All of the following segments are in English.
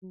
Oh.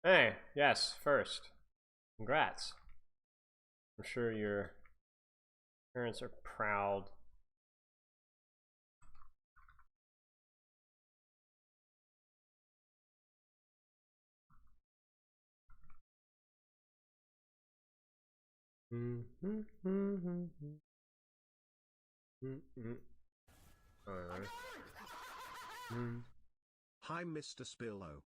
Hey, yes, first, congrats. I'm sure your parents are proud. Hi, Mr. Spilo.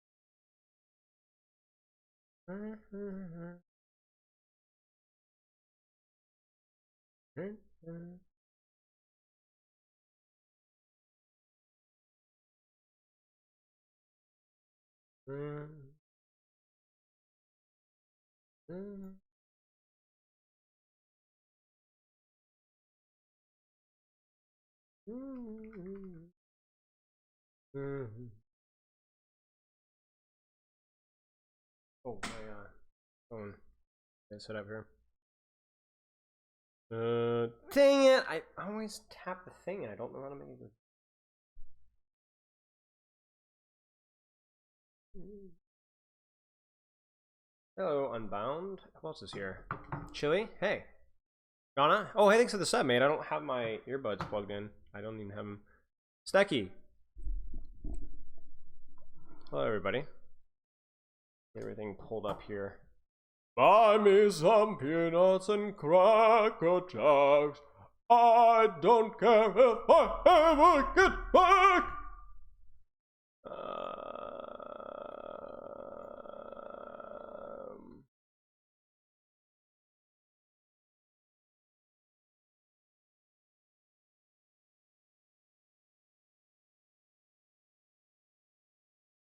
Oh my phone. Let's set up here. Dang it! I always tap the thing and I don't know how to make it. Hello, Unbound. Who else is here? Chili? Hey. Donna? Oh, hey, thanks for the sub, mate. I don't have my earbuds plugged in. I don't even have them. Stecky. Hello, everybody. Get everything pulled up here. Buy me some peanuts and cracker jacks. I don't care if I ever get back.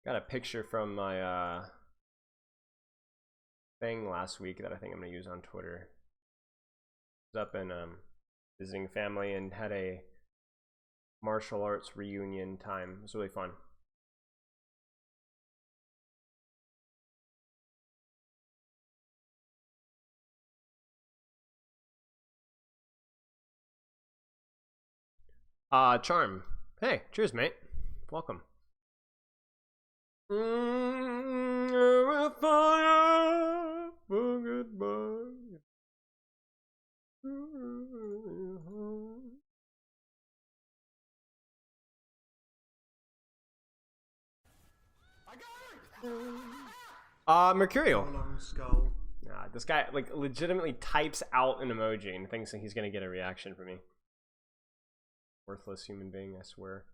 Got a picture from my thing last week that I think I'm gonna use on Twitter. I was up in visiting family and had a martial arts reunion time. It was really fun. Charm. Hey, cheers, mate. Welcome. Fire for goodbye. Mercurial. This guy like legitimately types out an emoji and thinks that he's gonna get a reaction from me. Worthless human being, I swear.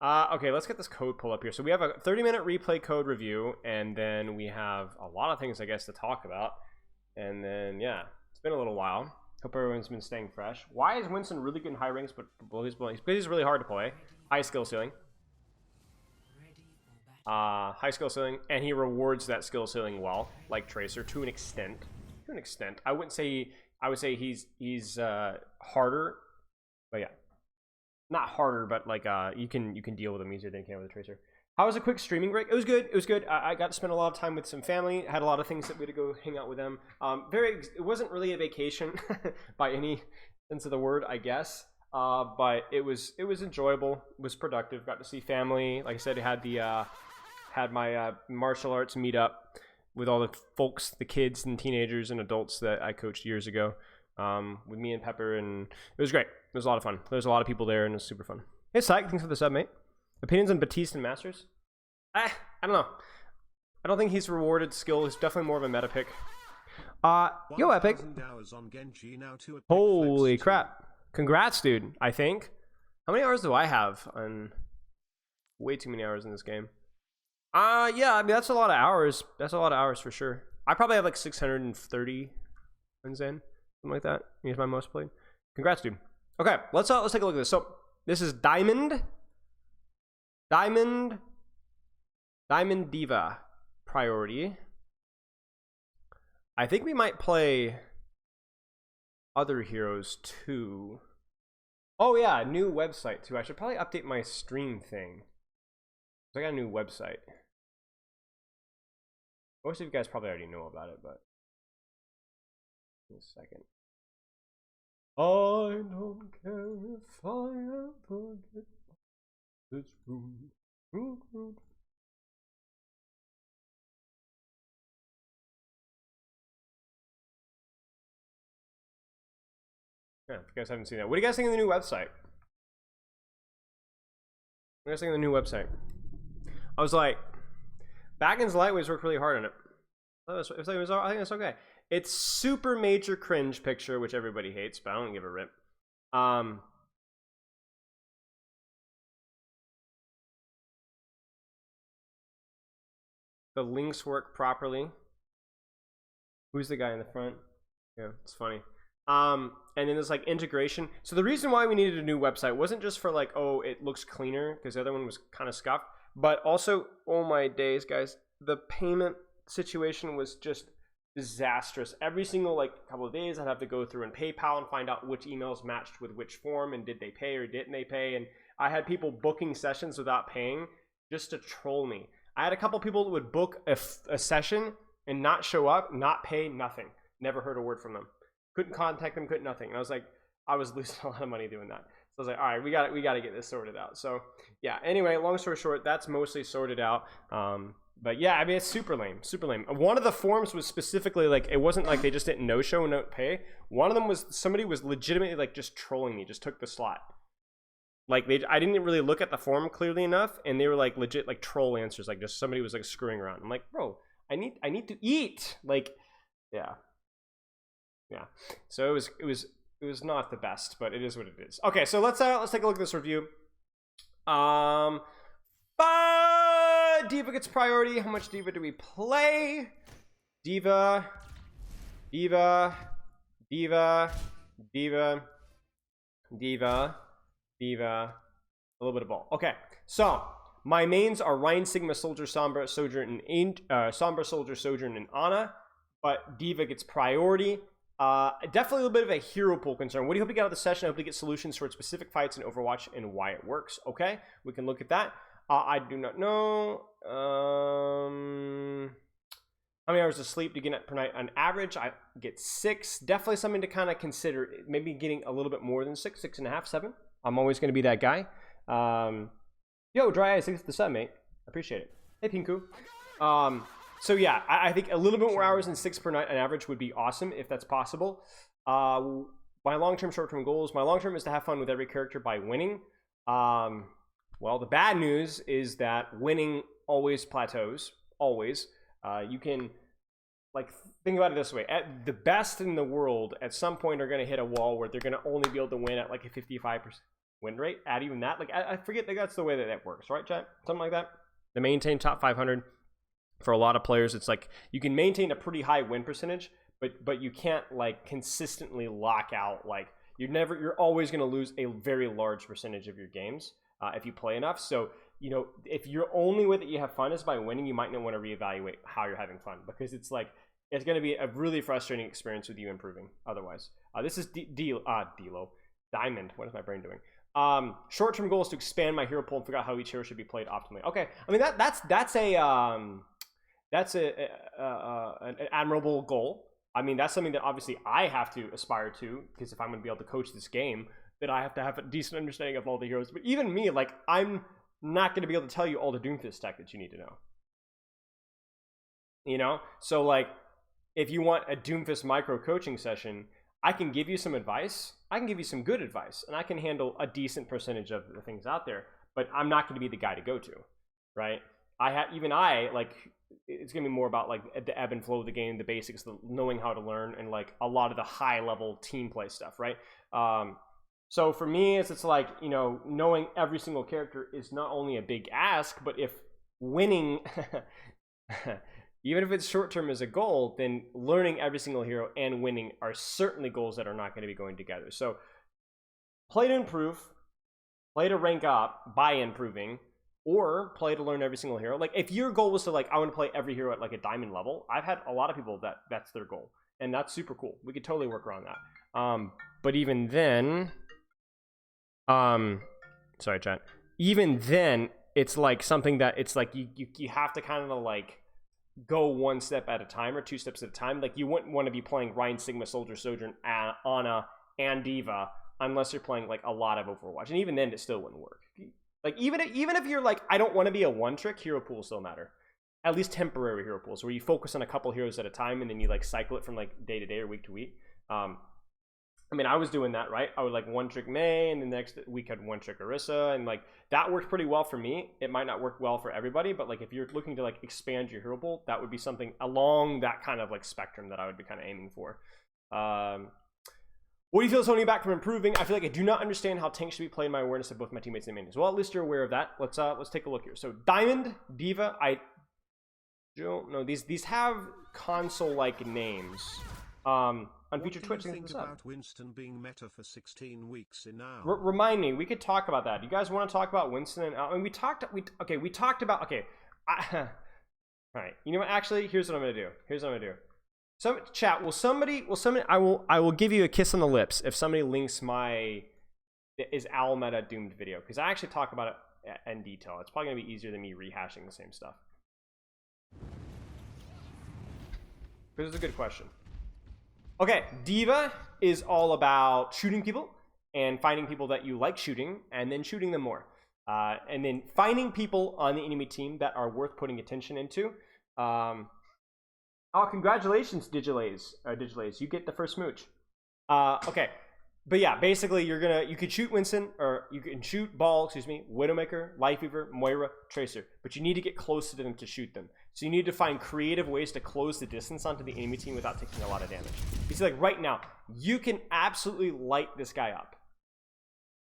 Okay, let's get this code pulled up here. So we have a 30-minute replay code review, and then we have a lot of things, I guess, to talk about. And then, yeah, it's been a little while. Hope everyone's been staying fresh. Why is Winston really good in high ranks, but he's really hard to play? High skill ceiling. High skill ceiling, and he rewards that skill ceiling well, like Tracer, to an extent. To an extent. I wouldn't say, I would say he's harder, but yeah. Not harder, but like you can deal with them easier than you can with a Tracer. How was a quick streaming break? It was good. It was good. I got to spend a lot of time with some family. Had a lot of things that we had to go hang out with them. It wasn't really a vacation by any sense of the word, I guess. But it was enjoyable. It was productive. Got to see family. Like I said, had my martial arts meetup with all the folks, the kids and teenagers and adults that I coached years ago. With me and Pepper, and it was great. It was a lot of fun. There's a lot of people there, and it was super fun. Hey, Psych, thanks for the sub, mate. Opinions on Batiste and Masters? I don't know. I don't think he's rewarded skill. He's definitely more of a meta pick. Yo, Epic. Holy crap. Congrats, dude, I think. How many hours do I have? On way too many hours in this game. Yeah, I mean, that's a lot of hours. That's a lot of hours for sure. I probably have like 630 wins in. Something like that. Here's my most played. Congrats, dude. Okay, let's take a look at this. So, this is Diamond Diva priority. I think we might play other heroes too. Oh yeah, new website too. I should probably update my stream thing. I got a new website. Most of you guys probably already know about it, but in a second. I don't care if I ever get this room. Yeah, if you guys haven't seen that. What do you guys think of the new website? What do you guys think of the new website? I was like, Baggins Lightweights worked really hard on it. I think it's okay. It's super major cringe picture, which everybody hates, but I don't give a rip. The links work properly. Who's the guy in the front? Yeah, it's funny. And then there's like integration. So the reason why we needed a new website wasn't just for like, oh, it looks cleaner, because the other one was kind of scuffed, but also, oh my days, guys, the payment situation was just disastrous. Every single like couple of days I'd have to go through and PayPal and find out which emails matched with which form and did they pay or didn't they pay. And I had people booking sessions without paying just to troll me. I had a couple people that would book a session and not show up, not pay, nothing. Never heard a word from them. Couldn't contact them, couldn't nothing. And I was like, I was losing a lot of money doing that. So I was like, all right, we got to get this sorted out. So yeah, anyway, long story short, that's mostly sorted out. But yeah, I mean, it's super lame, super lame. One of the forms was specifically like, it wasn't like they just didn't no show, no pay. One of them was somebody was legitimately like just trolling me, just took the slot. Like I didn't really look at the form clearly enough, and they were like legit like troll answers, like just somebody was like screwing around. I'm like, bro, I need to eat. Like, yeah. So it was not the best, but it is what it is. Okay, so let's take a look at this review. Diva gets priority. How much Diva do we play? Diva, a little bit of all. Okay, so my mains are Rhine, Sigma, Soldier, Sombra, Sojourn, and Sombra, Soldier, Sojourn, and Ana. But Diva gets priority. Definitely a little bit of a hero pool concern. What do you hope you get out of the session? I hope you get solutions towards specific fights in Overwatch and why it works. Okay, we can look at that. I do not know. How many hours of sleep do you get per night on average? I get 6. Definitely something to kind of consider. Maybe getting a little bit more than 6, 6.5, 7. I'm always going to be that guy. Yo, Dry Eyes, thanks for the sub, mate. I appreciate it. Hey, Pinku. So yeah, I think a little bit more hours than 6 per night on average would be awesome if that's possible. My long-term, short-term goals. My long-term is to have fun with every character by winning. Well, the bad news is that winning always plateaus. Always. You can, like, think about it this way. At the best in the world, at some point, are going to hit a wall where they're going to only be able to win at, like, a 55% win rate. At even that. Like, I forget that that's the way that works, right, chat? Something like that. To maintain top 500, for a lot of players, it's like, you can maintain a pretty high win percentage, but you can't, like, consistently lock out, like, you're always going to lose a very large percentage of your games. If you play enough. So, you know, if your only way that you have fun is by winning, you might not want to reevaluate how you're having fun, because it's like, it's going to be a really frustrating experience with you improving otherwise. This is Diamond. What is my brain doing? Short-term goal is to expand my hero pool and figure out how each hero should be played optimally. Okay, I mean that's an admirable goal. I mean, that's something that obviously I have to aspire to, because if I'm going to be able to coach this game, that I have to have a decent understanding of all the heroes. But even me, like, I'm not going to be able to tell you all the Doomfist tech that you need to know. You know? So, like, if you want a Doomfist micro coaching session, I can give you some advice. I can give you some good advice, and I can handle a decent percentage of the things out there, but I'm not going to be the guy to go to, right? Like, it's going to be more about like the ebb and flow of the game, the basics, the knowing how to learn, and like a lot of the high level team play stuff, right? So for me, it's like, you know, knowing every single character is not only a big ask, but if winning, even if it's short term as a goal, then learning every single hero and winning are certainly goals that are not going to be going together. So play to improve, play to rank up by improving, or play to learn every single hero. Like if your goal was to like, I want to play every hero at like a diamond level, I've had a lot of people that's their goal, and that's super cool. We could totally work around that. But even then, sorry chat, even then it's like something that it's like you have to kind of like go one step at a time or two steps at a time. Like you wouldn't want to be playing Ryan, Sigma, Soldier, Sojourn, Ana, and Diva unless you're playing like a lot of Overwatch, and even then it still wouldn't work. Like even if you're like, I don't want to be a one trick, hero pools still matter. At least temporary hero pools where you focus on a couple heroes at a time and then you like cycle it from like day to day or week to week. I mean, I was doing that, right? I would like one trick May, and the next week had one trick Orisa, and like that worked pretty well for me. It might not work well for everybody, but like if you're looking to like expand your hero pool, that would be something along that kind of like spectrum that I would be kind of aiming for. What do you feel is holding you back from improving? I feel like I do not understand how tank should be played in my awareness of both my teammates and main. Well, at least you're aware of that. Let's take a look here. So Diamond, Diva, I don't know. These have console-like names. On featured Twitch, think about Winston being meta for 16 weeks in now. Remind me, we could talk about that. You guys want to talk about Winston and I mean, we talked about all right. You know what? Actually, here's what I'm gonna do. So chat, will somebody I will give you a kiss on the lips if somebody links my is Owl Meta Doomed video, because I actually talk about it in detail. It's probably gonna be easier than me rehashing the same stuff. This is a good question. Okay, Diva is all about shooting people and finding people that you like shooting and then shooting them more. And then finding people on the enemy team that are worth putting attention into. Oh, congratulations, Digilaze. You get the first smooch. Okay, but yeah, basically you could shoot Winston, or you can shoot Ball, Widowmaker, Lifeweaver, Moira, Tracer, but you need to get close to them to shoot them. So you need to find creative ways to close the distance onto the enemy team without taking a lot of damage. You see, like right now, you can absolutely light this guy up.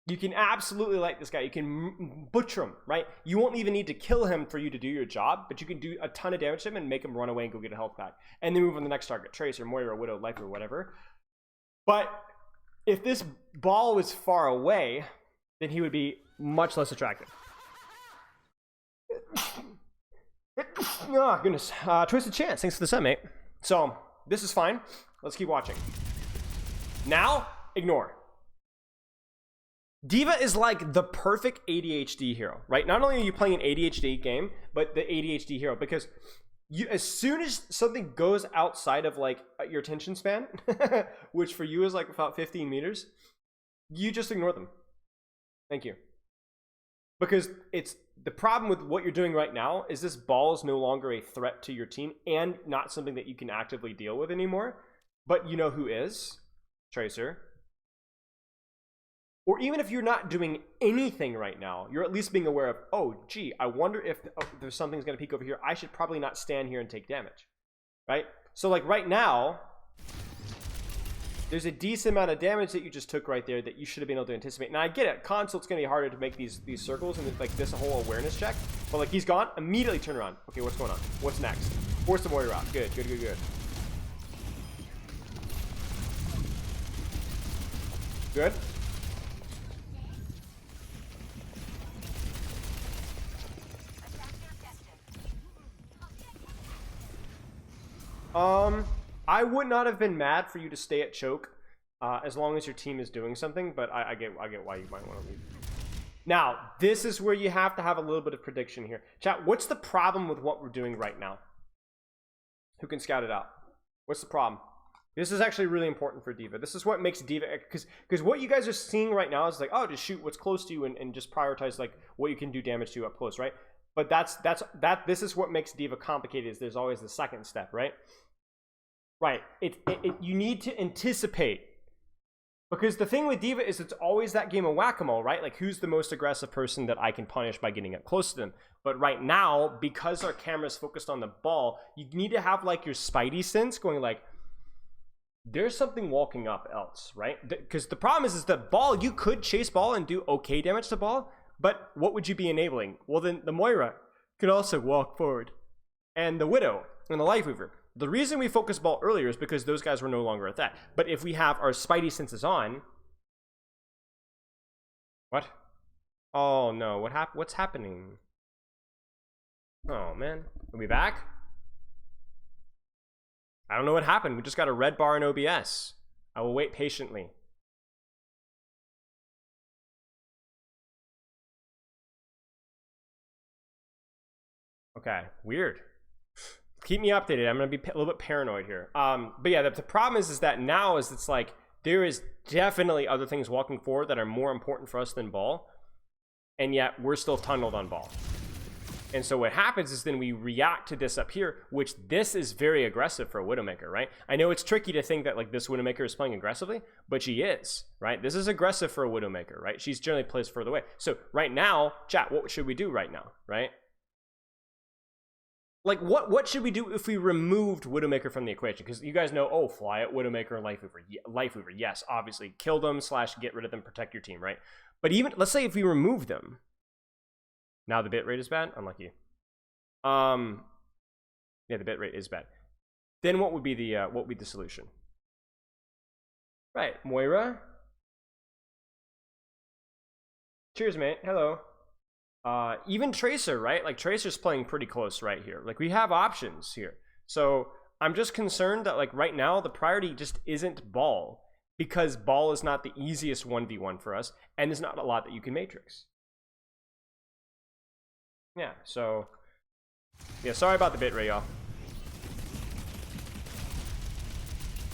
You can butcher him, right? You won't even need to kill him for you to do your job, but you can do a ton of damage to him and make him run away and go get a health pack. And then move on the next target, Tracer, Moira, Widow, Life, or whatever. But if this Ball was far away, then he would be much less attractive. Oh, goodness. Twisted Chance, thanks for the sub, mate. So, this is fine. Let's keep watching. Now, ignore. Diva is like the perfect ADHD hero, right? Not only are you playing an ADHD game, but the ADHD hero, because you, as soon as something goes outside of like your attention span, which for you is like about 15 meters, you just ignore them. Thank you. Because it's the problem with what you're doing right now is this Ball is no longer a threat to your team and not something that you can actively deal with anymore. But you know who is? Tracer. Or even if you're not doing anything right now, you're at least being aware of, oh, gee, I wonder if there's something's going to peek over here. I should probably not stand here and take damage, right? So like right now, there's a decent amount of damage that you just took right there that you should have been able to anticipate. Now I get it, console, it's going to be harder to make these circles and like this whole awareness check. But like he's gone, immediately turn around. Okay, what's going on? What's next? Force the warrior out. Good. Good. I would not have been mad for you to stay at choke as long as your team is doing something, but I get why you might want to leave. Now, this is where you have to have a little bit of prediction here. Chat, what's the problem with what we're doing right now? Who can scout it out? What's the problem? This is actually really important for Diva. This is what makes Diva, because what you guys are seeing right now is like, oh, just shoot what's close to you and just prioritize like what you can do damage to up close, right? But this is what makes Diva complicated, is there's always the second step, right? Right. You need to anticipate Because the thing with Diva is it's always that game of whack-a-mole, right? Like, who's the most aggressive person that I can punish by getting up close to them? But right now, because our camera's focused on the ball, you need to have, like, your spidey sense going, like, there's something walking up else, right? Because the problem is that ball, you could chase ball and do okay damage to ball, but what would you be enabling? Well, then the Moira could also walk forward. And the Widow and the Life Weaver. The reason we focused ball earlier is because those guys were no longer at that. But if we have our spidey senses on... What? Oh no, what's happening? Oh man, are we back? I don't know what happened. We just got a red bar in OBS. I will wait patiently. Okay, weird. Keep me updated. I'm gonna be a little bit paranoid here. But yeah, the problem is that now is it's like there is definitely other things walking forward that are more important for us than ball, and yet we're still tunneled on ball. And so what happens is then we react to this up here, which this is very aggressive for a Widowmaker, right? I know it's tricky to think that like this Widowmaker is playing aggressively, but she is, right? This is aggressive for a Widowmaker, right? She's generally plays further away. So right now, chat, what should we do right now, right? Like, what should we do if we removed Widowmaker from the equation? Because you guys know, oh, fly it, Widowmaker, and Life Weaver. Life Weaver, yes, obviously. Kill them / get rid of them, protect your team, right? But even, let's say if we remove them. Now the bitrate is bad? Unlucky. Yeah, the bitrate is bad. Then what would be the solution? Right, Moira. Cheers, mate. Hello. Even Tracer, right? Like Tracer's playing pretty close right here. Like we have options here. So I'm just concerned that like right now the priority just isn't ball, because ball is not the easiest 1v1 for us, and there's not a lot that you can matrix. Yeah, so yeah, sorry about the bitrate, y'all.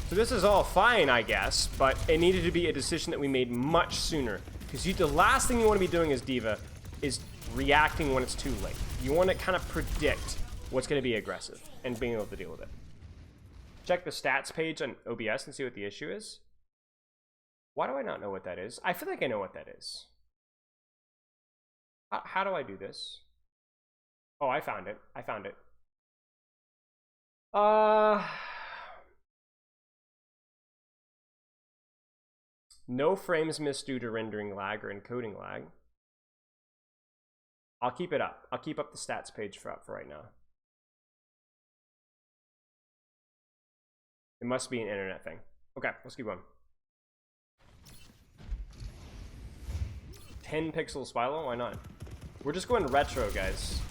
So this is all fine, I guess, but it needed to be a decision that we made much sooner. Because the last thing you want to be doing as Diva is reacting when it's too late. You want to kind of predict what's going to be aggressive and being able to deal with it. Check the stats page on OBS and see what the issue is. Why do I not know what that is? I feel like I know what that is. How do I do this? Oh, I found it. I found it. No frames missed due to rendering lag or encoding lag. I'll keep it up. I'll keep up the stats page for right now. It must be an internet thing. Okay, let's keep going. 10 pixel Spilo? Why not? We're just going retro, guys.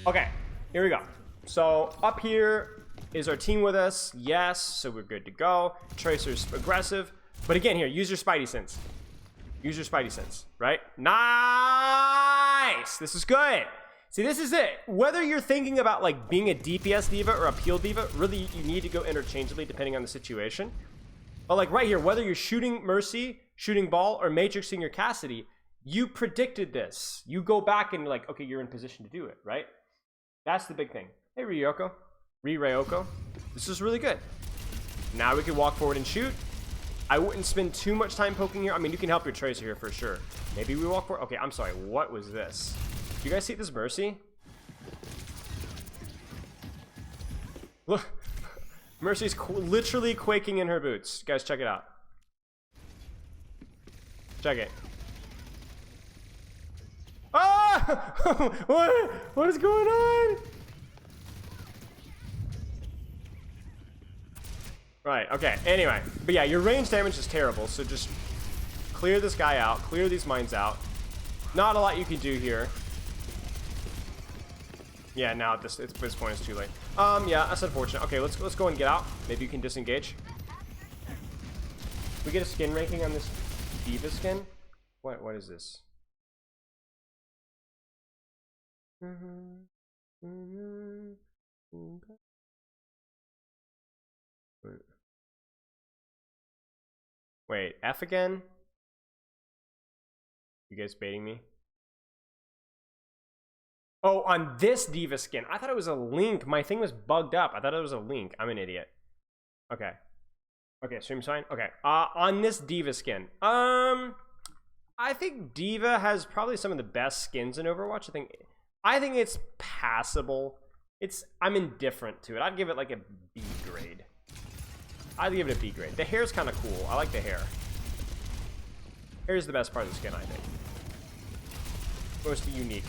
Okay, here we go. So up here is our team with us. Yes, so we're good to go. Tracer's aggressive. But again here, use your spidey sense. Use your spidey sense, right? Nice! This is good. See, this is it. Whether you're thinking about like being a DPS Diva or a peel Diva, really you need to go interchangeably depending on the situation. But like right here, whether you're shooting Mercy, shooting ball, or matrixing your Cassidy, you predicted this. You go back and you're like, okay, you're in position to do it, right? That's the big thing. Hey, Ryoko. This is really good. Now we can walk forward and shoot. I wouldn't spend too much time poking here. I mean, you can help your Tracer here for sure. Maybe we walk forward. Okay, I'm sorry. What was this? Do you guys see this Mercy? Look. Mercy's literally quaking in her boots. Guys, check it out. Check it. Ah! What is going on? Right, okay, anyway. But yeah, your range damage is terrible, so just clear this guy out, clear these mines out. Not a lot you can do here. Yeah, now at this point it's too late. Yeah, that's unfortunate. Okay, let's go and get out. Maybe you can disengage. We get a skin ranking on this Diva skin? What is this? Wait, F again? You guys baiting me? Oh, on this Diva skin. I thought it was a link. My thing was bugged up. I thought it was a link. I'm an idiot. Okay. Okay, stream sign. Okay. On this Diva skin, I think Diva has probably some of the best skins in Overwatch. I think it's passable. I'm indifferent to it. I'd give it like a B grade. I'd give it a B grade. The hair's kind of cool. I like the hair. Hair's the best part of the skin, I think. Most unique.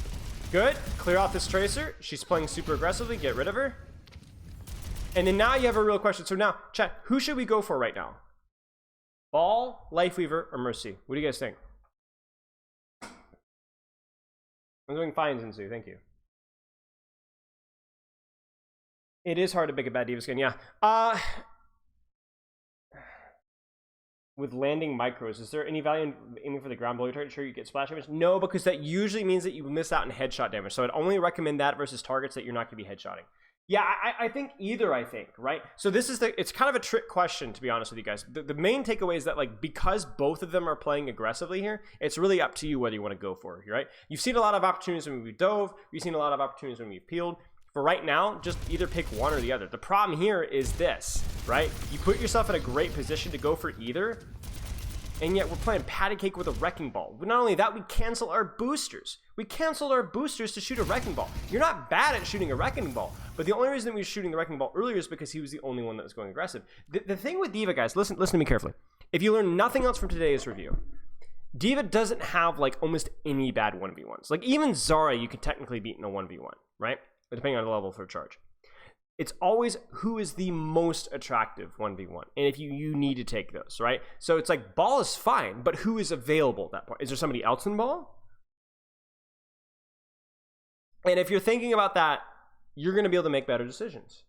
Good. Clear out this Tracer. She's playing super aggressively. Get rid of her. And then now you have a real question. So now, chat, who should we go for right now? Ball, Lifeweaver, or Mercy? What do you guys think? I'm doing fine, Zinsu. Thank you. It is hard to pick a bad Diva skin, yeah. With landing micros, is there any value in aiming for the ground below your target? Sure, you get splash damage? No, because that usually means that you miss out on headshot damage. So I'd only recommend that versus targets that you're not going to be headshotting. Yeah, I think either, right? So this is it's kind of a trick question, to be honest with you guys. The main takeaway is that, like, because both of them are playing aggressively here, it's really up to you whether you want to go for it, right? You've seen a lot of opportunities when we dove. You've seen a lot of opportunities when we've peeled. For right now, just either pick one or the other. The problem here is this, right? You put yourself in a great position to go for either, and yet we're playing patty cake with a wrecking ball. But not only that, we cancel our boosters. We canceled our boosters to shoot a wrecking ball. You're not bad at shooting a wrecking ball, but the only reason we were shooting the wrecking ball earlier is because he was the only one that was going aggressive. The thing with Diva, guys, listen to me carefully. If you learn nothing else from today's review, Diva doesn't have like almost any bad 1v1s. Like even Zara, you could technically beat in a 1v1, right? Depending on the level for charge. It's always who is the most attractive 1v1. And if you need to take those, right? So it's like ball is fine, but who is available at that point? Is there somebody else in ball? And if you're thinking about that, you're going to be able to make better decisions.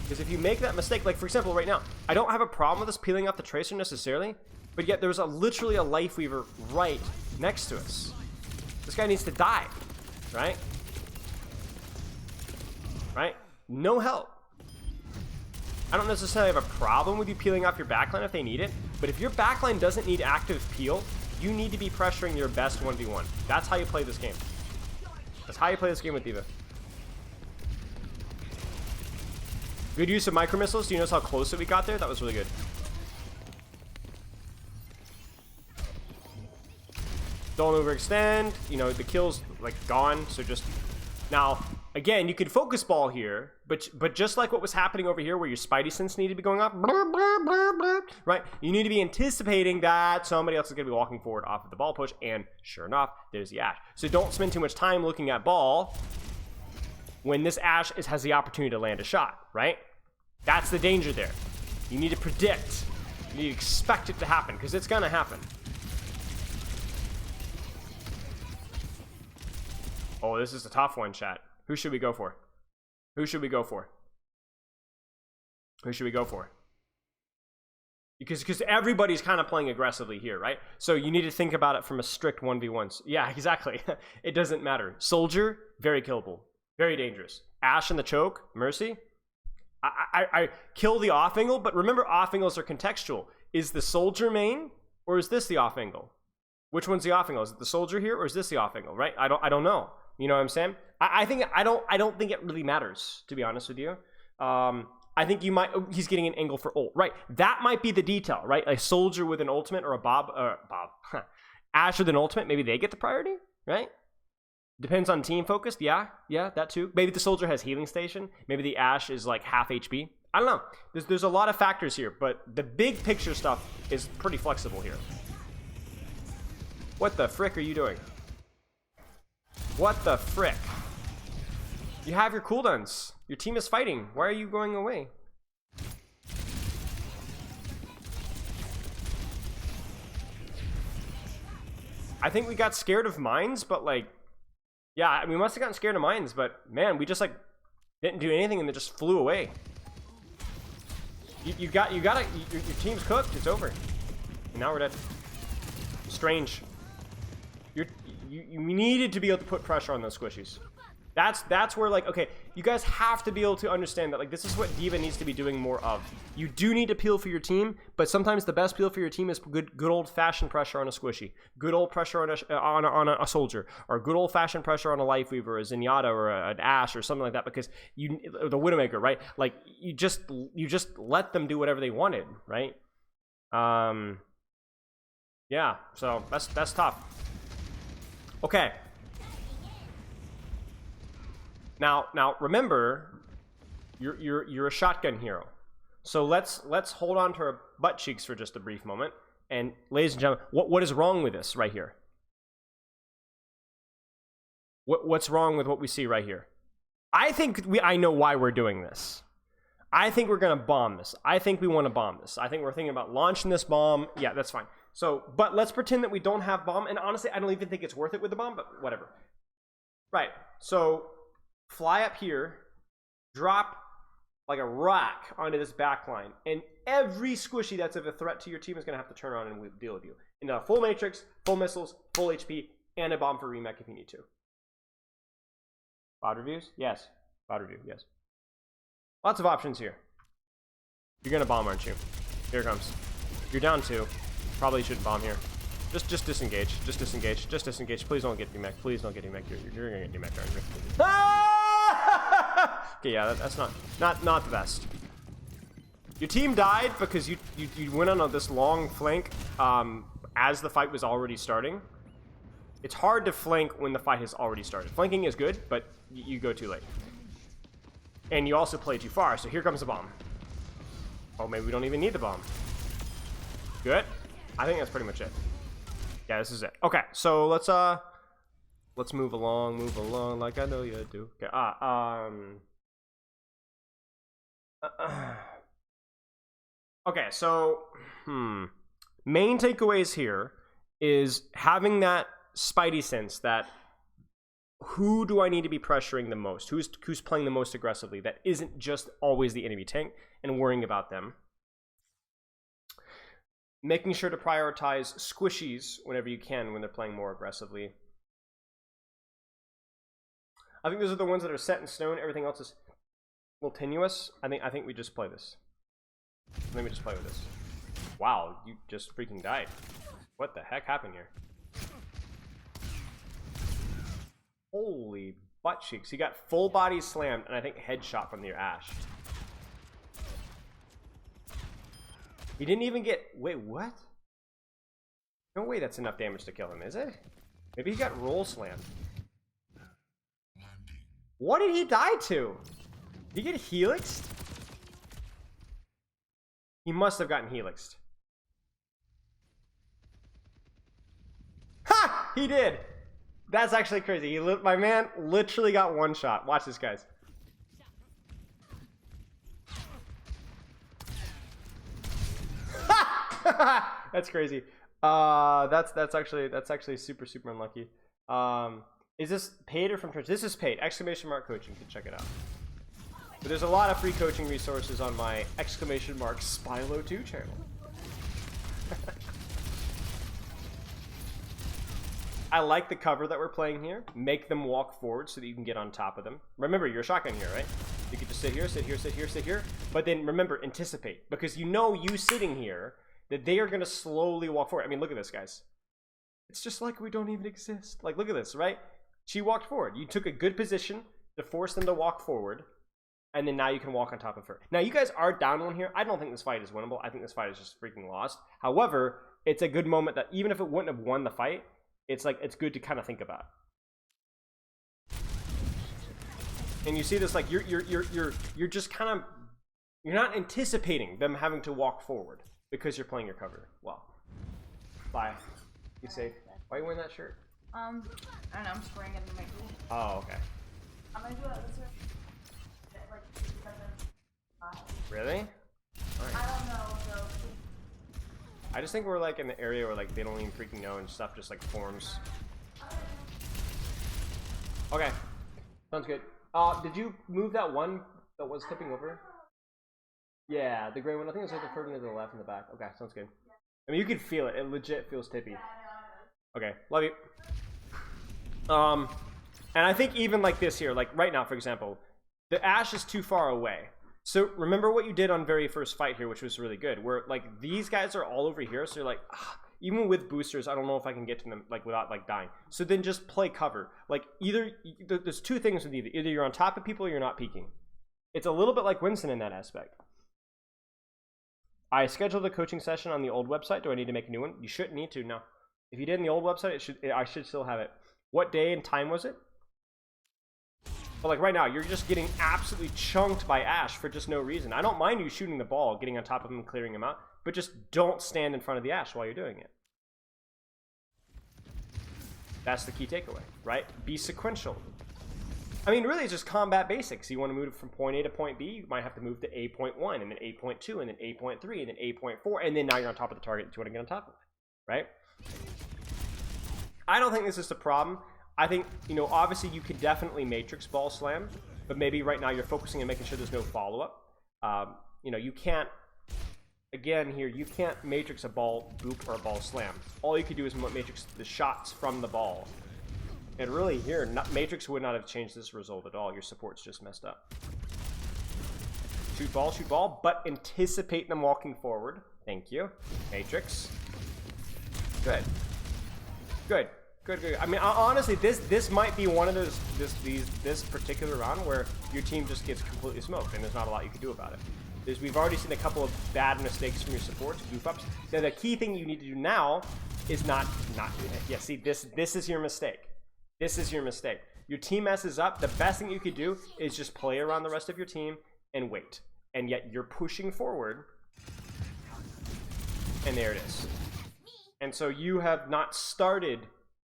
Because if you make that mistake, like for example, right now, I don't have a problem with us peeling off the Tracer necessarily, but yet there's literally a Lifeweaver right next to us. This guy needs to die. Right? Right? No help. I don't necessarily have a problem with you peeling off your backline if they need it, but if your backline doesn't need active peel, you need to be pressuring your best 1v1. That's how you play this game. That's how you play this game with Diva. Good use of micro missiles. Do you notice how close that we got there? That was really good. Don't overextend. You know, the kill's like gone, so just now again you could focus ball here, but just like what was happening over here where your spidey sense needed to be going off, right? You need to be anticipating that somebody else is going to be walking forward off of the ball push, and sure enough, there's the Ash. So don't spend too much time looking at ball when this Ash has the opportunity to land a shot, right? That's the danger there. You need to predict. You need to expect it to happen, because it's going to happen. Oh, this is a tough one, chat. Who should we go for? Who should we go for? Who should we go for? Because everybody's kind of playing aggressively here, right? So you need to think about it from a strict 1v1s. Yeah, exactly. It doesn't matter. Soldier, very killable. Very dangerous. Ash and the choke, Mercy. I kill the off angle, but remember off angles are contextual. Is the soldier main, or is this the off angle? Which one's the off angle? Is it the soldier here, or is this the off angle, right? I don't know. You know what I'm saying? I don't think it really matters, to be honest with you. I think you might. He's getting an angle for ult, right? That might be the detail, right? A soldier with an ultimate or a Ash with an ultimate. Maybe they get the priority, right? Depends on team focused. Yeah, that too. Maybe the soldier has healing station. Maybe the Ash is like half HP. I don't know. There's a lot of factors here, but the big picture stuff is pretty flexible here. What the frick are you doing? What the frick? You have your cooldowns. Your team is fighting. Why are you going away? I think we got scared of mines, but like, yeah, we must have gotten scared of mines, but man, we just like didn't do anything and they just flew away. You got your team's cooked. It's over. And now we're dead. Strange. You needed to be able to put pressure on those squishies. That's where, like, okay, you guys have to be able to understand that, like, this is what Diva needs to be doing more of. You do need to peel for your team, but sometimes the best peel for your team is good old-fashioned pressure on a squishy, good old pressure on a soldier, or good old-fashioned pressure on a life weaver, a zenyatta, or an Ashe, or something like that, because the Widowmaker, right? Like, you just let them do whatever they wanted, right? Yeah, so that's tough. Okay. Now remember, you're a shotgun hero. So let's hold on to our butt cheeks for just a brief moment. And ladies and gentlemen, what is wrong with this right here? What's wrong with what we see right here? I know why we're doing this. I think we're gonna bomb this. I think we want to bomb this. I think we're thinking about launching this bomb. Yeah, that's fine. So, but let's pretend that we don't have bomb. And honestly, I don't even think it's worth it with the bomb, but whatever. Right. So fly up here, drop like a rock onto this back line, and every squishy that's of a threat to your team is going to have to turn around and deal with you. In a full matrix, full missiles, full HP, and a bomb for remake if you need to. VOD reviews? Yes. VOD review, yes. Lots of options here. You're going to bomb, aren't you? Here it comes. You're down 2. Probably shouldn't bomb here. Just disengage. Just disengage. Just disengage. Please don't get DMAC. Please don't get DMAC. You're gonna get DMAC, aren't you? Ah! Okay, yeah, that's not the best. Your team died because you went on this long flank as the fight was already starting. It's hard to flank when the fight has already started. Flanking is good, but you go too late. And you also play too far, so here comes the bomb. Oh, maybe we don't even need the bomb. Good. I think that's pretty much it. Yeah, this is it. Okay, so let's move along like I know you do. Okay, okay, so main takeaways here is having that spidey sense that who do I need to be pressuring the most? Who's playing the most aggressively? That isn't just always the enemy tank and worrying about them. Making sure to prioritize squishies whenever you can when they're playing more aggressively. I think those are the ones that are set in stone. Everything else is a little tenuous. I think we just play this. Let me just play with this. Wow, you just freaking died. What the heck happened here? Holy butt cheeks. He got full body slammed and I think headshot from your Ashe. He didn't even get... Wait, what? No way that's enough damage to kill him, is it? Maybe he got roll slammed. What did he die to? Did he get helixed? He must have gotten helixed. Ha! He did! That's actually crazy. My man literally got one shot. Watch this, guys. That's crazy. That's actually super unlucky. Is this paid or from Twitch? This is paid. Exclamation mark coaching. You can check it out. But there's a lot of free coaching resources on my exclamation mark Spilo 2 channel. I like the cover that we're playing here. Make them walk forward so that you can get on top of them. Remember, you're a shotgun here, right? You can just sit here, sit here, sit here, sit here. But then remember, anticipate. Because you know you sitting here that they are going to slowly walk forward. I mean, look at this, guys. It's just like we don't even exist. Like, look at this, right? She walked forward. You took a good position to force them to walk forward. And then now you can walk on top of her. Now, you guys are down one here. I don't think this fight is winnable. I think this fight is just freaking lost. However, it's a good moment that even if it wouldn't have won the fight, it's like, it's good to kind of think about. And you see this, like, you're just kind of, you're not anticipating them having to walk forward because you're playing your cover well. Bye. Be safe. Why are you wearing that shirt? I don't know, I'm spraying it in my room. Oh, okay. I'm gonna do it this way. Like, 7, 5. Really? Alright. I don't know, so. I just think we're like in the area where like they don't even freaking know and stuff just like forms. Okay. Sounds good. Did you move that one that was tipping over? Yeah, the gray one. I think it's like the further to the left and the back. Okay, sounds good. I mean, you can feel it. It legit feels tippy. Okay, love you. And I think even like this here, like right now, for example, the Ashe is too far away. So remember what you did on very first fight here, which was really good, where like these guys are all over here. So you're like, even with boosters, I don't know if I can get to them like without like dying. So then just play cover. Like either there's two things with either. Either you're on top of people or you're not peeking. It's a little bit like Winston in that aspect. I scheduled a coaching session on the old website. Do I need to make a new one? You shouldn't need to, no. If you did in the old website, I should still have it. What day and time was it? But like right now, you're just getting absolutely chunked by Ashe for just no reason. I don't mind you shooting the ball, getting on top of him and clearing him out, but just don't stand in front of the Ashe while you're doing it. That's the key takeaway, right? Be sequential. I mean, really, it's just combat basics. You want to move from point A to point B, you might have to move to A.1, and then A.2, and then A.3, and then A.4, and then now you're on top of the target that you want to get on top of, right? I don't think this is a problem. I think, you know, obviously you could definitely matrix ball slam, but maybe right now you're focusing on making sure there's no follow-up. You know, you can't, again here, you can't matrix a ball boop or a ball slam. All you could do is matrix the shots from the ball. And really here, matrix would not have changed this result at all. Your support's just messed up. Shoot ball, but anticipate them walking forward. Thank you. Matrix. Good. Good. Good. I mean, honestly, this might be one of those this particular round where your team just gets completely smoked, and there's not a lot you can do about it. We've already seen a couple of bad mistakes from your supports, goof ups. Now, the key thing you need to do now is not do it. Yeah, see, this is your mistake. This is your mistake. Your team messes up. The best thing you could do is just play around the rest of your team and wait. And yet you're pushing forward, and there it is. And so you have not started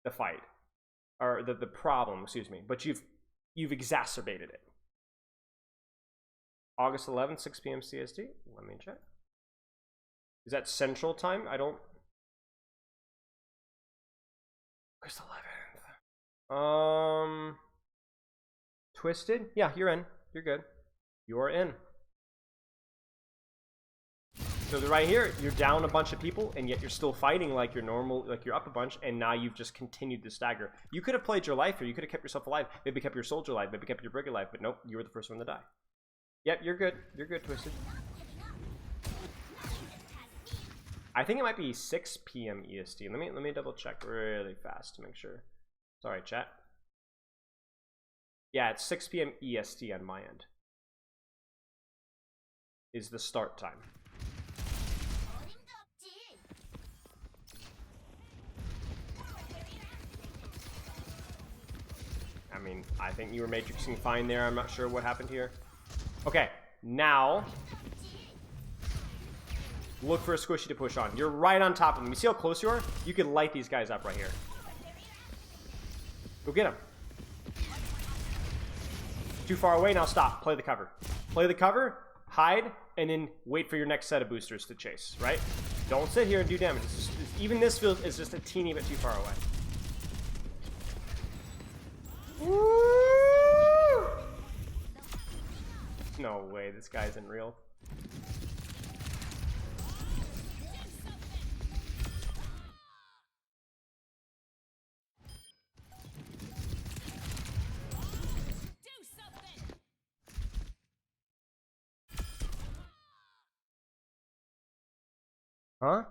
the fight, or the problem, excuse me, but you've exacerbated it. August 11th, 6 p.m. CST. Let me check. Is that Central Time? I don't. August 11th. Twisted? Yeah, you're in. You're good. You're in. So right here, you're down a bunch of people, and yet you're still fighting like you're normal, like you're up a bunch, and now you've just continued to stagger. You could have played your life here. You could have kept yourself alive. Maybe kept your soldier alive. Maybe kept your brig alive. But nope, you were the first one to die. Yep, you're good. You're good, Twisted. I think it might be 6 p.m. EST. Let me double check really fast to make sure. Sorry, chat. Yeah, it's 6 p.m. EST on my end. Is the start time. I mean, I think you were matrixing fine there. I'm not sure what happened here. Okay, now look for a squishy to push on. You're right on top of them. You see how close you are? You can light these guys up right here. Go get them. Too far away, now stop. Play the cover. Play the cover, hide, and then wait for your next set of boosters to chase, right? Don't sit here and do damage. Even this field is just a teeny bit too far away. Woo! No way, this guy isn't real. Huh?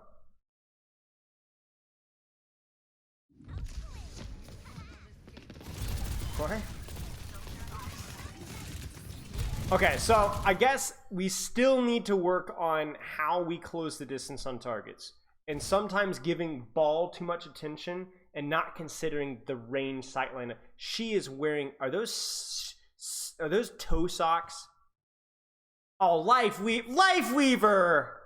Okay, so I guess we still need to work on how we close the distance on targets. And sometimes giving ball too much attention and not considering the range sightline. She is wearing, are those toe socks? Oh, Life Weaver!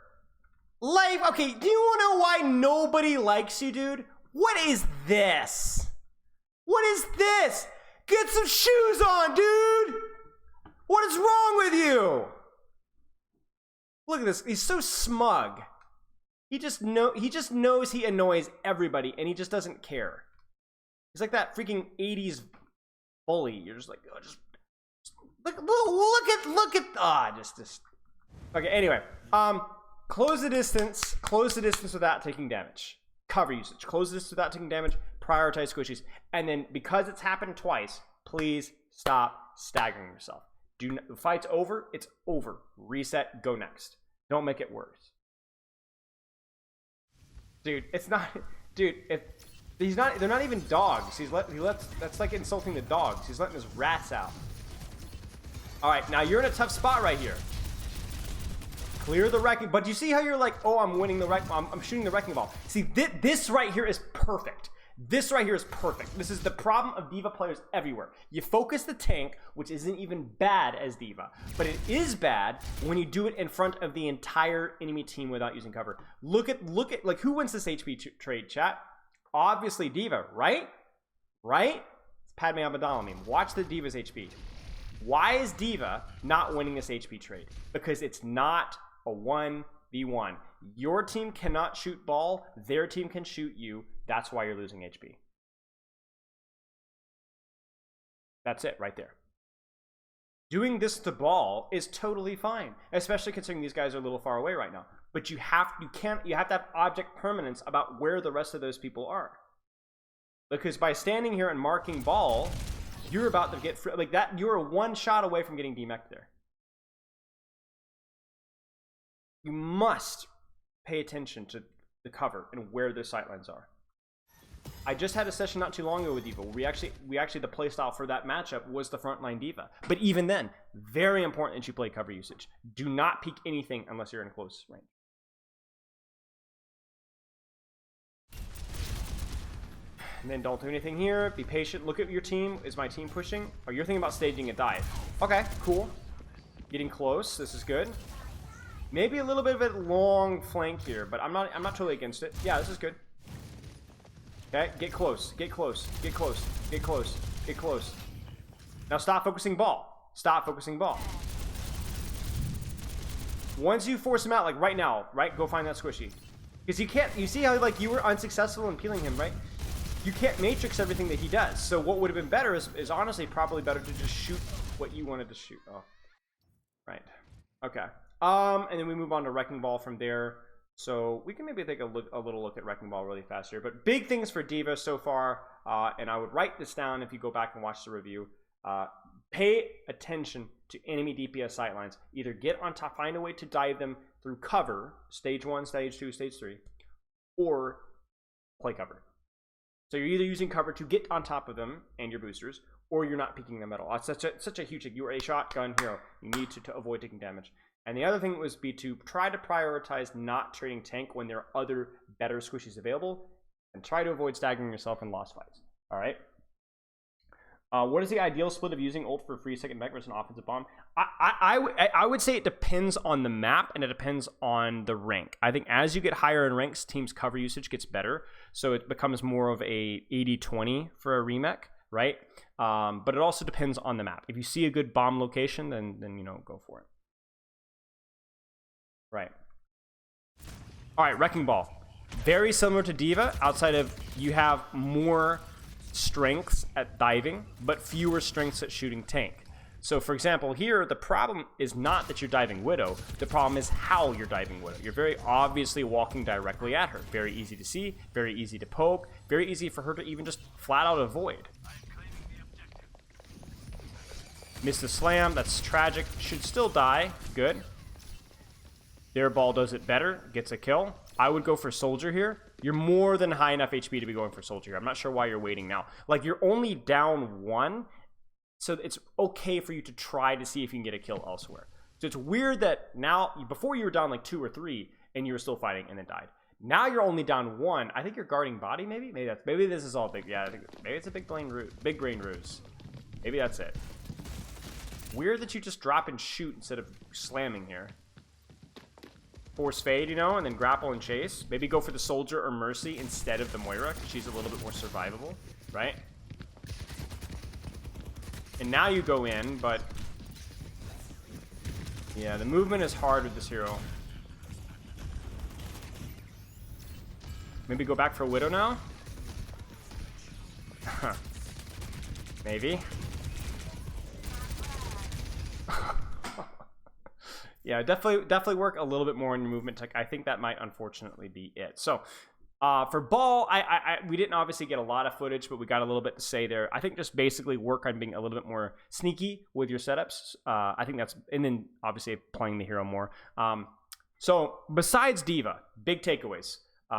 Okay, do you wanna know why nobody likes you, dude? What is this? What is this? Get some shoes on, dude! What is wrong with you? Look at this. He's so smug. He just knows he annoys everybody, and he just doesn't care. He's like that freaking 80s bully. You're just like, oh, just look at just. Okay, anyway. Close the distance without taking damage. Cover usage. Close the distance without taking damage. Prioritize squishies. And then because it's happened twice, please stop staggering yourself. The fight's over. It's over. Reset. Go next. Don't make it worse. Dude, it's not. Dude, if he's not, they're not even dogs. That's like insulting the dogs. He's letting his rats out. All right, now you're in a tough spot right here. Clear the wrecking, but you see how you're like, oh, I'm winning the I'm shooting the wrecking ball. See, this right here is perfect. This right here is perfect. This is the problem of Diva players everywhere. You focus the tank, which isn't even bad as Diva, but it is bad when you do it in front of the entire enemy team without using cover. Look at like who wins this HP trade, chat? Obviously Diva, right? Right? It's Padme Amidala meme. Watch the Diva's HP. Why is Diva not winning this HP trade? Because it's not a 1v1. Your team cannot shoot ball. Their team can shoot you. That's why you're losing HP. That's it right there. Doing this to ball is totally fine, especially considering these guys are a little far away right now. But you have to have object permanence about where the rest of those people are. Because by standing here and marking ball, you're about to get free, like that. You're one shot away from getting demeched there. You must pay attention to the cover and where their sightlines are. I just had a session not too long ago with Diva. We actually the playstyle for that matchup was the frontline Diva. But even then, very important that you play cover usage. Do not peek anything unless you're in close range. And then don't do anything here. Be patient. Look at your team. Is my team pushing? Oh, you're thinking about staging a dive. Okay, cool. Getting close. This is good. Maybe a little bit of a long flank here, but I'm not totally against it. Yeah, this is good. Okay, get close. Get close. Get close. Get close. Get close. Now stop focusing ball. Stop focusing ball. Once you force him out, like right now, right? Go find that squishy. Because you can't, you see how like you were unsuccessful in peeling him, right? You can't matrix everything that he does. So what would have been better is honestly probably better to just shoot what you wanted to shoot. Oh, right. Okay. And then we move on to Wrecking Ball from there. So we can maybe take a little look at Wrecking Ball really fast here. But big things for Diva so far, and I would write this down if you go back and watch the review. Pay attention to enemy DPS sightlines. Either get on top, find a way to dive them through cover, stage 1, stage 2, stage 3, or play cover. So you're either using cover to get on top of them and your boosters, or you're not peeking them at all. It's such a huge thing. You are a shotgun hero. You need to avoid taking damage. And the other thing was to try to prioritize not trading tank when there are other better squishies available, and try to avoid staggering yourself in lost fights. All right. What is the ideal split of using ult for free second mech versus an offensive bomb? I would say it depends on the map and it depends on the rank. I think as you get higher in ranks, teams' cover usage gets better, so it becomes more of a 80-20 for a remech, right? But it also depends on the map. If you see a good bomb location, then you know, go for it. Right. All right, Wrecking Ball. Very similar to Diva, outside of you have more strengths at diving, but fewer strengths at shooting tank. So for example, here, the problem is not that you're diving Widow. The problem is how you're diving Widow. You're very obviously walking directly at her. Very easy to see, very easy to poke, very easy for her to even just flat out avoid. Miss the slam, that's tragic. Should still die, good. Their ball does it better, gets a kill. I would go for Soldier here. You're more than high enough HP to be going for Soldier here. I'm not sure why you're waiting now. Like, you're only down 1, so it's okay for you to try to see if you can get a kill elsewhere. So it's weird that now, before you were down like 2 or 3, and you were still fighting and then died. Now you're only down 1. I think you're guarding body, maybe? Maybe this is all big. Yeah, I think maybe it's a big brain ruse. Maybe that's it. Weird that you just drop and shoot instead of slamming here. Force fade, you know, and then grapple and chase. Maybe go for the Soldier or Mercy instead of the Moira, because she's a little bit more survivable, right? And now you go in, but yeah, the movement is hard with this hero. Maybe go back for Widow now? Maybe. Yeah, definitely work a little bit more on your movement tech. I think that might unfortunately be it. So For ball, we didn't obviously get a lot of footage, but we got a little bit to say there. I think just basically work on being a little bit more sneaky with your setups. I think that's, and then obviously playing the hero more. So besides Diva, big takeaways.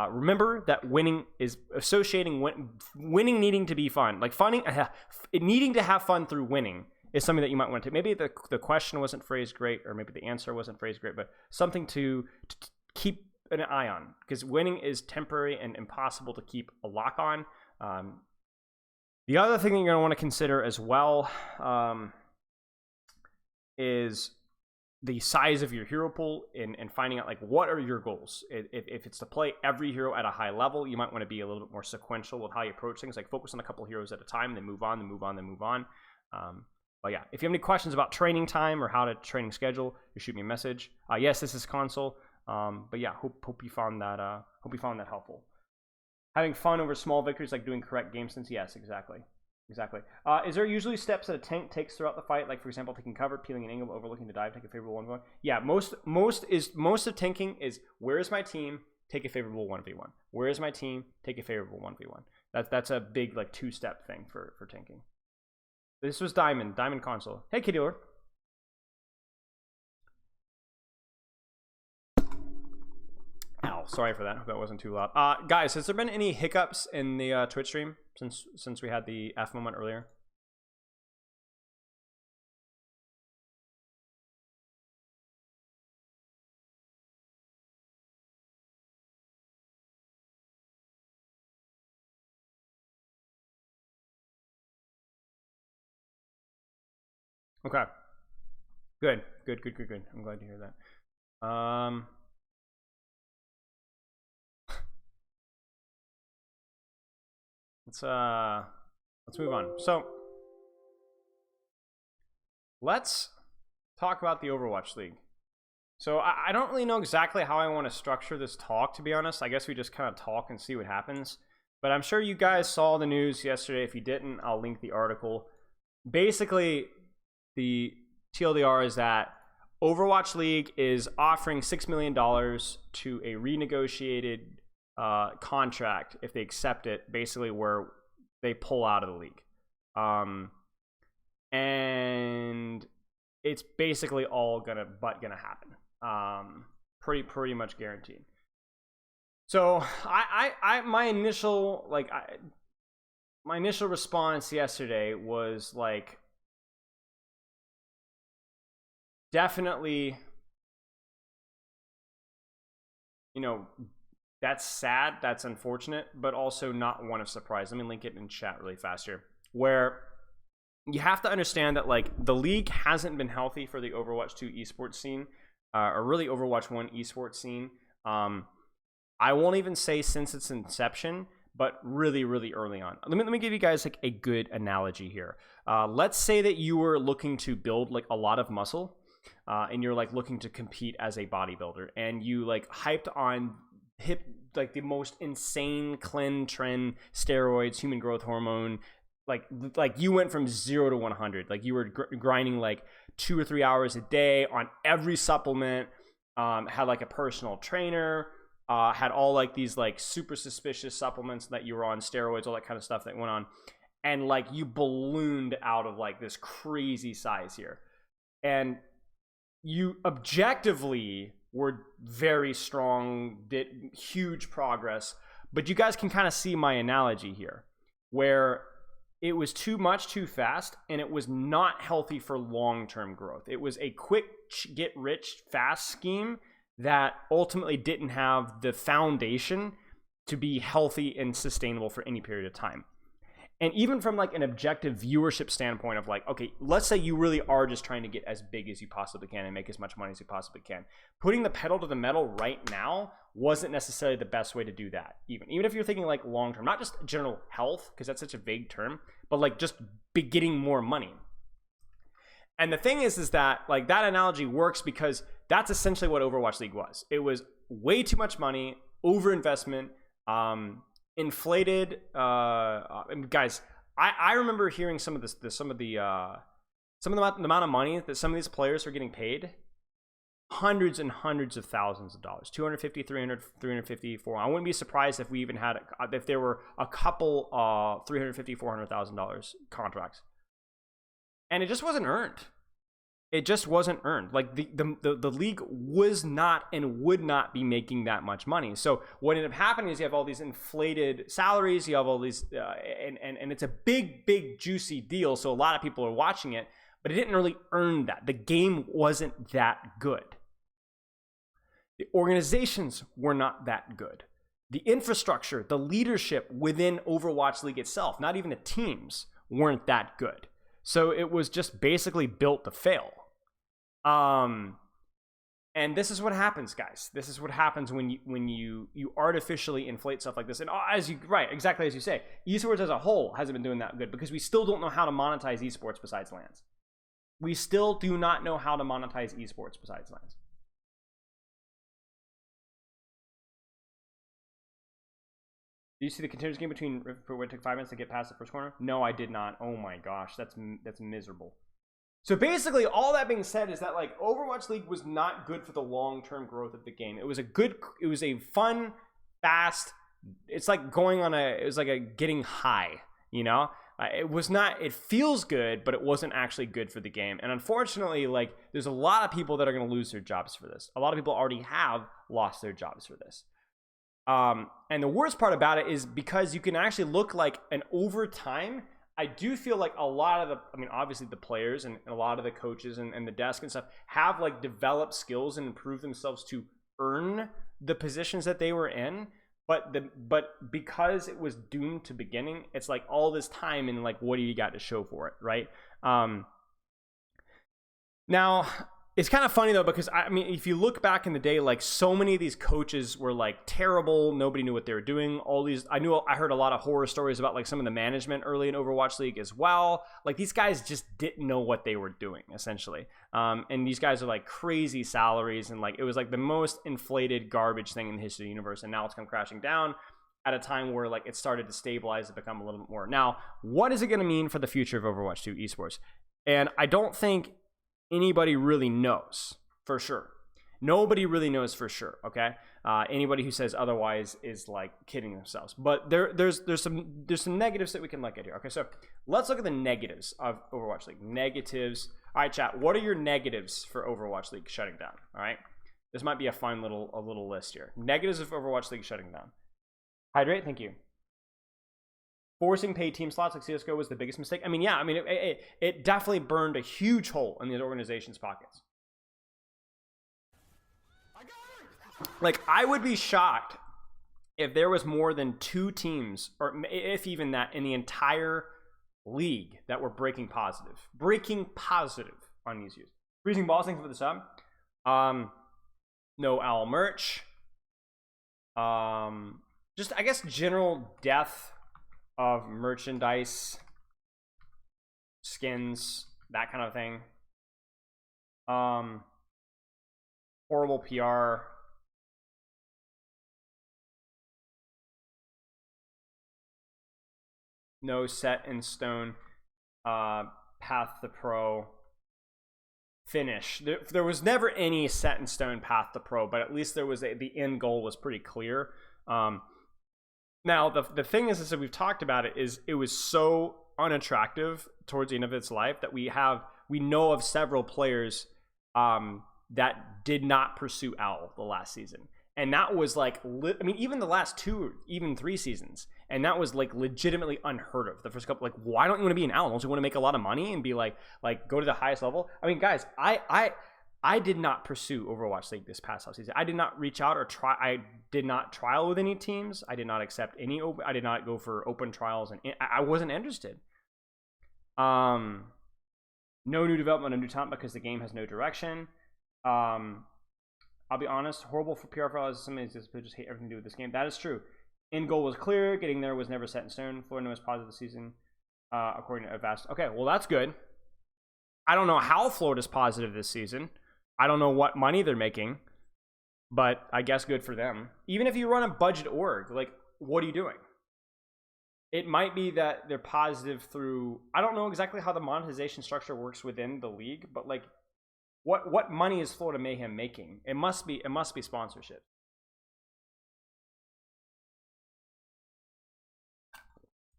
Remember that winning is associating winning needing to be fun. Like needing to have fun through winning is something that you might want to take. Maybe the question wasn't phrased great, or maybe the answer wasn't phrased great, but something to keep an eye on, because winning is temporary and impossible to keep a lock on. The other thing that you're going to want to consider as well is the size of your hero pool and finding out like what are your goals. If it's to play every hero at a high level, you might want to be a little bit more sequential with how you approach things, like focus on a couple heroes at a time, then move on, then move on, then move on. But yeah, if you have any questions about training time or how to training schedule, you shoot me a message. Yes, this is console. But yeah, hope you found that helpful. Having fun over small victories, like doing correct game sense. Yes, exactly. Is there usually steps that a tank takes throughout the fight? Like for example, taking cover, peeling an angle, overlooking the dive, take a favorable 1v1. Yeah, most of tanking is where is my team? Take a favorable 1v1. Where is my team? Take a favorable 1v1. That's a big like 2-step thing for tanking. This was Diamond Console. Hey, Kitty Lord. Ow, sorry for that. Hope that wasn't too loud. Guys, has there been any hiccups in the Twitch stream since we had the F moment earlier? Okay. Good. I'm glad to hear that. Let's move on. So let's talk about the Overwatch League. So I don't really know exactly how I want to structure this talk, to be honest. I guess we just kind of talk and see what happens. But I'm sure you guys saw the news yesterday. If you didn't, I'll link the article. Basically, the TLDR is that Overwatch League is offering $6 million to a renegotiated contract if they accept it, basically where they pull out of the league. And it's basically all gonna happen. Pretty much guaranteed. So my initial response yesterday was like, definitely, that's sad, that's unfortunate, but also not one of surprise. Let me link it in chat really fast here. Where you have to understand that like the league hasn't been healthy for the Overwatch 2 esports scene, or really Overwatch 1 esports scene. I won't even say since its inception, but really early on. Let me give you guys like a good analogy here. Let's say that you were looking to build like a lot of muscle, and you're like looking to compete as a bodybuilder, and you like hyped on like the most insane clean trend steroids, human growth hormone, like you went from 0 to 100. Like you were grinding like 2 or 3 hours a day on every supplement, had like a personal trainer, had all like these like super suspicious supplements that you were on, steroids, all that kind of stuff that went on, and like you ballooned out of like this crazy size here, and you objectively were very strong, did huge progress. But you guys can kind of see my analogy here, where it was too much too fast, and it was not healthy for long-term growth. It was a quick get rich fast scheme that ultimately didn't have the foundation to be healthy and sustainable for any period of time. And even from like an objective viewership standpoint of like, okay, let's say you really are just trying to get as big as you possibly can and make as much money as you possibly can. Putting the pedal to the metal right now wasn't necessarily the best way to do that. Even if you're thinking like long term, not just general health, because that's such a vague term, but like just be getting more money. And the thing is that like that analogy works because that's essentially what Overwatch League was. It was way too much money, overinvestment, inflated. Guys, I remember hearing some of the amount of money that some of these players are getting paid. hundreds and hundreds of thousands of dollars, 250, 300, 350, 400. I wouldn't be surprised if we even had, if there were a couple $350, $400,000 contracts. And it just wasn't earned. It just wasn't earned. Like the league was not and would not be making that much money. So what ended up happening is you have all these inflated salaries. You have all these, and it's a big juicy deal. So a lot of people are watching it, but it didn't really earn that. The game wasn't that good. The organizations were not that good. The infrastructure, the leadership within Overwatch League itself, not even the teams, weren't that good. So it was just basically built to fail. And this is what happens, guys. This is what happens when you artificially inflate stuff like this. And exactly as you say, esports as a whole hasn't been doing that good because we still don't know how to monetize esports besides LANs. We still do not know how to monetize esports besides LANs. Did you see the continuous game between where it took 5 minutes to get past the first corner? No, I did not. Oh my gosh, that's miserable. So basically, all that being said is that like Overwatch League was not good for the long-term growth of the game. It was a fun, fast. It's like it was like a getting high, you know? It feels good, but it wasn't actually good for the game. And unfortunately, like there's a lot of people that are going to lose their jobs for this. A lot of people already have lost their jobs for this. And the worst part about it is because you can actually look like an over time. I do feel like a lot of obviously the players and a lot of the coaches and the desk and stuff have like developed skills and improved themselves to earn the positions that they were in. But because it was doomed to beginning, it's like all this time and like, what do you got to show for it? Right. Now, it's kind of funny though, because if you look back in the day, like so many of these coaches were like terrible. Nobody knew what they were doing. I heard a lot of horror stories about like some of the management early in Overwatch League as well. Like these guys just didn't know what they were doing essentially. And these guys are like crazy salaries and like, it was like the most inflated garbage thing in the history of the universe. And now it's come crashing down at a time where like it started to stabilize and become a little bit more. Now, what is it going to mean for the future of Overwatch 2 esports? And I don't think anybody really knows for sure. Nobody really knows for sure. Okay. Anybody who says otherwise is like kidding themselves. But there's some negatives that we can look at here. Okay. So let's look at the negatives of Overwatch League. Negatives. All right, chat. What are your negatives for Overwatch League shutting down? All right. This might be a fun little list here. Negatives of Overwatch League shutting down. Hydrate. Thank you. Forcing paid team slots like CSGO was the biggest mistake. It definitely burned a huge hole in these organizations' pockets. Like, I would be shocked if there was more than 2 teams, or if even that, in the entire league that were breaking positive on these views. Freezing balls, thanks for the sub. No owl merch. Just, I guess, general death of merchandise, skins, that kind of thing. Horrible PR. No set in stone path to pro finish. There was never any set in stone path to pro, but at least there was the end goal was pretty clear. Now, the thing is that we've talked about it, is it was so unattractive towards the end of its life that we know of several players that did not pursue OWL the last season. And that was like, even the last 2, even 3 seasons. And that was like legitimately unheard of. The first couple, like, why don't you want to be an OWL? Don't you want to make a lot of money and be like go to the highest level? I mean, guys, I did not pursue Overwatch League this past offseason. I did not reach out or try. I did not trial with any teams. I did not accept any. I did not go for open trials, and I wasn't interested. No new development, no new talent because the game has no direction. I'll be honest, horrible for PR for all somebody just hate everything to do with this game. That is true. End goal was clear. Getting there was never set in stone. Florida was positive this season, according to Avast. Okay, well that's good. I don't know how Florida's positive this season. I don't know what money they're making, but I guess good for them. Even if you run a budget org, like, what are you doing? It might be that they're positive through, I don't know exactly how the monetization structure works within the league, but like, What money is Florida Mayhem making? It must be sponsorship.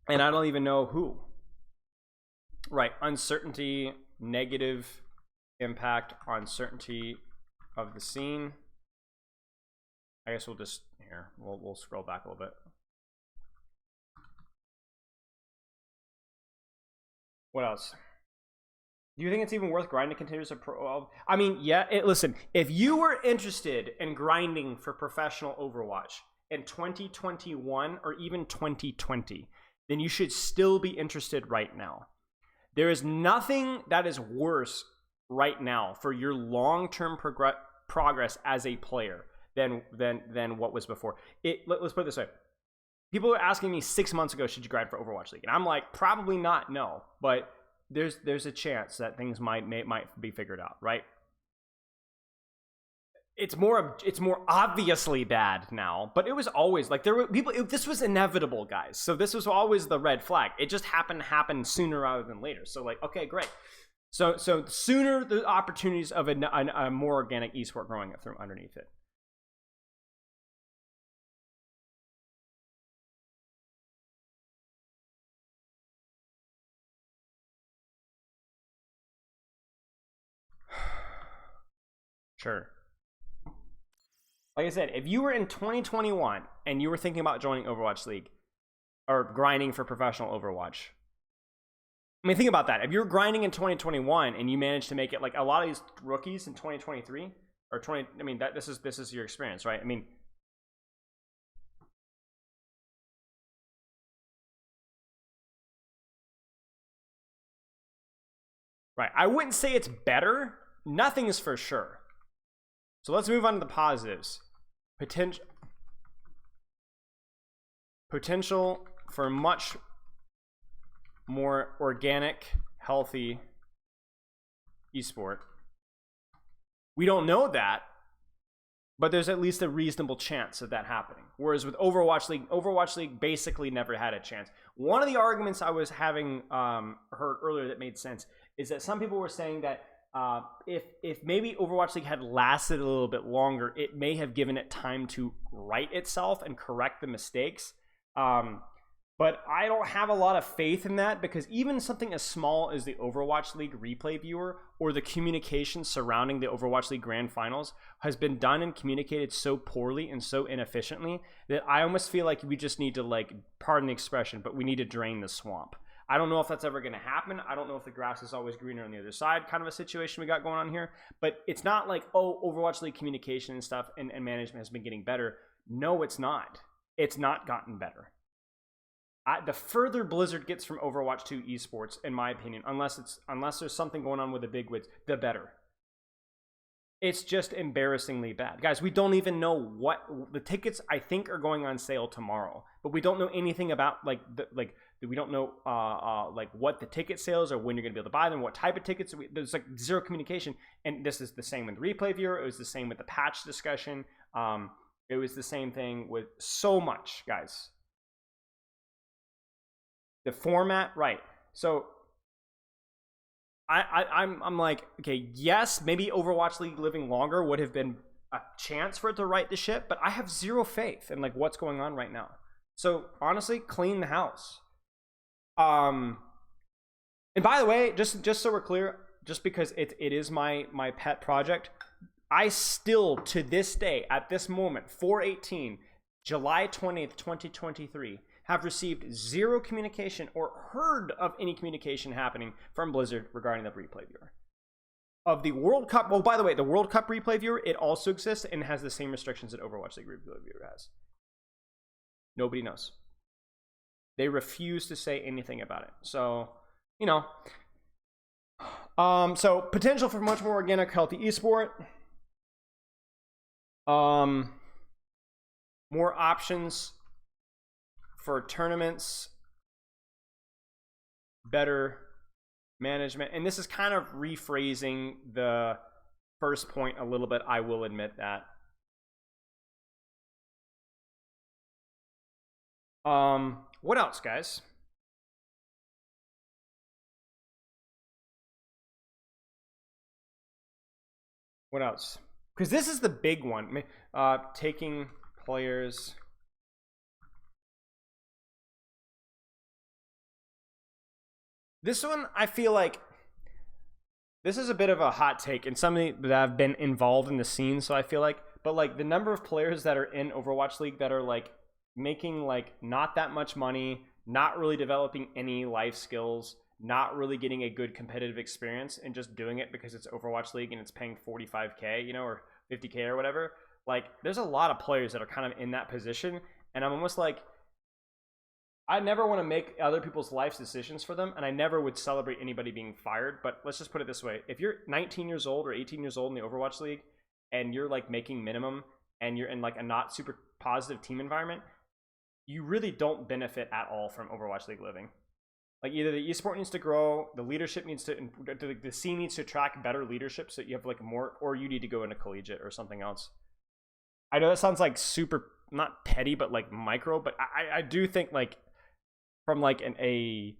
And I don't even know who. Right, uncertainty, negative impact on certainty of the scene. I guess we'll just here. We'll scroll back a little bit. What else? Do you think it's even worth grinding contenders of pro? I mean, yeah. Listen, if you were interested in grinding for professional Overwatch in 2021 or even 2020, then you should still be interested right now. There is nothing that is worse right now for your long-term progress as a player than what was before. Let's put it this way. People were asking me 6 months ago, should you grind for Overwatch League? And I'm like, probably not, no. But there's a chance that things might be figured out, right? It's more obviously bad now, but it was always like there were people. This was inevitable, guys. So this was always the red flag. It just happened to happen sooner rather than later. So like, okay, great. So sooner the opportunities of a more organic esport growing up through underneath it. Sure. Like I said, if you were in 2021 and you were thinking about joining Overwatch League or grinding for professional Overwatch, I mean, think about that. If you're grinding in 2021 and you managed to make it, like a lot of these rookies in 2023 or 20, I mean, this is your experience, right? I mean, right. I wouldn't say it's better. Nothing is for sure. So let's move on to the positives. Potential for much more organic, healthy esport. We don't know that, but there's at least a reasonable chance of that happening. Whereas with Overwatch League basically never had a chance. One of the arguments I was having heard earlier that made sense is that some people were saying that if maybe Overwatch League had lasted a little bit longer, it may have given it time to right itself and correct the mistakes. But I don't have a lot of faith in that, because even something as small as the Overwatch League replay viewer or the communication surrounding the Overwatch League Grand Finals has been done and communicated so poorly and so inefficiently that I almost feel like we just need to, like, pardon the expression, but we need to drain the swamp. I don't know if that's ever going to happen. I don't know if the grass is always greener on the other side, kind of a situation we got going on here. But it's not like, oh, Overwatch League communication and stuff and management has been getting better. No, it's not. It's not gotten better. The further Blizzard gets from Overwatch 2 esports, in my opinion, unless there's something going on with the big wigs, the better. It's just embarrassingly bad. Guys, we don't even know what the tickets, I think, are going on sale tomorrow, but we don't know anything about we don't know like what the ticket sales are, when you're going to be able to buy them, what type of tickets. There's like zero communication, and this is the same with replay viewer. It was the same with the patch discussion. It was the same thing with so much, guys. The format, right? So I'm like, okay, yes, maybe Overwatch League living longer would have been a chance for it to right the ship, but I have zero faith in like what's going on right now. So honestly, clean the house. And by the way, just so we're clear, just because it is my pet project, I still to this day, at this moment, 4/18, July 20th, 2023, have received zero communication or heard of any communication happening from Blizzard regarding the replay viewer. Of the World Cup, well, by the way, the World Cup replay viewer, it also exists and has the same restrictions that Overwatch League replay viewer has. Nobody knows. They refuse to say anything about it. So, you know. So potential for much more organic, healthy esport. More options for tournaments, better management. And this is kind of rephrasing the first point a little bit, I will admit that. What else, guys? What else? Because this is the big one. Taking players. This one, I feel like this is a bit of a hot take and something that I've been involved in the scene, so I feel like, but like the number of players that are in Overwatch League that are like making like not that much money, not really developing any life skills, not really getting a good competitive experience, and just doing it because it's Overwatch League and it's paying 45K, you know, or 50K or whatever. Like, there's a lot of players that are kind of in that position, and I'm almost like, I never want to make other people's life decisions for them, and I never would celebrate anybody being fired. But let's just put it this way. If you're 19 years old or 18 years old in the Overwatch League, and you're like making minimum, and you're in like a not super positive team environment, you really don't benefit at all from Overwatch League living. Like, either the esport needs to grow, the leadership needs to, the scene needs to attract better leadership so that you have like more, or you need to go into collegiate or something else. I know that sounds like super, not petty, but like micro, but I do think like from like a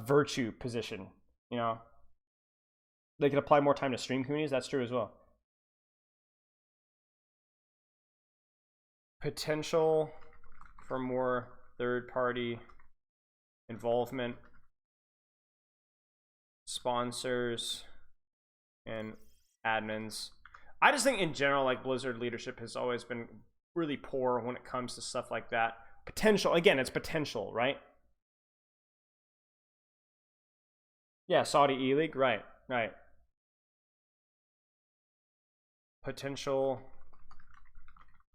virtue position, you know, they can apply more time to stream communities. That's true as well. Potential for more third-party involvement, sponsors, and admins. I just think in general, like, Blizzard leadership has always been really poor when it comes to stuff like that. Potential, again, it's potential, right? Yeah, Saudi E-League, right. Potential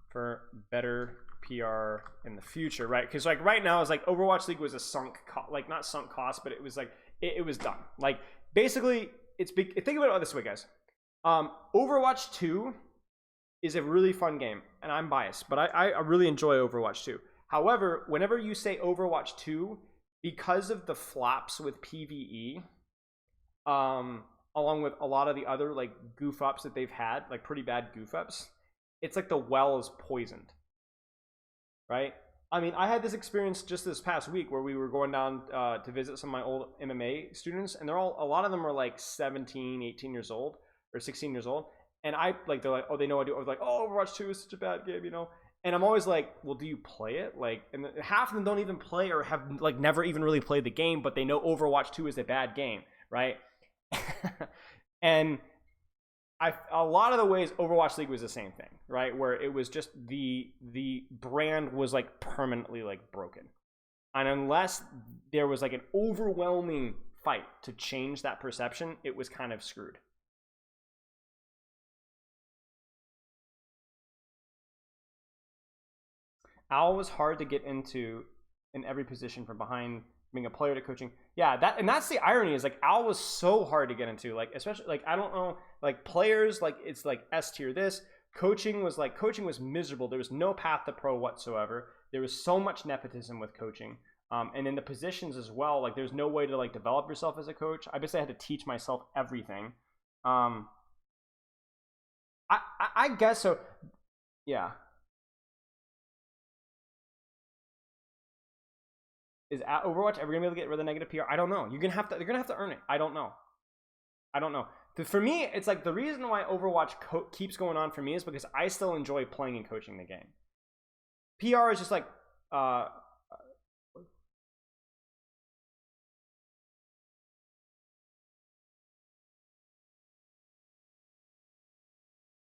for better PR in the future, right? Because like right now, it's like Overwatch League was a like not sunk cost, but it was like it was done. Like basically, it's big. Think about it this way, guys. Overwatch 2 is a really fun game, and I'm biased, but I really enjoy Overwatch 2. However, whenever you say Overwatch 2, because of the flops with PvE, along with a lot of the other like goof ups that they've had, like pretty bad goof ups, it's like the well is poisoned, right? I mean, I had this experience just this past week where we were going down to visit some of my old MMA students, and a lot of them are like 17, 18 years old, or 16 years old, and they're like, oh, they know I do. I was like, oh, Overwatch 2 is such a bad game, you know? And I'm always like, well, do you play it? Like, and half of them don't even play or have like never even really played the game, but they know Overwatch 2 is a bad game, right? And a lot of the ways Overwatch League was the same thing, right? Where it was just the brand was like permanently like broken. And unless there was like an overwhelming fight to change that perception, it was kind of screwed. Owl was hard to get into in every position, from behind being a player to coaching. Yeah, that's the irony, is like Owl was so hard to get into, like especially like I don't know, like players, like it's like S tier this. Coaching was miserable. There was no path to pro whatsoever. There was so much nepotism with coaching. And in the positions as well, like there's no way to like develop yourself as a coach. I basically had to teach myself everything. I guess so. Yeah. Is Overwatch ever gonna be able to get rid of the negative PR? I don't know. They're gonna have to earn it. I don't know. For me, it's like the reason why Overwatch keeps going on for me is because I still enjoy playing and coaching the game. PR is just like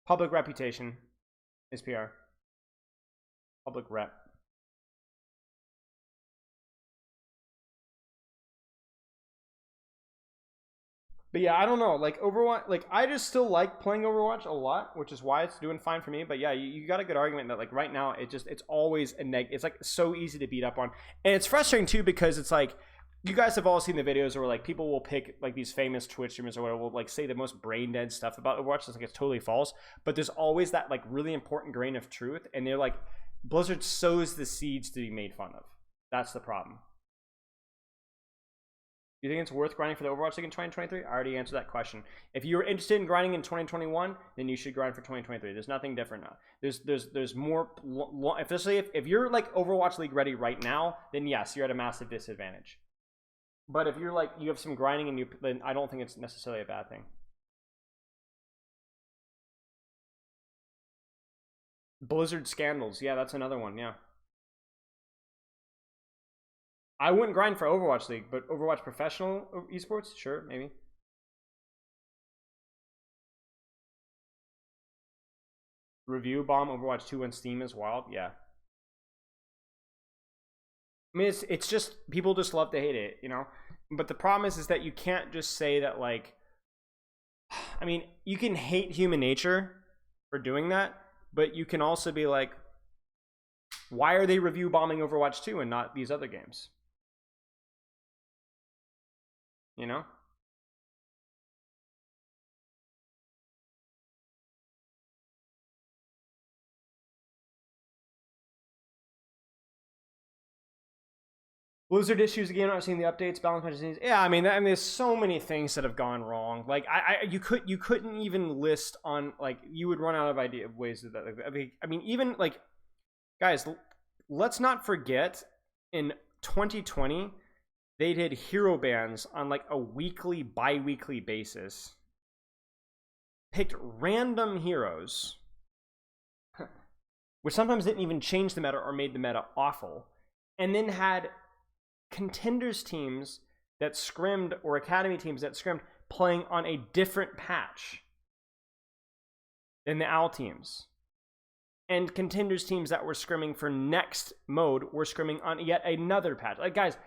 public reputation is PR. Public rep. But yeah, I don't know. Like Overwatch, like I just still like playing Overwatch a lot, which is why it's doing fine for me. But yeah, you got a good argument that like right now it's always a it's like so easy to beat up on, and it's frustrating too because it's like you guys have all seen the videos where like people will pick like these famous Twitch streamers or whatever, will like say the most brain dead stuff about Overwatch. It's like it's totally false, but there's always that like really important grain of truth, and they're like Blizzard sows the seeds to be made fun of. That's the problem. You think it's worth grinding for the Overwatch League in 2023? I already answered that question. If you were interested in grinding in 2021, then you should grind for 2023. There's nothing different now. There's more, especially if you're like Overwatch League ready right now, then yes, you're at a massive disadvantage. But if you're like, you have some grinding and then I don't think it's necessarily a bad thing. Blizzard scandals. Yeah, that's another one. Yeah. I wouldn't grind for Overwatch League, but Overwatch Professional esports? Sure, maybe. Review bomb Overwatch 2 on Steam is wild. Yeah. I mean, it's just, people just love to hate it, you know? But the problem is that you can't just say that, like, I mean, you can hate human nature for doing that, but you can also be like, why are they review bombing Overwatch 2 and not these other games? You know? Blizzard issues again. Not seeing the updates. Balance patches. Yeah, I mean, there's so many things that have gone wrong. Like, you couldn't even list on, like, you would run out of idea of ways that. I mean, even like, guys, let's not forget, in 2020, they did hero bans on like a weekly, bi-weekly basis. Picked random heroes, which sometimes didn't even change the meta or made the meta awful, and then had contenders teams that scrimmed or academy teams that scrimmed playing on a different patch than the OWL teams, and contenders teams that were scrimming for next mode were scrimming on yet another patch. Like, guys,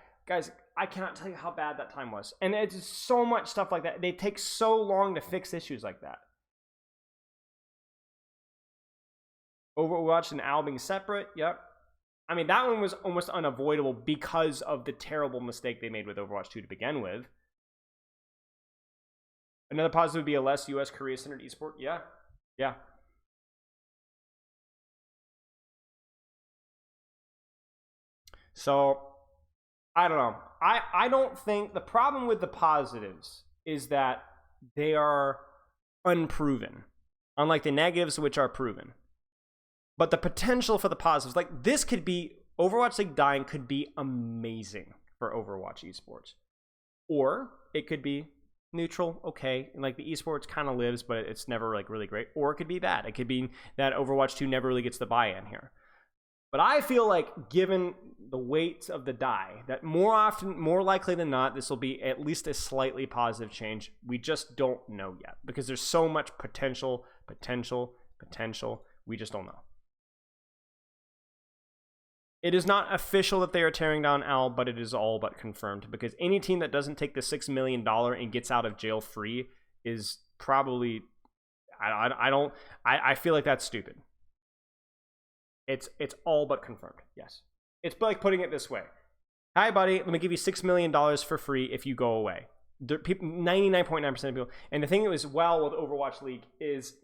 I cannot tell you how bad that time was, and it's so much stuff like that. They take so long to fix issues like that. Overwatch and OWL being separate. Yep. I mean, that one was almost unavoidable because of the terrible mistake they made with Overwatch 2 to begin with. Another positive would be a less US Korea-centered esport. Yeah. Yeah. So, I don't know. I don't think the problem with the positives is that they are unproven, unlike the negatives, which are proven. But the potential for the positives, like this could be, Overwatch League dying could be amazing for Overwatch esports. Or it could be neutral, okay, and like the esports kind of lives, but it's never like really great. Or it could be bad. It could be that Overwatch 2 never really gets the buy-in here. But I feel like, given the weight of the die, that more likely than not, this will be at least a slightly positive change. We just don't know yet, because there's so much potential. We just don't know. It is not official that they are tearing down OWL, but it is all but confirmed, because any team that doesn't take the $6 million and gets out of jail free is probably, I feel like that's stupid. It's all but confirmed. Yes. It's like putting it this way. Hi, buddy. Let me give you $6 million for free if you go away. 99.9% of people. And the thing that was well with Overwatch League is,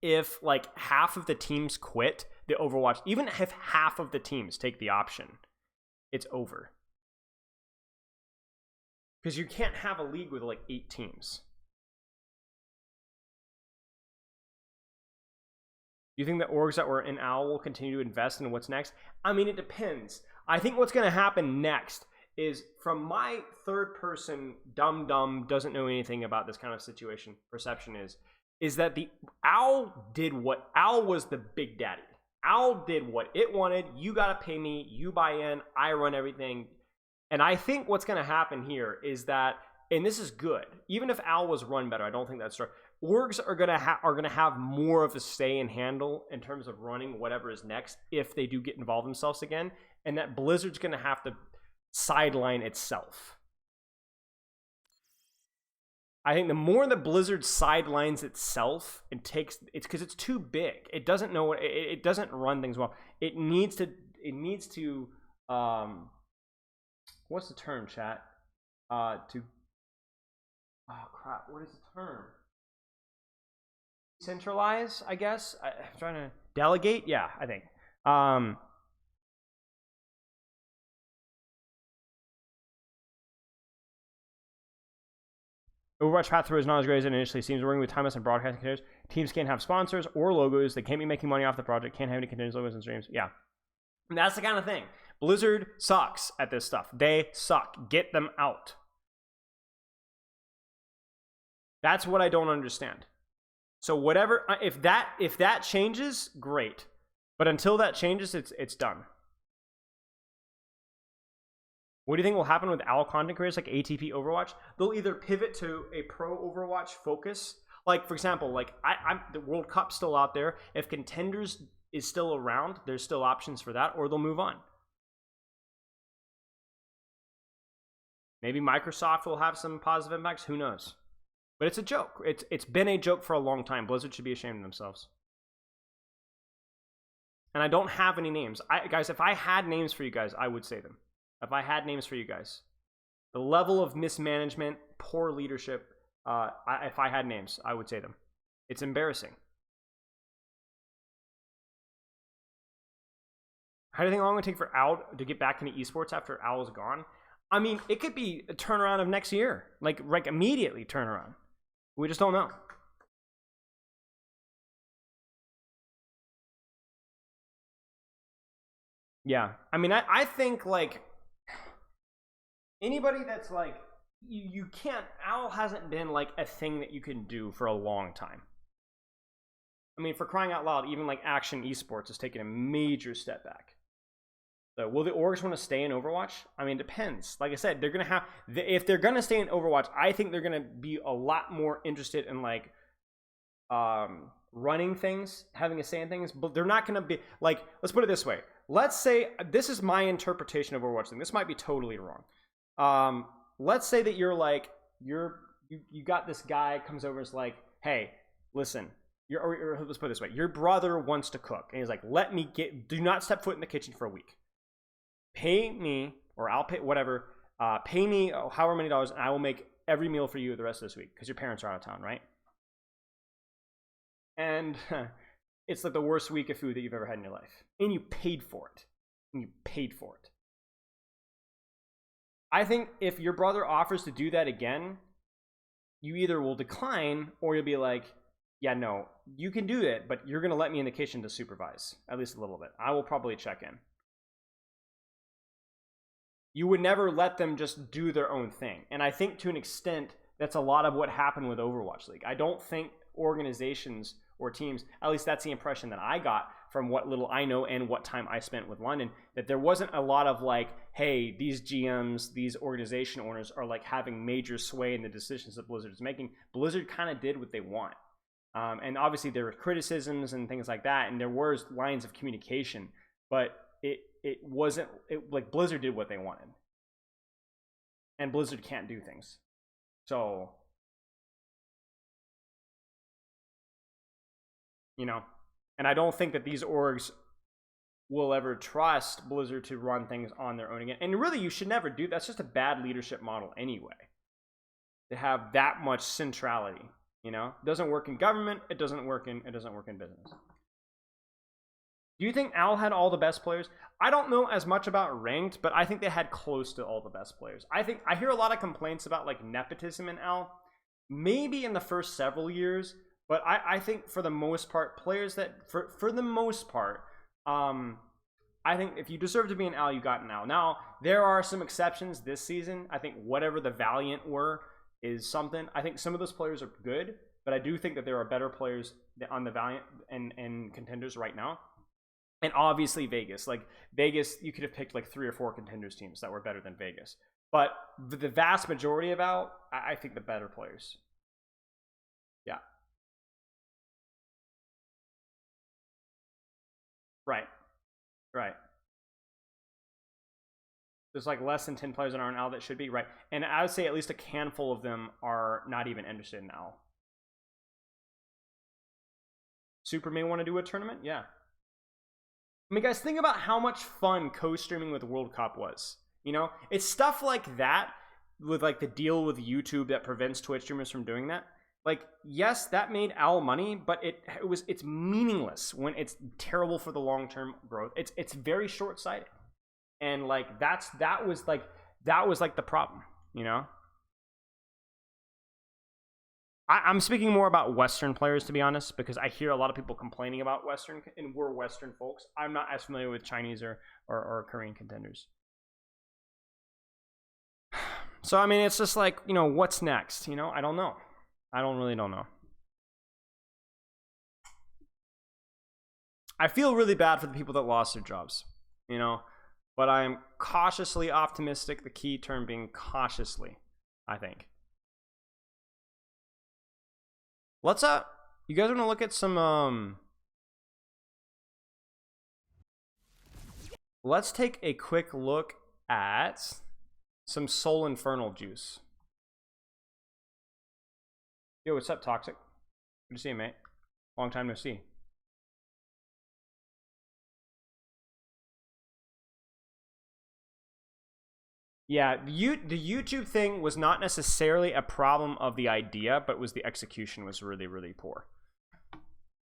if like half of the teams quit the Overwatch, even if half of the teams take the option, it's over. Because you can't have a league with like 8 teams. Do you think that orgs that were in OWL will continue to invest in what's next? I mean, it depends. I think what's going to happen next is, from my third person, dumb, doesn't know anything about this kind of situation, perception is that the OWL did what, OWL was the big daddy. OWL did what it wanted. You got to pay me. You buy in. I run everything. And I think what's going to happen here is that, and this is good, even if OWL was run better, I don't think that's true. Orgs are gonna have more of a say and handle in terms of running whatever is next if they do get involved themselves again, and that Blizzard's gonna have to sideline itself. I think the more that Blizzard sidelines itself and it's because it's too big. It doesn't know what it doesn't run things well. It needs to what's the term, chat? Oh crap, what is the term? Centralize, I guess. I'm trying to delegate. Yeah, I think. Overwatch path through is not as great as it initially seems. Working with timeless and broadcasting containers, teams can't have sponsors or logos. They can't be making money off the project. Can't have any containers, logos, and streams. Yeah, and that's the kind of thing. Blizzard sucks at this stuff. They suck. Get them out. That's what I don't understand. So whatever, if that changes, great. But until that changes, it's done. What do you think will happen with OWL content creators like ATP Overwatch? They'll either pivot to a pro Overwatch focus. Like, for example, like the World Cup's still out there. If Contenders is still around, there's still options for that, or they'll move on. Maybe Microsoft will have some positive impacts. Who knows? But it's a joke. It's been a joke for a long time. Blizzard should be ashamed of themselves. And I don't have any names. Guys, if I had names for you guys, I would say them. If I had names for you guys. The level of mismanagement, poor leadership, if I had names, I would say them. It's embarrassing. How do you think long it would take for OWL to get back into esports after OWL's gone? I mean, it could be a turnaround of next year. Like immediately turnaround. We just don't know. Yeah. I mean, I think, like, anybody that's, like, you can't... OWL hasn't been, like, a thing that you can do for a long time. I mean, for crying out loud, even, like, Action Esports has taken a major step back. So, will the orgs want to stay in Overwatch? I mean, it depends. Like I said, they're going to have... If they're going to stay in Overwatch, I think they're going to be a lot more interested in, like, running things, having a say in things. But they're not going to be... Like, let's put it this way. Let's say... This is my interpretation of Overwatch thing. This might be totally wrong. Let's say that you're, like... You got this guy comes over and is like, hey, listen... or let's put it this way. Your brother wants to cook. And he's like, do not step foot in the kitchen for a week. Pay me, or I'll pay, whatever, pay me however many dollars, and I will make every meal for you the rest of this week, because your parents are out of town, right? And it's like the worst week of food that you've ever had in your life. And you paid for it. I think if your brother offers to do that again, you either will decline, or you'll be like, yeah, no, you can do it, but you're going to let me in the kitchen to supervise, at least a little bit. I will probably check in. You would never let them just do their own thing. And I think to an extent, that's a lot of what happened with Overwatch League. I don't think organizations or teams, at least that's the impression that I got from what little I know and what time I spent with London, that there wasn't a lot of like, hey, these GMs, these organization owners are like having major sway in the decisions that Blizzard is making. Blizzard kind of did what they want. And obviously there were criticisms and things like that, and there were lines of communication, but it wasn't like Blizzard did what they wanted, and Blizzard can't do things. So, you know, and I don't think that these orgs will ever trust Blizzard to run things on their own again. And really, you should never do that. That's just a bad leadership model anyway, to have that much centrality. You know, it doesn't work in government. It doesn't work in business. Do you think OWL had all the best players? I don't know as much about ranked, but I think they had close to all the best players. I hear a lot of complaints about like nepotism in OWL, maybe in the first several years, but I think for the most part, players that for the most part, I think if you deserve to be an OWL, you got an OWL. Now there are some exceptions this season. I think whatever the Valiant were is something. I think some of those players are good, but I do think that there are better players on the Valiant and Contenders right now. And obviously Vegas. Like Vegas, you could have picked like 3 or 4 Contenders teams that were better than Vegas. But the vast majority of OWL, I think the better players. Yeah. Right. There's like less than 10 players that are on OWL that should be, right? And I would say at least a handful of them are not even interested in OWL. Super may want to do a tournament? Yeah. I mean, guys, think about how much fun co-streaming with World Cup was. You know, it's stuff like that with like the deal with YouTube that prevents Twitch streamers from doing that. Like, yes, that made OWL money, but it's meaningless when it's terrible for the long-term growth. It's very short-sighted, and like that was like the problem. You know. I'm speaking more about Western players, to be honest, because I hear a lot of people complaining about Western, and we're Western folks. I'm not as familiar with Chinese or Korean contenders. So, I mean, it's just like, you know, what's next? You know, I don't know. I don't know. I feel really bad for the people that lost their jobs, you know, but I am cautiously optimistic. The key term being cautiously, I think. Let's you guys want to look at some let's take a quick look at some Soul Infernal juice. Yo, what's up, Toxic? Good to see you, mate. Long time no see. Yeah, the YouTube thing was not necessarily a problem of the idea, but was the execution was really, really poor.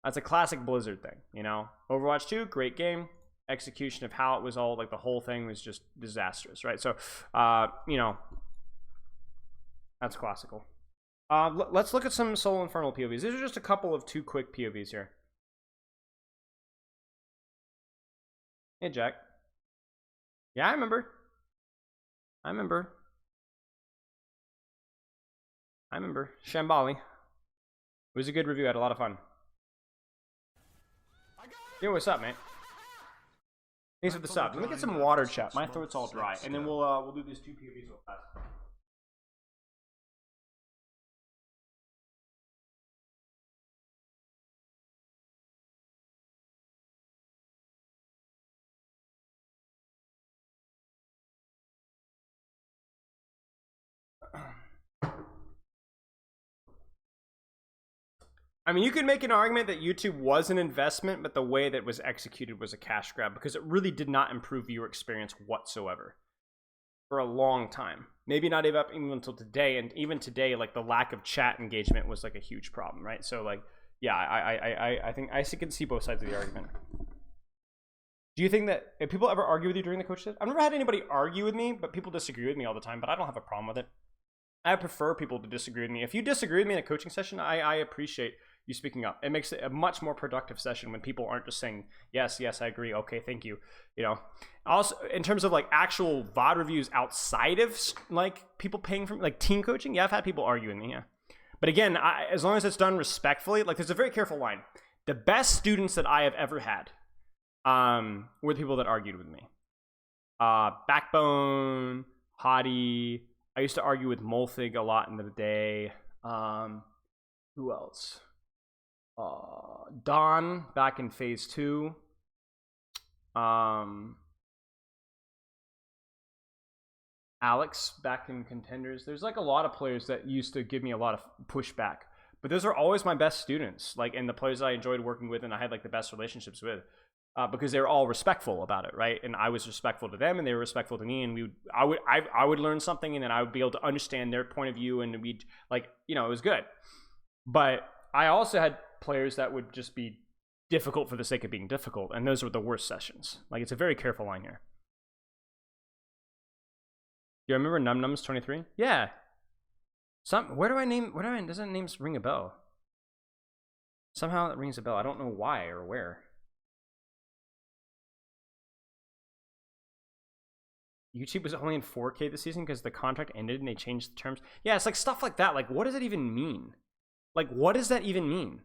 That's a classic Blizzard thing, you know? Overwatch 2, great game. Execution of how it was all, like, the whole thing was just disastrous, right? So, you know, that's classical. Let's look at some Soul Infernal POVs. These are just a couple of 2 quick POVs here. Hey, Jack. Yeah, I remember. Shambali. It was a good review. I had a lot of fun. Yo, what's up, man? Thanks for the sub. Let me get some water, chat. My throat's all dry, and then we'll do these 2 POVs real fast. I mean, you could make an argument that YouTube was an investment, but the way that it was executed was a cash grab because it really did not improve viewer experience whatsoever for a long time. Maybe not even until today, and even today, like, the lack of chat engagement was like a huge problem, right? So, like, yeah, I think I can see both sides of the argument. Do you think that if people ever argue with you during the coach test? I've never had anybody argue with me, but people disagree with me all the time, but I don't have a problem with it. I prefer people to disagree with me. If you disagree with me in a coaching session, I appreciate you speaking up. It makes it a much more productive session when people aren't just saying, yes, I agree, okay, thank you. You know, also in terms of like actual VOD reviews outside of like people paying for like team coaching, yeah, I've had people argue with me, yeah. But again, as long as it's done respectfully, like there's a very careful line. The best students that I have ever had were the people that argued with me. Backbone, Hottie. I used to argue with Molthig a lot in the day. Who else? Don back in phase 2. Alex back in contenders. There's like a lot of players that used to give me a lot of pushback, but those are always my best students, like, and the players that I enjoyed working with and I had like the best relationships with, because they were all respectful about it, right? And I was respectful to them and they were respectful to me, and I would learn something and then I would be able to understand their point of view, and we'd, like, you know, it was good. But I also had players that would just be difficult for the sake of being difficult, and those were the worst sessions. Like, it's a very careful line here. Do you remember Num Nums 23? Yeah. Doesn't names ring a bell? Somehow it rings a bell. I don't know why or where. YouTube was only in 4K this season because the contract ended and they changed the terms. Yeah, it's like stuff like that. Like, what does it even mean? Like, what does that even mean?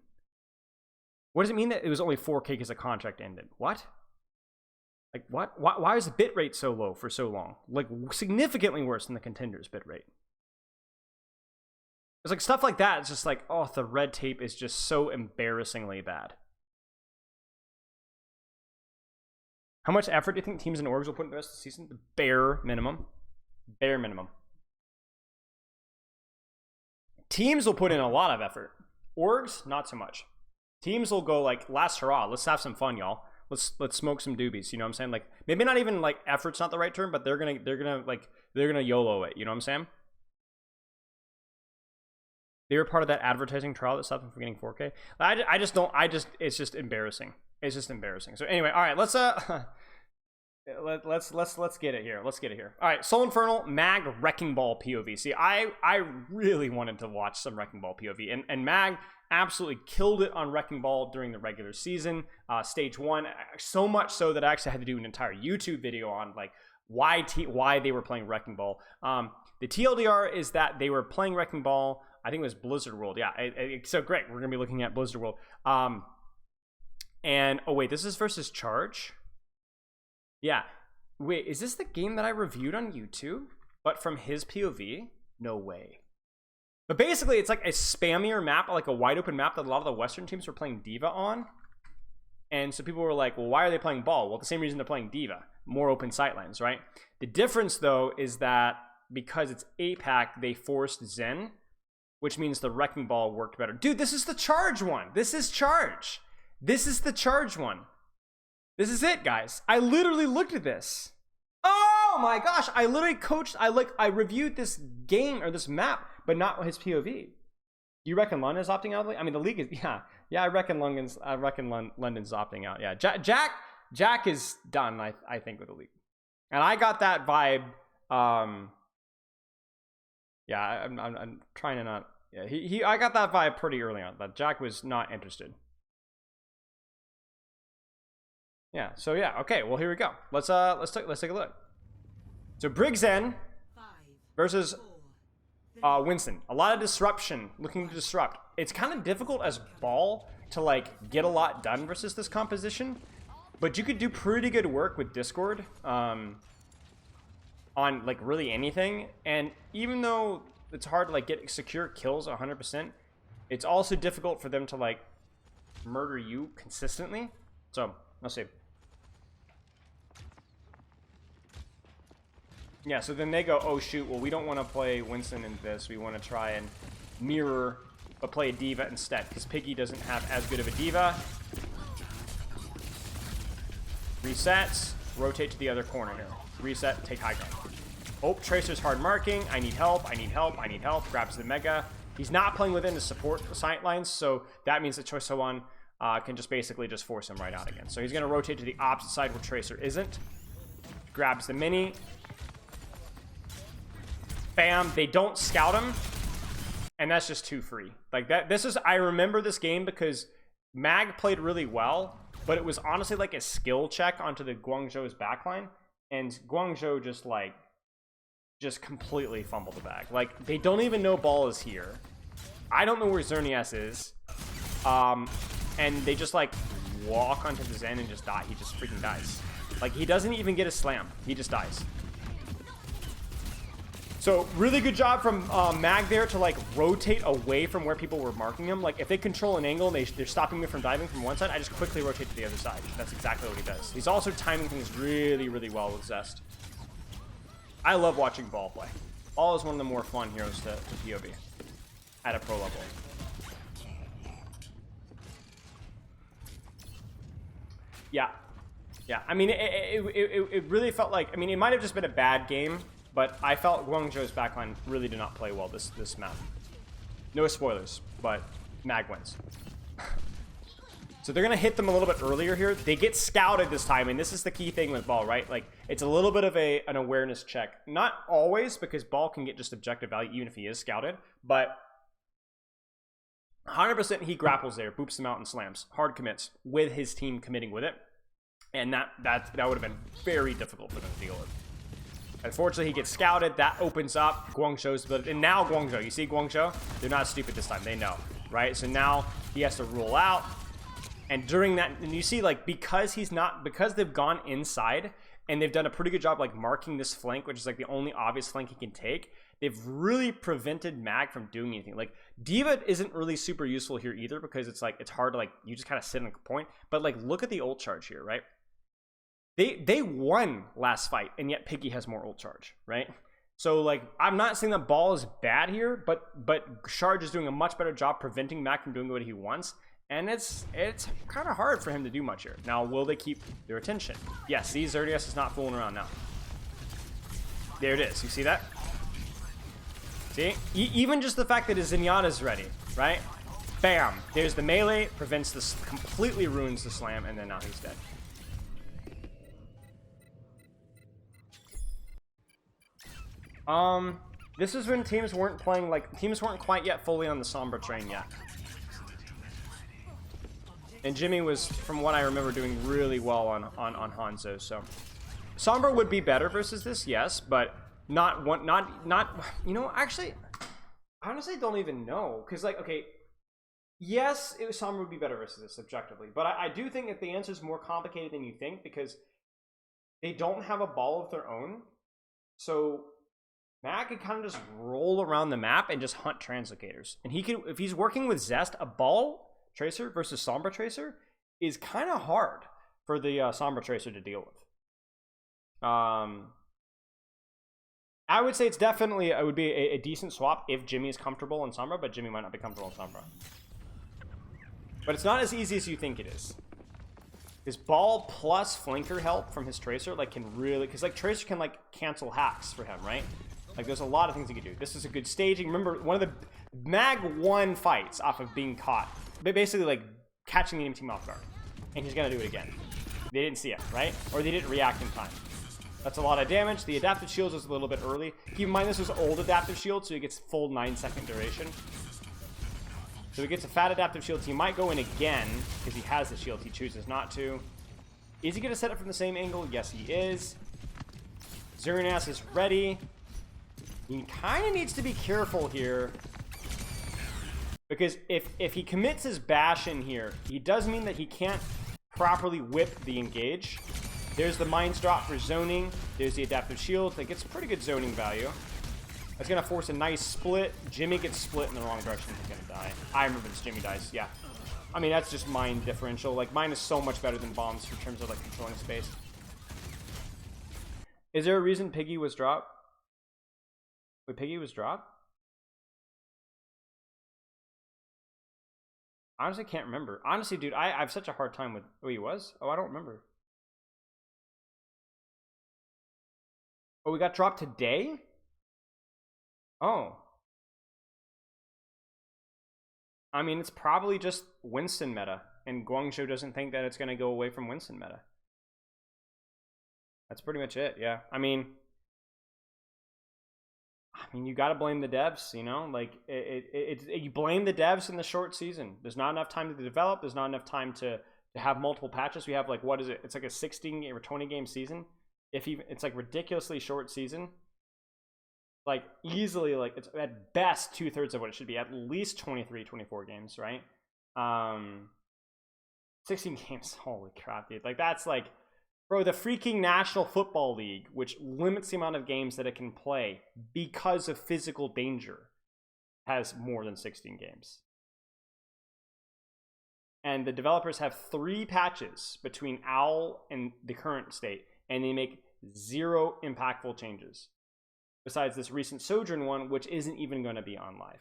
What does it mean that it was only 4K because the contract ended? What? Like, what? Why is the bitrate so low for so long? Like, significantly worse than the Contenders bitrate. It's like stuff like that. It's just like, oh, the red tape is just so embarrassingly bad. How much effort do you think teams and orgs will put in the rest of the season? The bare minimum. Bare minimum. Teams will put in a lot of effort. Orgs, not so much. Teams will go like, last hurrah, let's have some fun, y'all. Let's smoke some doobies. You know what I'm saying? Like, maybe not even like effort's not the right term, but they're gonna YOLO it. You know what I'm saying? They were part of that advertising trial that stopped them from getting 4K. It's just embarrassing. It's just embarrassing. So anyway, all right, let's get it here. Let's get it here. All right, Soul Infernal Mag Wrecking Ball POV. See, I really wanted to watch some Wrecking Ball POV, and Mag absolutely killed it on Wrecking Ball during the regular season, stage 1. So much so that I actually had to do an entire YouTube video on like why they were playing Wrecking Ball. The TLDR is that they were playing Wrecking Ball. I think it was Blizzard World. Yeah, so great. We're gonna be looking at Blizzard World. And oh wait, this is versus Charge. Yeah. Wait, is this the game that I reviewed on YouTube? But from his POV? No way. But basically, it's like a spammier map, like a wide open map that a lot of the Western teams were playing Diva on. And so people were like, well, why are they playing Ball? Well, the same reason they're playing Diva. More open sightlines, right? The difference, though, is that because it's APAC, they forced Zen, which means the Wrecking Ball worked better. Dude, this is the Charge one. This is Charge. This is the Charge one. This is it, guys. I literally looked at this. Oh my gosh. I literally coached. I reviewed this game or this map, but not his POV. You reckon London's opting out? I mean, the league is, yeah. I reckon London's opting out. Yeah, Jack is done. I think with the league, and I got that vibe. Yeah, I'm trying to not. Yeah, I got that vibe pretty early on. That Jack was not interested. Yeah. So yeah. Okay. Well, here we go. Let's take a look. So Brigzen versus Winston. A lot of disruption, looking to disrupt. It's kind of difficult as Ball to like get a lot done versus this composition, but you could do pretty good work with Discord on like really anything. And even though it's hard to like get secure kills 100%, it's also difficult for them to like murder you consistently. So let's see. Yeah, so then they go, oh shoot, well we don't want to play Winston in this. We want to try and mirror, but play a Diva instead, because Piggy doesn't have as good of a Diva. Resets, rotate to the other corner here. Reset, take high ground. Oh, Tracer's hard marking. I need help, I need help, I need help. Grabs the Mega. He's not playing within the support sightlines, so that means that Choice One can just basically just force him right out again. So he's going to rotate to the opposite side where Tracer isn't. Grabs the Mini. Bam, they don't scout him, and that's just too free. Like that, I remember this game because Mag played really well, but it was honestly like a skill check onto the Guangzhou's backline, and Guangzhou just completely fumbled the bag. Like, they don't even know Ball is here. I don't know where Xerneas is. And they just like walk onto the Zen and just die. He just freaking dies. Like, he doesn't even get a slam. He just dies. So really good job from Mag there to like rotate away from where people were marking him. Like if they control an angle and they're stopping me from diving from one side, I just quickly rotate to the other side. That's exactly what he does. He's also timing things really, really well with Zest. I love watching Ball play. Ball is one of the more fun heroes to POV at a pro level. Yeah. Yeah, I mean, it really felt like, I mean, it might have just been a bad game, but I felt Guangzhou's backline really did not play well this map. No spoilers, but Mag wins. So they're going to hit them a little bit earlier here. They get scouted this time, and this is the key thing with Ball, right? Like, it's a little bit of an awareness check. Not always, because Ball can get just objective value even if he is scouted, but 100% he grapples there, boops them out and slams. Hard commits with his team committing with it. And that would have been very difficult for them to deal with. Unfortunately, he gets scouted. That opens up Guangzhou's ability. And now Guangzhou, you see Guangzhou? They're not stupid this time. They know, right? So now he has to rule out. And during that, and you see, like, because they've gone inside and they've done a pretty good job, like, marking this flank, which is, like, the only obvious flank he can take, they've really prevented Mag from doing anything. Like, Diva isn't really super useful here either because it's, like, it's hard to, like, you just kind of sit on a point. But, like, look at the ult charge here, right? They won last fight, and yet Piggy has more ult charge, right? So, like, I'm not saying that Ball is bad here, but Charge is doing a much better job preventing Mac from doing what he wants, and it's kind of hard for him to do much here. Now, will they keep their attention? Yes, see, Xerneas is not fooling around now. There it is. You see that? See? Even just the fact that his Zenyatta is ready, right? Bam! There's the melee, prevents this, completely ruins the slam, and then now he's dead. This is when teams weren't playing, like, teams weren't quite yet fully on the Sombra train yet. And Jimmy was, from what I remember, doing really well on Hanzo, so. Sombra would be better versus this, yes, but not, you know, actually, I honestly don't even know, because, like, okay, Yes, Sombra would be better versus this objectively, but I do think that the answer is more complicated than you think because they don't have a ball of their own. So Matt could kind of just roll around the map and just hunt translocators. And he can, if he's working with Zest, a ball tracer versus Sombra tracer is kind of hard for the Sombra tracer to deal with. I would say it's definitely, it would be a decent swap if Jimmy is comfortable in Sombra, but Jimmy might not be comfortable in Sombra. But it's not as easy as you think it is. His ball plus flanker help from his tracer like can really, because like tracer can like cancel hacks for him, right? Like there's a lot of things he can do. This is a good staging. Remember, one of the Mag won fights off of being caught, but basically like catching the enemy team off guard, and he's gonna do it again. They didn't see it, right? Or they didn't react in time. That's a lot of damage. The adaptive shields was a little bit early. Keep in mind this was old adaptive shield, so he gets full 9-second duration. So he gets a fat adaptive shield. He might go in again because he has the shield. He chooses not to. Is he going to set it from the same angle? Yes, he is. Xerneas is ready. He kind of needs to be careful here because if he commits his bash in here, he does mean that he can't properly whip the engage. There's the mines drop for zoning. There's the adaptive shield that gets pretty good zoning value. That's going to force a nice split. Jimmy gets split in the wrong direction. He's going to die. I remember this. Jimmy dies. Yeah. I mean, that's just mine differential. Like, mine is so much better than bombs in terms of, like, controlling space. Is there a reason Piggy was dropped? Wait, Piggy was dropped? Honestly, can't remember. Honestly, dude, I have such a hard time with... Oh, he was? Oh, I don't remember. Oh, we got dropped today? Oh. I mean, it's probably just Winston meta, and Guangzhou doesn't think that it's going to go away from Winston meta. That's pretty much it, yeah. I mean, you got to blame the devs, you know? Like, you blame the devs in the short season. There's not enough time to develop. There's not enough time to have multiple patches. We have, like, what is it? It's like a 16 or 20 game season. If even, it's like ridiculously short season. Like easily, like it's at best 2/3 of what it should be. At least 23, 24 games, right? 16 games. Holy crap, dude! Like that's like, bro, the freaking National Football League, which limits the amount of games that it can play because of physical danger, has more than 16 games. And the developers have 3 patches between OWL and the current state, and they make 0 impactful changes. Besides this recent Sojourn one, which isn't even going to be on live.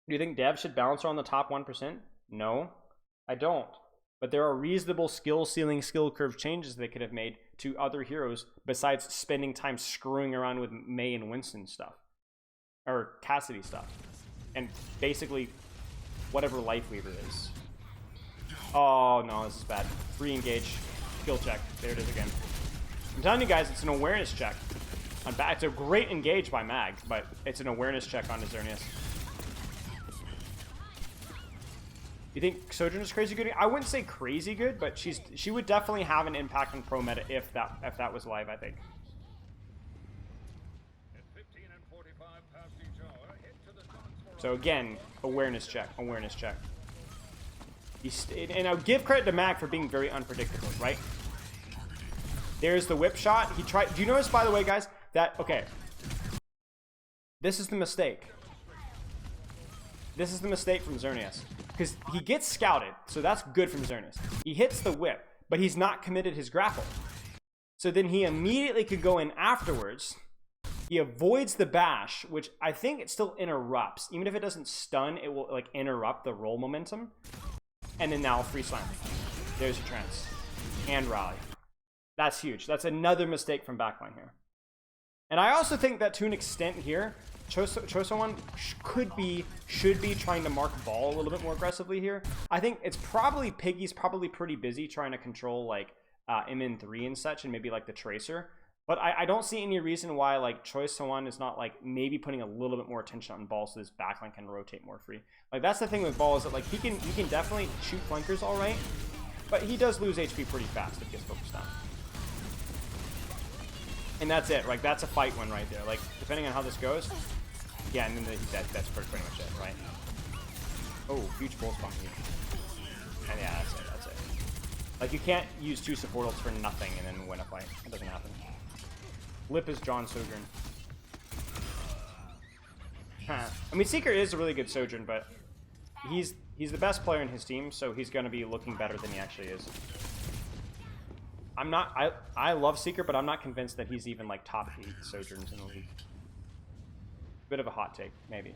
Do you think devs should balance around the top 1%? No, I don't. But there are reasonable skill ceiling, skill curve changes they could have made to other heroes besides spending time screwing around with Mei and Winston stuff. Or Cassidy stuff. And basically, whatever Lifeweaver is. Oh, no, this is bad. Free engage. Skill check. There it is again. I'm telling you guys, it's an awareness check. It's a great engage by Mag, but it's an awareness check on Xerneas. You think Sojourn is crazy good? I wouldn't say crazy good, but she would definitely have an impact on pro meta if that was live, I think. So again, awareness check, awareness check. And I'll give credit to Mag for being very unpredictable, right? There's the whip shot. He tried. Do you notice, by the way, guys, that okay? This is the mistake. This is the mistake from Xerneas. Because he gets scouted, so that's good from Xerneas. He hits the whip, but he's not committed his grapple. So then he immediately could go in afterwards. He avoids the bash, which I think it still interrupts. Even if it doesn't stun, it will like interrupt the roll momentum. And then now free slam. There's your trance. And rally. That's huge. That's another mistake from backline here. And I also think that to an extent here, Chosowan should be trying to mark ball a little bit more aggressively here. I think it's probably Piggy's probably pretty busy trying to control like MN3 and such, and maybe like the Tracer. But I don't see any reason why like Chosowan is not like maybe putting a little bit more attention on ball so this backline can rotate more free. Like that's the thing with ball is that like he can definitely shoot flankers all right, but he does lose HP pretty fast if he gets focused on. And that's it. Like that's a fight win right there. Like depending on how this goes. Yeah, and then that's pretty much it, right? Oh, huge pulse funky. And yeah, that's it, that's it. Like, you can't use 2 support ults for nothing and then win a fight. That doesn't happen. Lip is John Sojourn. Huh. I mean, Seeker is a really good Sojourn, but he's the best player in his team, so he's going to be looking better than he actually is. I love Seeker, but I'm not convinced that he's even like top 8 Sojourns in the league. Bit of a hot take, maybe.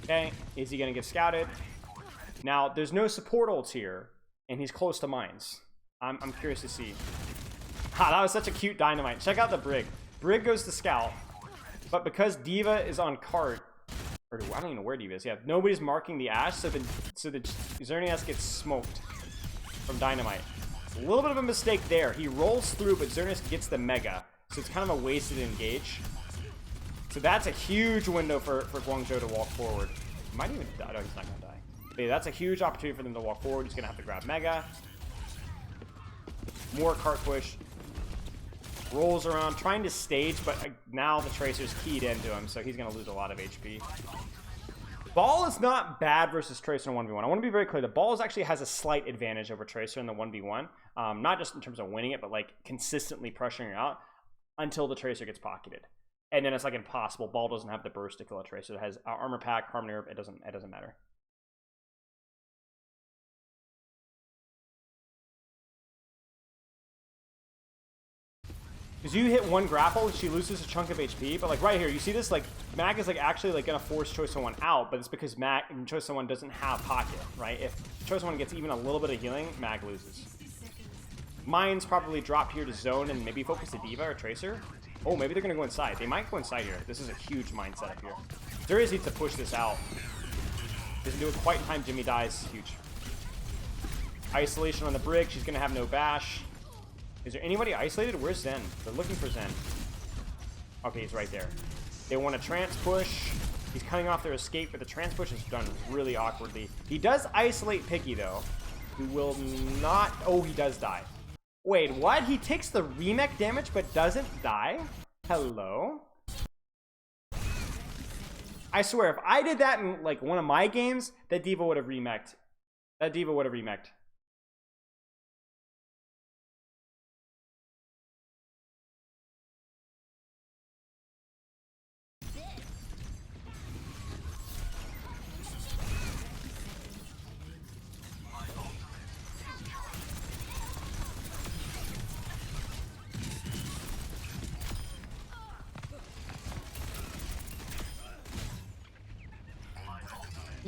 Okay, is he going to get scouted? Now, there's no support ults here, and he's close to mines. I'm curious to see. Ha, that was such a cute dynamite. Check out the Brig. Brig goes to scout, but because Diva is on cart, or I don't even know where Diva is. Yeah, nobody's marking the Ashe, so the Xerneas gets smoked from dynamite. It's a little bit of a mistake there. He rolls through, but Xerneas gets the Mega, so it's kind of a wasted engage. So that's a huge window for Guangzhou to walk forward. He might even die. No, he's not going to die. But yeah, that's a huge opportunity for them to walk forward. He's going to have to grab Mega. More cart push. Rolls around, trying to stage, but now the Tracer's keyed into him, so he's going to lose a lot of HP. Ball is not bad versus Tracer in 1v1. I want to be very clear. The Ball actually has a slight advantage over Tracer in the 1v1. Not just in terms of winning it, but like consistently pressuring it out until the Tracer gets pocketed. And then it's like impossible. Ball doesn't have the burst to kill a Tracer. It has armor pack, Harmony Herb. It doesn't matter. Because you hit one grapple, she loses a chunk of HP. But like right here, you see this? Like Mag is like actually like gonna force Choice One out, but it's because Choice One doesn't have pocket, right? If Choice One gets even a little bit of healing, Mag loses. Mines probably dropped here to zone and maybe focus the Diva or Tracer. Oh, maybe they're gonna go inside. They might go inside here. This is a huge mine setup here. Darius needs to push this out. Doesn't do it quite in time. Jimmy dies. Huge. Isolation on the Brig. She's gonna have no bash. Is there anybody isolated? Where's Zen? They're looking for Zen. Okay, he's right there. They want a trance push. He's cutting off their escape, but the trance push is done really awkwardly. He does isolate Piggy, though. He will not... Oh, he does die. Wait, what? He takes the remake damage, but doesn't die? Hello? I swear, if I did that in, like, one of my games, that Diva would have remaked. That Diva would have remaked.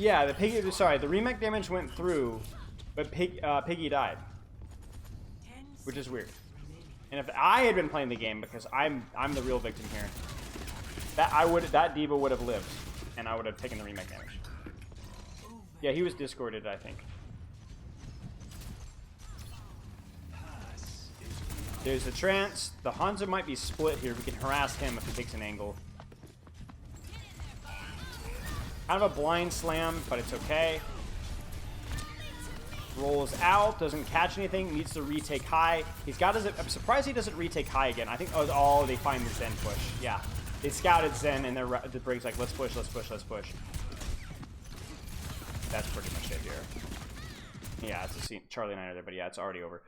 Yeah, the Piggy, sorry, the remake damage went through, but Piggy died, which is weird. And if I had been playing the game, because I'm the real victim here, that Diva would have lived, and I would have taken the remake damage. Yeah, he was discorded, I think. There's the trance. The Hanzo might be split here. We can harass him if he takes an angle. Kind of a blind slam, but it's okay. Rolls out, doesn't catch anything, needs to retake high. He's got his... I'm surprised he doesn't retake high again. I think, oh, they find the Zen push. Yeah. They scouted Zen, and the Brig's like, let's push, let's push, let's push. That's pretty much it here. Yeah, it's a scene. Charlie and I are there, but yeah, it's already over.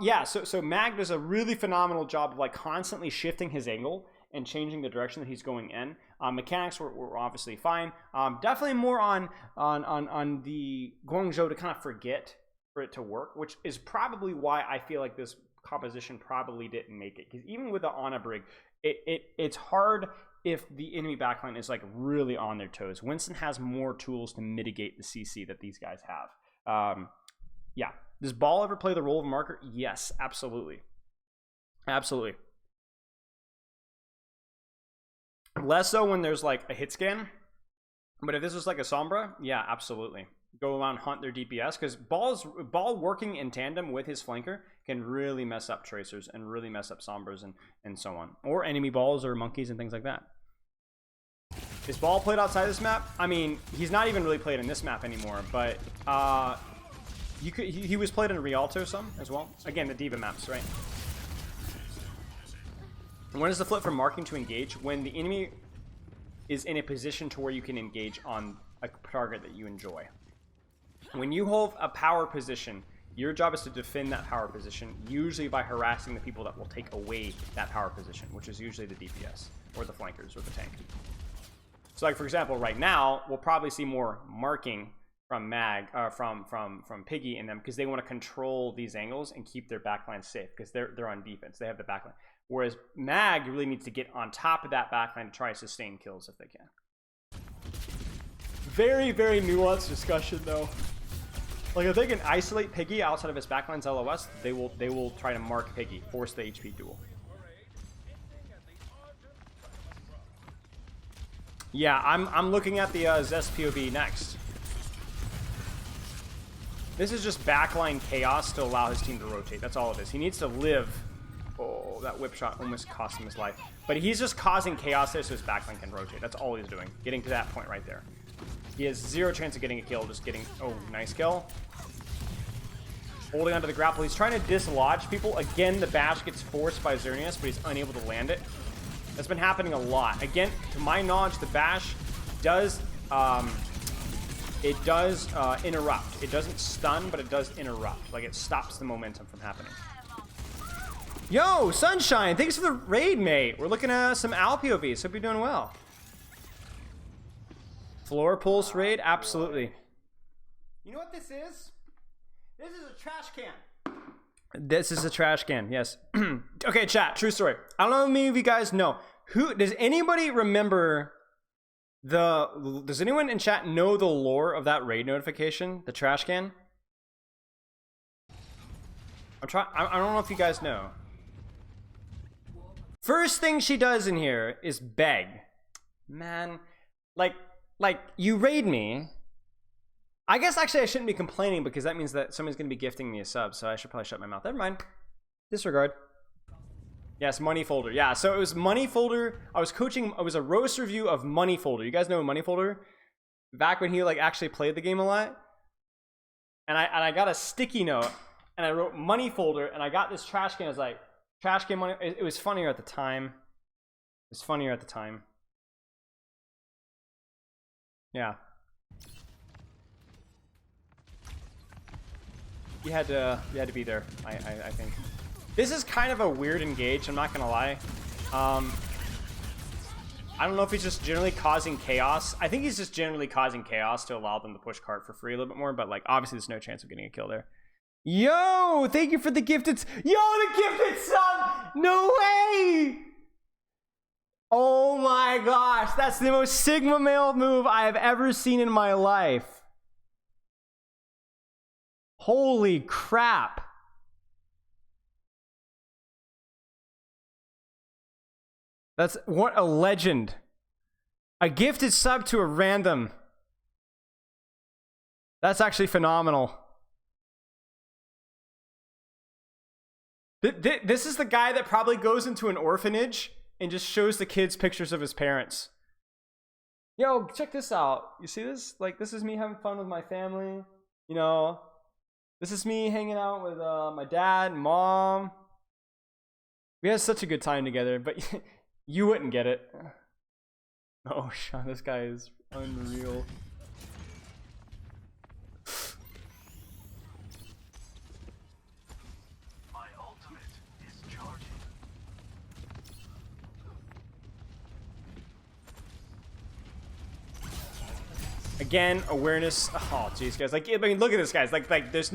Yeah, so Mag does a really phenomenal job of like constantly shifting his angle and changing the direction that he's going in. Mechanics were obviously fine. Definitely more on the Guangzhou to kind of forget for it to work, which is probably why I feel like this composition probably didn't make it. Because even with the Ana Brig, it's hard if the enemy backline is like really on their toes. Winston has more tools to mitigate the CC that these guys have. Yeah. Does Ball ever play the role of a marker? Yes, absolutely. Absolutely. Less so when there's like a hit scan, but if this was like a Sombra, yeah, absolutely. Go around, hunt their DPS, because Ball working in tandem with his flanker can really mess up Tracers and really mess up Sombras and so on. Or enemy Balls or Monkeys and things like that. Is Ball played outside this map? I mean, he's not even really played in this map anymore, but he was played in Rialto some as well. Again, the Diva maps, right? When is the flip from marking to engage? When the enemy is in a position to where you can engage on a target that you enjoy. When you hold a power position, your job is to defend that power position, usually by harassing the people that will take away that power position, which is usually the DPS or the flankers or the tank. So like for example, right now we'll probably see more marking from from Piggy and them, because they want to control these angles and keep their backline safe, because they're on defense. They have the backline. Whereas Mag really needs to get on top of that backline to try to sustain kills if they can. Very, very nuanced discussion though. Like if they can isolate Piggy outside of his backline's LOS, they will try to mark Piggy, force the HP duel. Yeah, I'm looking at the Zest POV next. This is just backline chaos to allow his team to rotate. That's all it is. He needs to live. Oh, that whip shot almost cost him his life. But he's just causing chaos there so his backline can rotate. That's all he's doing. Getting to that point right there. He has zero chance of getting a kill. Just getting... Oh, nice kill. Holding onto the grapple. He's trying to dislodge people. Again, the bash gets forced by Xerneas, but he's unable to land it. That's been happening a lot. Again, to my knowledge, the bash does... it does interrupt. It doesn't stun, but it does interrupt. Like, it stops the momentum from happening. Yo, Sunshine! Thanks for the raid, mate! We're looking at some Al POVs. Hope you're doing well. Floor Pulse raid? Absolutely. You know what this is? This is a trash can. This is a trash can, yes. Okay, chat, true story. I don't know if many of you guys know. Does anybody remember does anyone in chat know the lore of that raid notification? The trash can? I don't know if you guys know. First thing she does in here is beg. Man, like you raid me. I guess actually I shouldn't be complaining, because that means that somebody's gonna be gifting me a sub, so I should probably shut my mouth. Never mind. Disregard. Yes, Money Folder. Yeah, so it was Money Folder. I was coaching, it was a roast review of Money Folder. You guys know Money Folder? Back when he like actually played the game a lot. And I got a sticky note and I wrote Money Folder, and I got this trash can. I was like, trash can money. It was funnier at the time. It was funnier at the time. Yeah. You had to be there, I think. This is kind of a weird engage, I'm not gonna lie. I don't know if he's just generally causing chaos. I think he's just generally causing chaos to allow them to push cart for free a little bit more, but like obviously there's no chance of getting a kill there. Yo, thank you for the gifted... Yo, the gifted sub! No way! Oh my gosh, that's the most Sigma male move I have ever seen in my life. Holy crap. That's what a legend. A gifted sub to a random. That's actually phenomenal. This is the guy that probably goes into an orphanage and just shows the kids pictures of his parents. Yo, check this out. You see this? Like, this is me having fun with my family. You know, this is me hanging out with my dad and mom. We had such a good time together, but you wouldn't get it. Oh, Sean, this guy is unreal. My ultimate is charging. Again, awareness. Oh, jeez, guys. Like, I mean, look at this, guys. Like, there's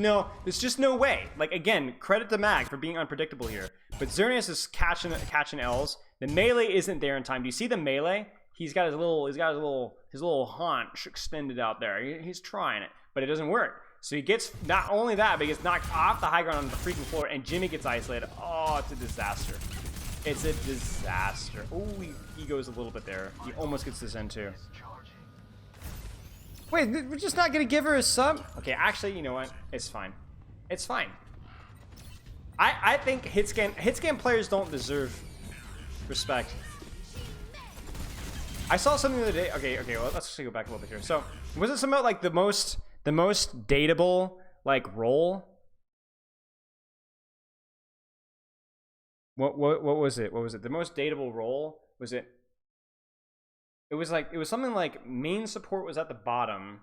just no way. Like, again, credit to Mag for being unpredictable here. But Xerneas is catching L's. The melee isn't there in time. Do you see the melee? He's got his little haunch extended out there. He's trying it, but it doesn't work. So he gets not only that, but he gets knocked off the high ground on the freaking floor, and Jimmy gets isolated. Oh, it's a disaster. It's a disaster. Oh, he goes a little bit there. He almost gets this Zen too. Wait, we're just not gonna give her a sub? Okay, actually, you know what? It's fine. It's fine. I think hitscan players don't deserve respect. I saw something the other day. Okay, well, let's actually go back a little bit here. So, was it something about like the most dateable like role? What was it? What was it? The most dateable role was it? It was something like main support was at the bottom,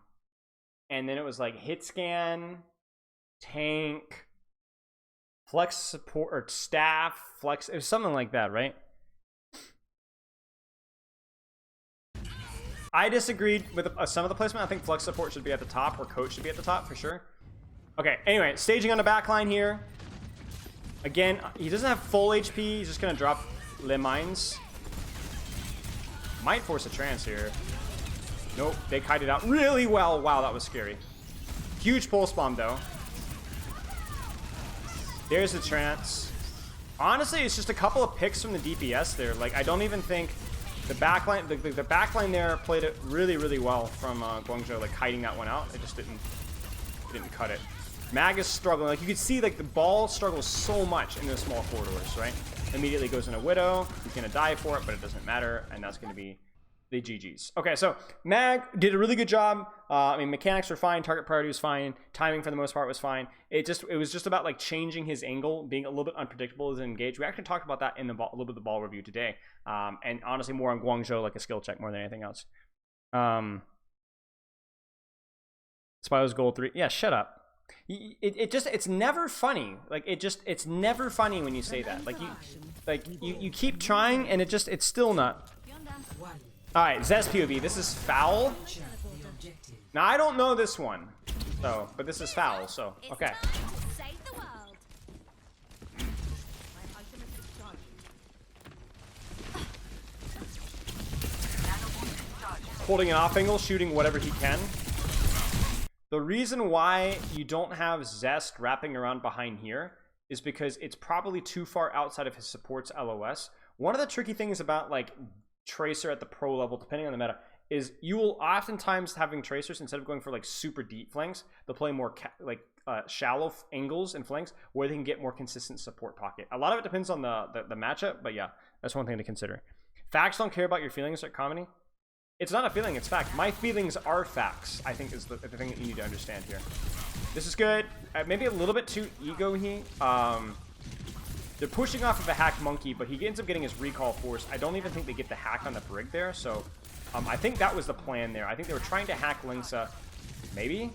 and then it was like hit scan, tank, flex support or staff, flex. It was something like that, right? I disagreed with some of the placement. I think flex support should be at the top, or coach should be at the top for sure. Okay, anyway, staging on the back line here. Again, he doesn't have full HP. He's just going to drop limb mines. Might force a trance here. Nope, they kited out really well. Wow, that was scary. Huge pulse bomb, though. There's the trance. Honestly, it's just a couple of picks from the DPS there. Like, I don't even think the backline, the backline there played it really, really well from Guangzhou, like hiding that one out. It just didn't cut it. Mag is struggling. Like, you can see, like, the ball struggles so much in those small corridors, right? Immediately goes in a Widow. He's going to die for it, but it doesn't matter. And that's going to be the GG's. Okay, so Mag did a really good job. I mean, mechanics were fine. Target priority was fine. Timing, for the most part, was fine. It was just about, like, changing his angle, being a little bit unpredictable as an engage. We actually talked about that in the a little bit of the ball review today. And honestly, more on Guangzhou, like a skill check more than anything else. Spilo's goal 3. Yeah, shut up. It's never funny. Like, it's never funny when you say that. Like, you keep trying and it's still not. All right, Zest POV. This is foul. Now, I don't know this one, so, but this is foul, so, okay. Holding an off angle, shooting whatever he can. The reason why you don't have Zest wrapping around behind here is because it's probably too far outside of his support's LOS. One of the tricky things about, like, Tracer at the pro level, depending on the meta, is you will oftentimes having Tracers, instead of going for, like, super deep flanks, they'll play more shallow angles and flanks where they can get more consistent support pocket. A lot of it depends on the matchup, but yeah, that's one thing to consider. Facts don't care about your feelings at comedy. It's not a feeling, it's fact. My feelings are facts, I think, is the thing that you need to understand here. This is good. Maybe a little bit too ego-y. They're pushing off of a hacked monkey, but he ends up getting his recall force. I don't even think they get the hack on the brig there, so I think that was the plan there. I think they were trying to hack Linksa, maybe?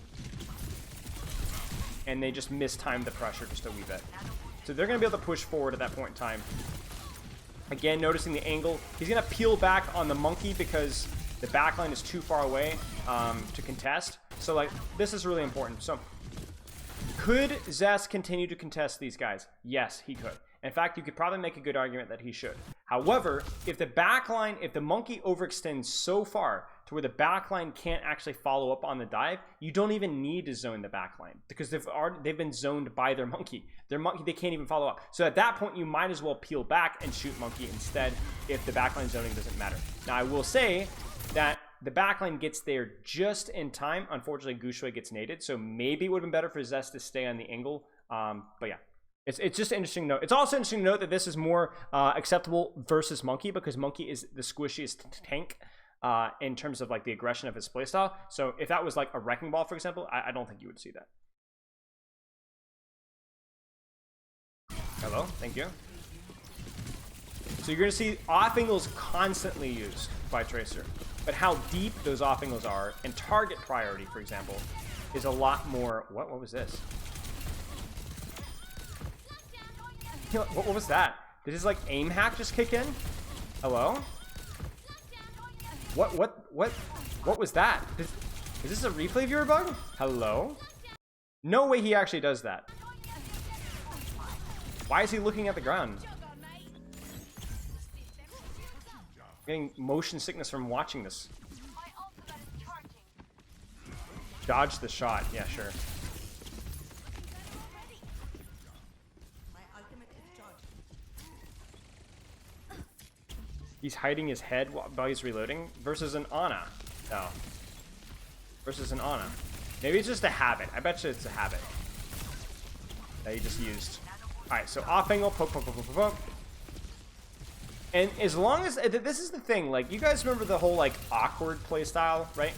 And they just mistimed the pressure just a wee bit. So they're going to be able to push forward at that point in time. Again, noticing the angle. He's going to peel back on the monkey because the backline is too far away to contest. So, like, this is really important. So, could Zest continue to contest these guys? Yes, he could. In fact, you could probably make a good argument that he should. However, if the backline, if the monkey overextends so far to where the backline can't actually follow up on the dive, you don't even need to zone the backline because they've been zoned by their monkey. Their monkey, they can't even follow up. So at that point, you might as well peel back and shoot monkey instead if the backline zoning doesn't matter. Now, I will say that the backline gets there just in time. Unfortunately, Gushui gets naded, so maybe it would have been better for Zest to stay on the angle. But yeah, it's just an interesting note. It's also interesting to note that this is more acceptable versus Monkey because Monkey is the squishiest tank in terms of, like, the aggression of his playstyle. So if that was like a Wrecking Ball, for example, I don't think you would see that. Hello, thank you. So you're going to see off angles constantly used by Tracer. But how deep those off angles are and target priority, for example, is a lot more. What was this? What was that? Did his, like, aim hack just kick in? Hello? What was that? Is this a replay viewer bug? Hello? No way he actually does that. Why is he looking at the ground? Getting motion sickness from watching this. Dodge the shot. Yeah, sure. He's hiding his head while he's reloading versus an Ana. No. Versus an Ana. Maybe it's just a habit. I bet you it's a habit that he just used. Alright, so off angle, poke, poke, poke, poke, poke. And as long as, this is the thing, like, you guys remember the whole, like, awkward playstyle, right?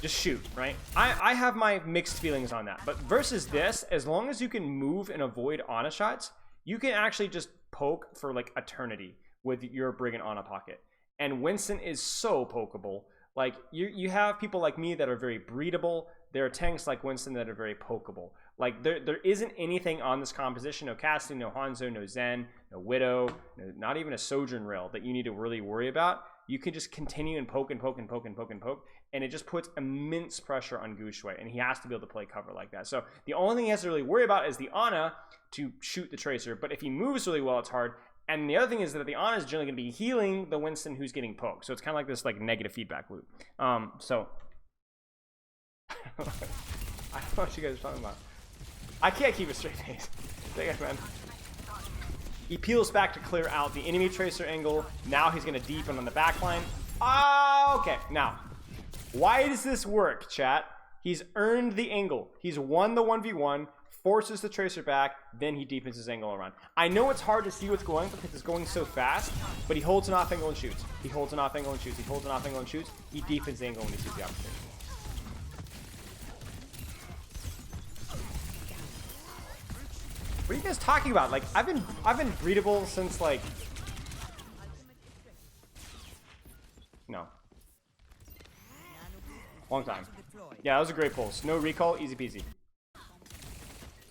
Just shoot, right? I have my mixed feelings on that. But versus this, as long as you can move and avoid Ana shots, you can actually just poke for like eternity with your Brig and Ana pocket. And Winston is so pokeable. Like you have people like me that are very breedable. There are tanks like Winston that are very pokeable. Like there isn't anything on this composition, no Casting, no Hanzo, no Zen, no Widow, not even a Sojourn Rail that you need to really worry about. You can just continue and poke and poke and poke and poke and poke, and it just puts immense pressure on Gushui, and he has to be able to play cover like that. So the only thing he has to really worry about is the Ana to shoot the Tracer, but if he moves really well, it's hard. And the other thing is that the Ana is generally going to be healing the Winston who's getting poked. So it's kind of like this like negative feedback loop. So I don't know what you guys are talking about. I can't keep a straight face. Thanks, man. He peels back to clear out the enemy Tracer angle. Now he's going to deepen on the backline. Okay, now, why does this work, chat? He's earned the angle. He's won the 1v1, forces the Tracer back, then he deepens his angle around. I know it's hard to see what's going because it's going so fast, but he holds an off angle and shoots. He holds an off angle and shoots. He holds an off angle and shoots. He deepens the angle when he sees the opportunity. What are you guys talking about? Like, I've been breedable since like no. Long time. Yeah, that was a great pulse. No recall, easy peasy.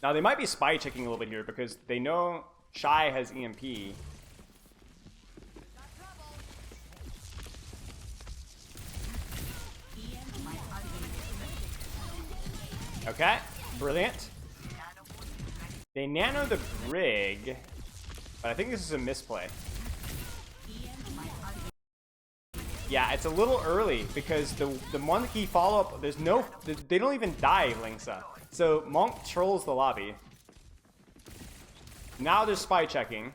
Now they might be spy checking a little bit here because they know Shy has EMP. Okay, brilliant. They nano the Brig, but I think this is a misplay. Yeah, it's a little early because the monkey follow-up, there's no, they don't even die, Linksa. So Monk trolls the lobby. Now there's spy checking.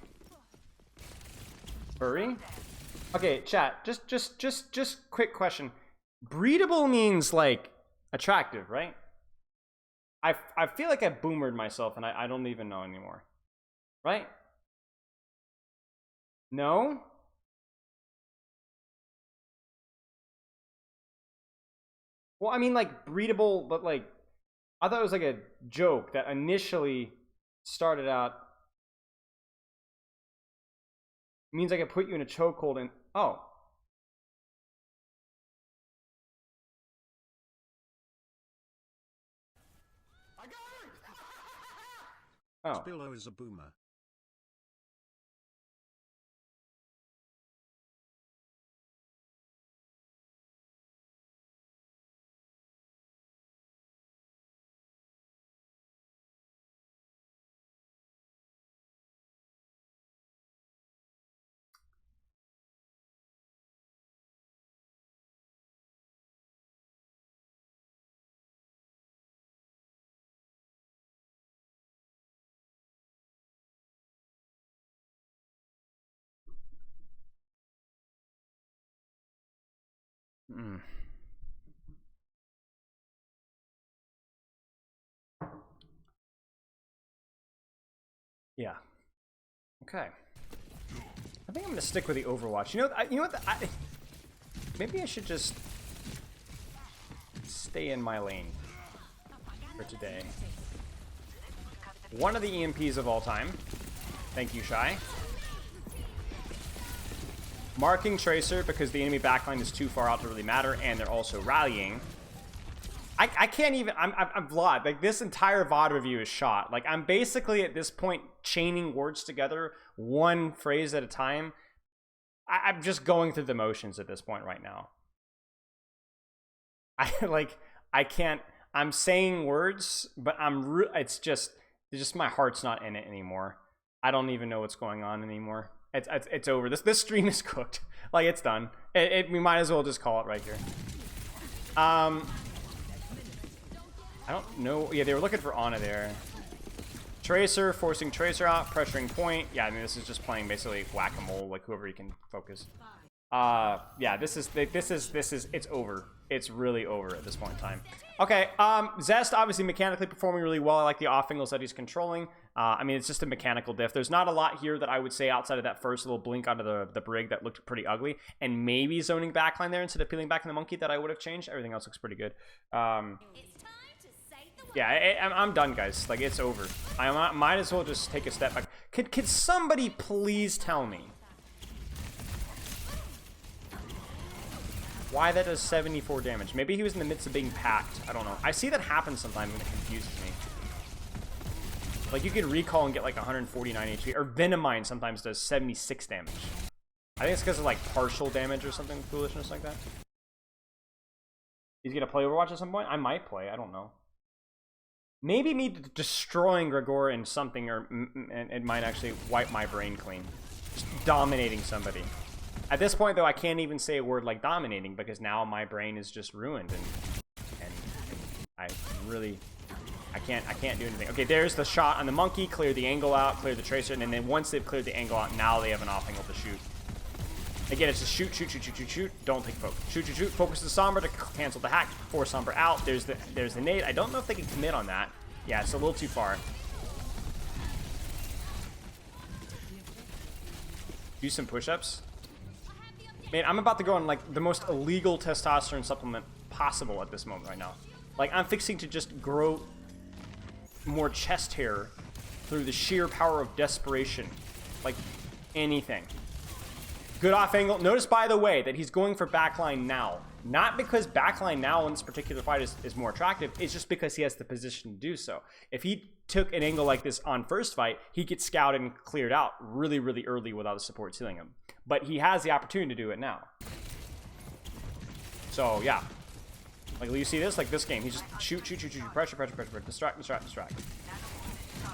Furry? Okay, chat, just quick question. Breedable means like attractive, right? I feel like I boomered myself and I don't even know anymore. Right? No? Well, I mean like breedable, but like I thought it was like a joke that initially started out means I could put you in a chokehold and oh. Oh. Spilo is a boomer. Mm. Yeah. Okay. I think I'm gonna stick with the Overwatch. You know what? Maybe I should just stay in my lane for today. One of the EMPs of all time. Thank you, Shy. Marking Tracer because the enemy backline is too far out to really matter, and they're also rallying. I can't even. I'm VOD. Like this entire VOD review is shot. Like I'm basically at this point chaining words together, one phrase at a time. I'm just going through the motions at this point right now. I can't. I'm saying words, but it's just my heart's not in it anymore. I don't even know what's going on anymore. It's over. This stream is cooked. Like it's done. We might as well just call it right here. I don't know. Yeah, they were looking for Ana there. Tracer, forcing Tracer out, pressuring point. Yeah, I mean this is just playing basically whack-a-mole, like whoever you can focus. Yeah, this is it's over. It's really over at this point in time. Okay, Zest obviously mechanically performing really well. I like the off angles that he's controlling. I mean, it's just a mechanical diff. There's not a lot here that I would say outside of that first little blink onto the Brig that looked pretty ugly, and maybe zoning backline there instead of peeling back in the monkey that I would have changed. Everything else looks pretty good. It's time to save the Yeah, I'm done, guys. Like, it's over. I might as well just take a step back. Could somebody please tell me why that does 74 damage? Maybe he was in the midst of being packed. I don't know. I see that happen sometimes and it confuses me. Like, you could recall and get like 149 HP. Or Venomine sometimes does 76 damage. I think it's because of like partial damage or something foolishness like that. He's gonna play Overwatch at some point? I might play. I don't know. Maybe me destroying Gregor in something, or it might actually wipe my brain clean. Just dominating somebody. At this point, though, I can't even say a word like dominating because now my brain is just ruined, and I really, I can't do anything. Okay, there's the shot on the monkey. Clear the angle out, clear the tracer, and then once they've cleared the angle out, now they have an off angle to shoot. Again, it's just shoot, shoot, shoot, shoot, shoot, shoot. Don't take focus. Shoot, shoot, shoot. Focus the Sombra to cancel the hack. Force Sombra out. There's the nade. I don't know if they can commit on that. Yeah, it's a little too far. Do some push-ups. Man, I'm about to go on like the most illegal testosterone supplement possible at this moment right now. Like, I'm fixing to just grow more chest hair through the sheer power of desperation. Like, anything. Good off angle. Notice, by the way, that he's going for backline now. Not because backline now in this particular fight is more attractive. It's just because he has the position to do so. If he took an angle like this on first fight, he gets scouted and cleared out really, really early without the support sealing him. But he has the opportunity to do it now. So, yeah. Like, you see this? Like, this game. He just shoot, shoot, shoot, shoot, pressure, pressure, pressure, pressure, distract, distract, distract.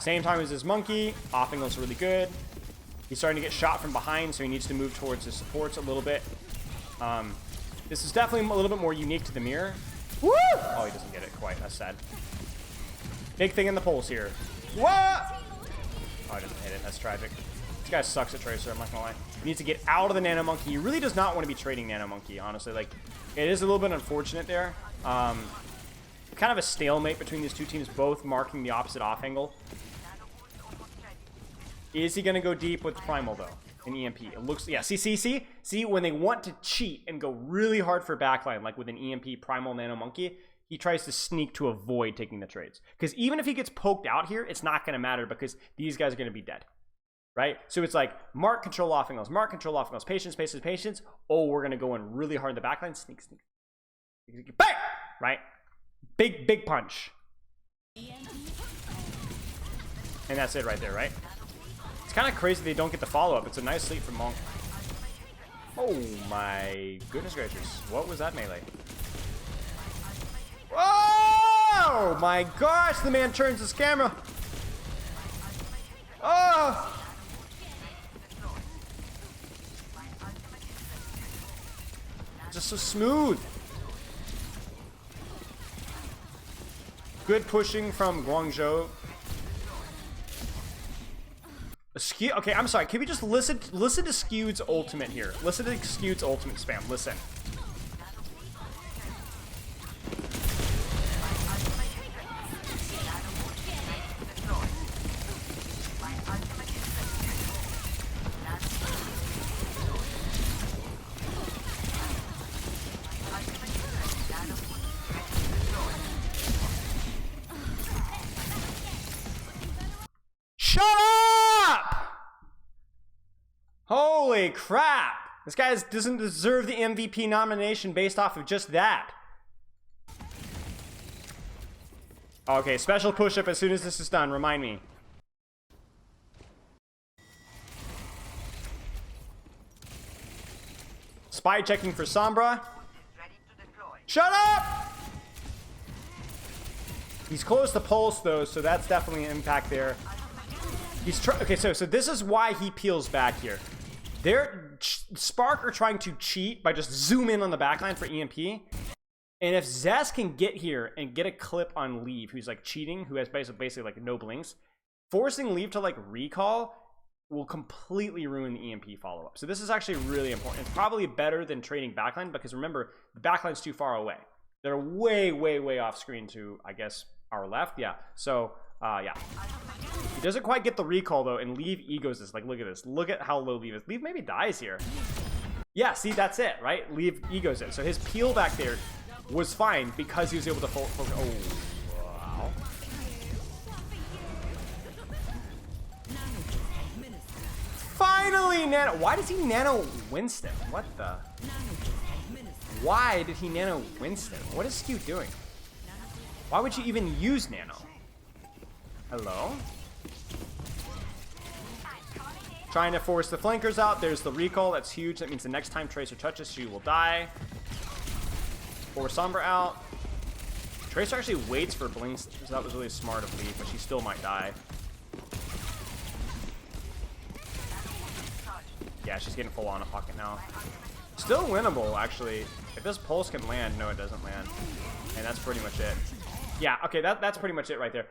Same time as his monkey. Off angle's really good. He's starting to get shot from behind, so he needs to move towards his supports a little bit. This is definitely a little bit more unique to the mirror. Woo! Oh, he doesn't get it quite. That's sad. Big thing in the pulse here. What? Oh, he doesn't hit it. That's tragic. This guy sucks at Tracer, I'm not gonna lie. He needs to get out of the Nano Monkey. He really does not want to be trading Nano Monkey, honestly. Like, it is a little bit unfortunate there. Kind of a stalemate between these two teams, both marking the opposite off angle. Is he going to go deep with Primal, though, in EMP? It looks... Yeah, see, when they want to cheat and go really hard for backline, like with an EMP Primal Nano Monkey, he tries to sneak to avoid taking the trades. Because even if he gets poked out here, it's not going to matter because these guys are going to be dead. Right? So it's like, mark control off angles, patience, patience, patience. Oh, we're going to go in really hard in the backline. Sneak, sneak. Bang! Right? Big, big punch. And that's it right there, right? It's kind of crazy they don't get the follow-up. It's a nice sleep from Monk. Oh my goodness gracious. What was that melee? Oh my gosh, the man turns his camera. Oh! Just so smooth. Good pushing from Guangzhou. Okay, I'm sorry. Can we just listen to Skewed's ultimate here? Listen to Skewed's ultimate spam. Listen. Shut up! Holy crap! This guy doesn't deserve the MVP nomination based off of just that. Okay, special push-up as soon as this is done. Remind me. Spy checking for Sombra. Shut up! He's close to Pulse, though, so that's definitely an impact there. He's okay, so this is why he peels back here. Spark are trying to cheat by just zoom in on the backline for EMP. And if Zest can get here and get a clip on Leave, who's like cheating, who has basically like no blinks, forcing Leave to like recall will completely ruin the EMP follow-up. So this is actually really important. It's probably better than trading backline because remember, the backline's too far away. They're way, way, way off screen to, I guess, our left. Yeah. So, yeah. He doesn't quite get the recall, though, and Leave egos this. Like, look at this. Look at how low Leave is. Leave maybe dies here. Yeah, see, that's it, right? Leave egos it. So his peel back there was fine because he was able to focus. Oh, wow. really nano. Why does he nano Winston? What the? Why did he nano Winston? What is Skew doing? Why would you even use nano? Hello? Trying to force the flankers out. There's the recall. That's huge. That means the next time Tracer touches, she will die. Force Sombra out. Tracer actually waits for blinks, so that was really smart of Lee, but she still might die. Yeah, she's getting full on a pocket now. Still winnable, actually. If this pulse can land, no, it doesn't land. And that's pretty much it. Yeah, okay, that's pretty much it right there.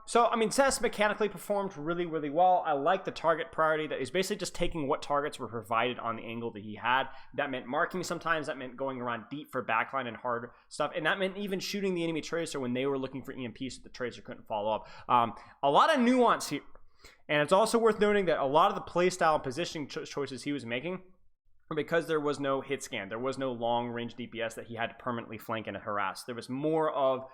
So, I mean, Zest mechanically performed really, really well. I like the target priority that is basically just taking what targets were provided on the angle that he had. That meant marking sometimes. That meant going around deep for backline and hard stuff. And that meant even shooting the enemy Tracer when they were looking for EMP so the Tracer couldn't follow up. A lot of nuance here. And it's also worth noting that a lot of the playstyle and positioning choices he was making were because there was no hit scan. There was no long-range DPS that he had to permanently flank and harass. There was more of...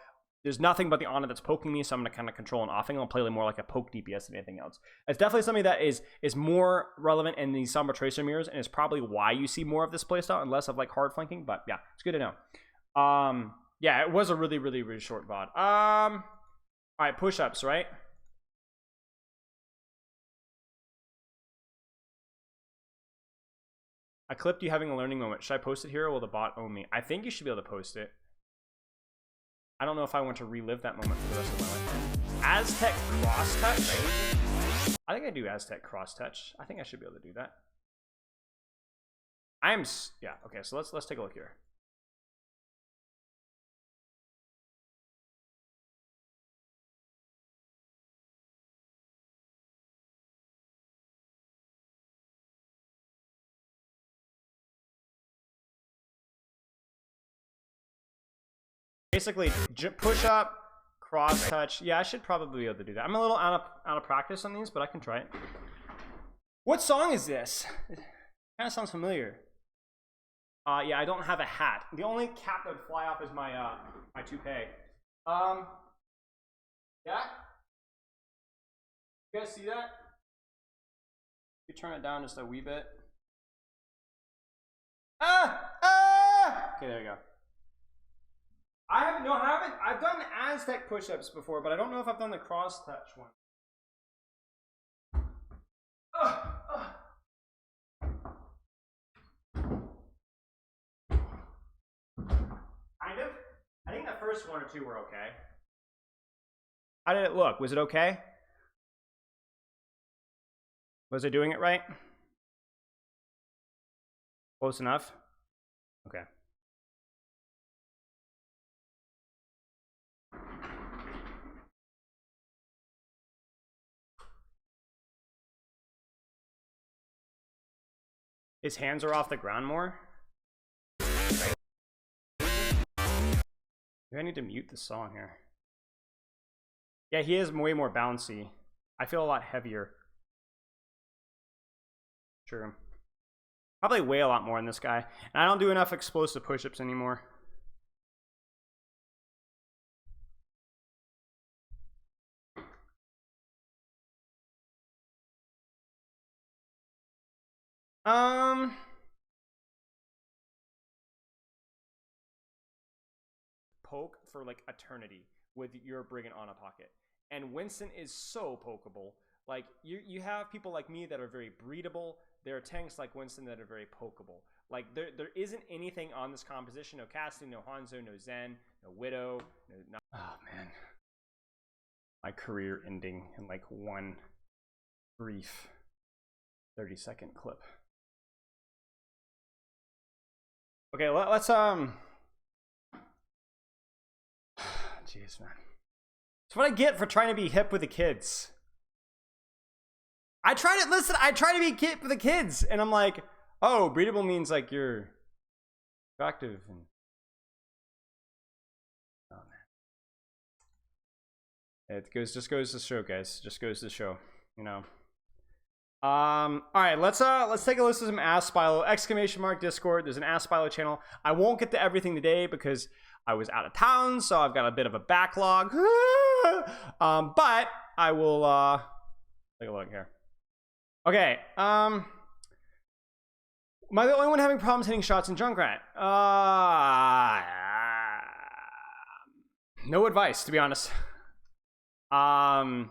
There's nothing but the Ana that's poking me, so I'm going to kind of control and offing. I'll play more like a poke DPS than anything else. It's definitely something that is more relevant in the Sombra Tracer mirrors, and it's probably why you see more of this playstyle and less of like hard flanking. But yeah, it's good to know. Yeah, it was a really, really, really short VOD. All right, push-ups, right? I clipped you having a learning moment. Should I post it here or will the bot own me? I think you should be able to post it. I don't know if I want to relive that moment for the rest of my life. Aztec cross touch? I think I do Aztec cross touch. I think I should be able to do that. Yeah, okay, so let's take a look here. Basically, push up, cross touch. Yeah, I should probably be able to do that. I'm a little out of practice on these, but I can try it. What song is this? It kind of sounds familiar. Yeah, I don't have a hat. The only cap that would fly off is my my toupee. Yeah. You guys see that? You turn it down just a wee bit. Okay, there you go. I've done Aztec push-ups before, but I don't know if I've done the cross-touch one. Kind of. I think the first one or two were okay. How did it look? Was it okay? Was I doing it right? Close enough? Okay. His hands are off the ground more. Maybe I need to mute the song here. Yeah, he is way more bouncy. I feel a lot heavier. True. Probably weigh a lot more in this guy. And I don't do enough explosive push-ups anymore. Poke for like eternity with your Brigand on a pocket. And Winston is so pokeable. Like you have people like me that are very breedable. There are tanks like Winston that are very pokeable. Like there isn't anything on this composition. No casting, no Hanzo, no Zen, no Widow. No, oh man. My career ending in like one brief 30-second clip. Okay, let's jeez, man. It's what I get for trying to be hip with the kids. I try to be hip with the kids, and I'm like, oh, breedable means like you're attractive and oh man. It just goes to show, guys. Just goes to show, you know. All right, let's take a listen to some Ask Spilo, ! Discord. There's an Ask Spilo channel. I won't get to everything today because I was out of town, so I've got a bit of a backlog. But I will take a look here. Okay, Am I the only one having problems hitting shots in Junkrat? No advice, to be honest. No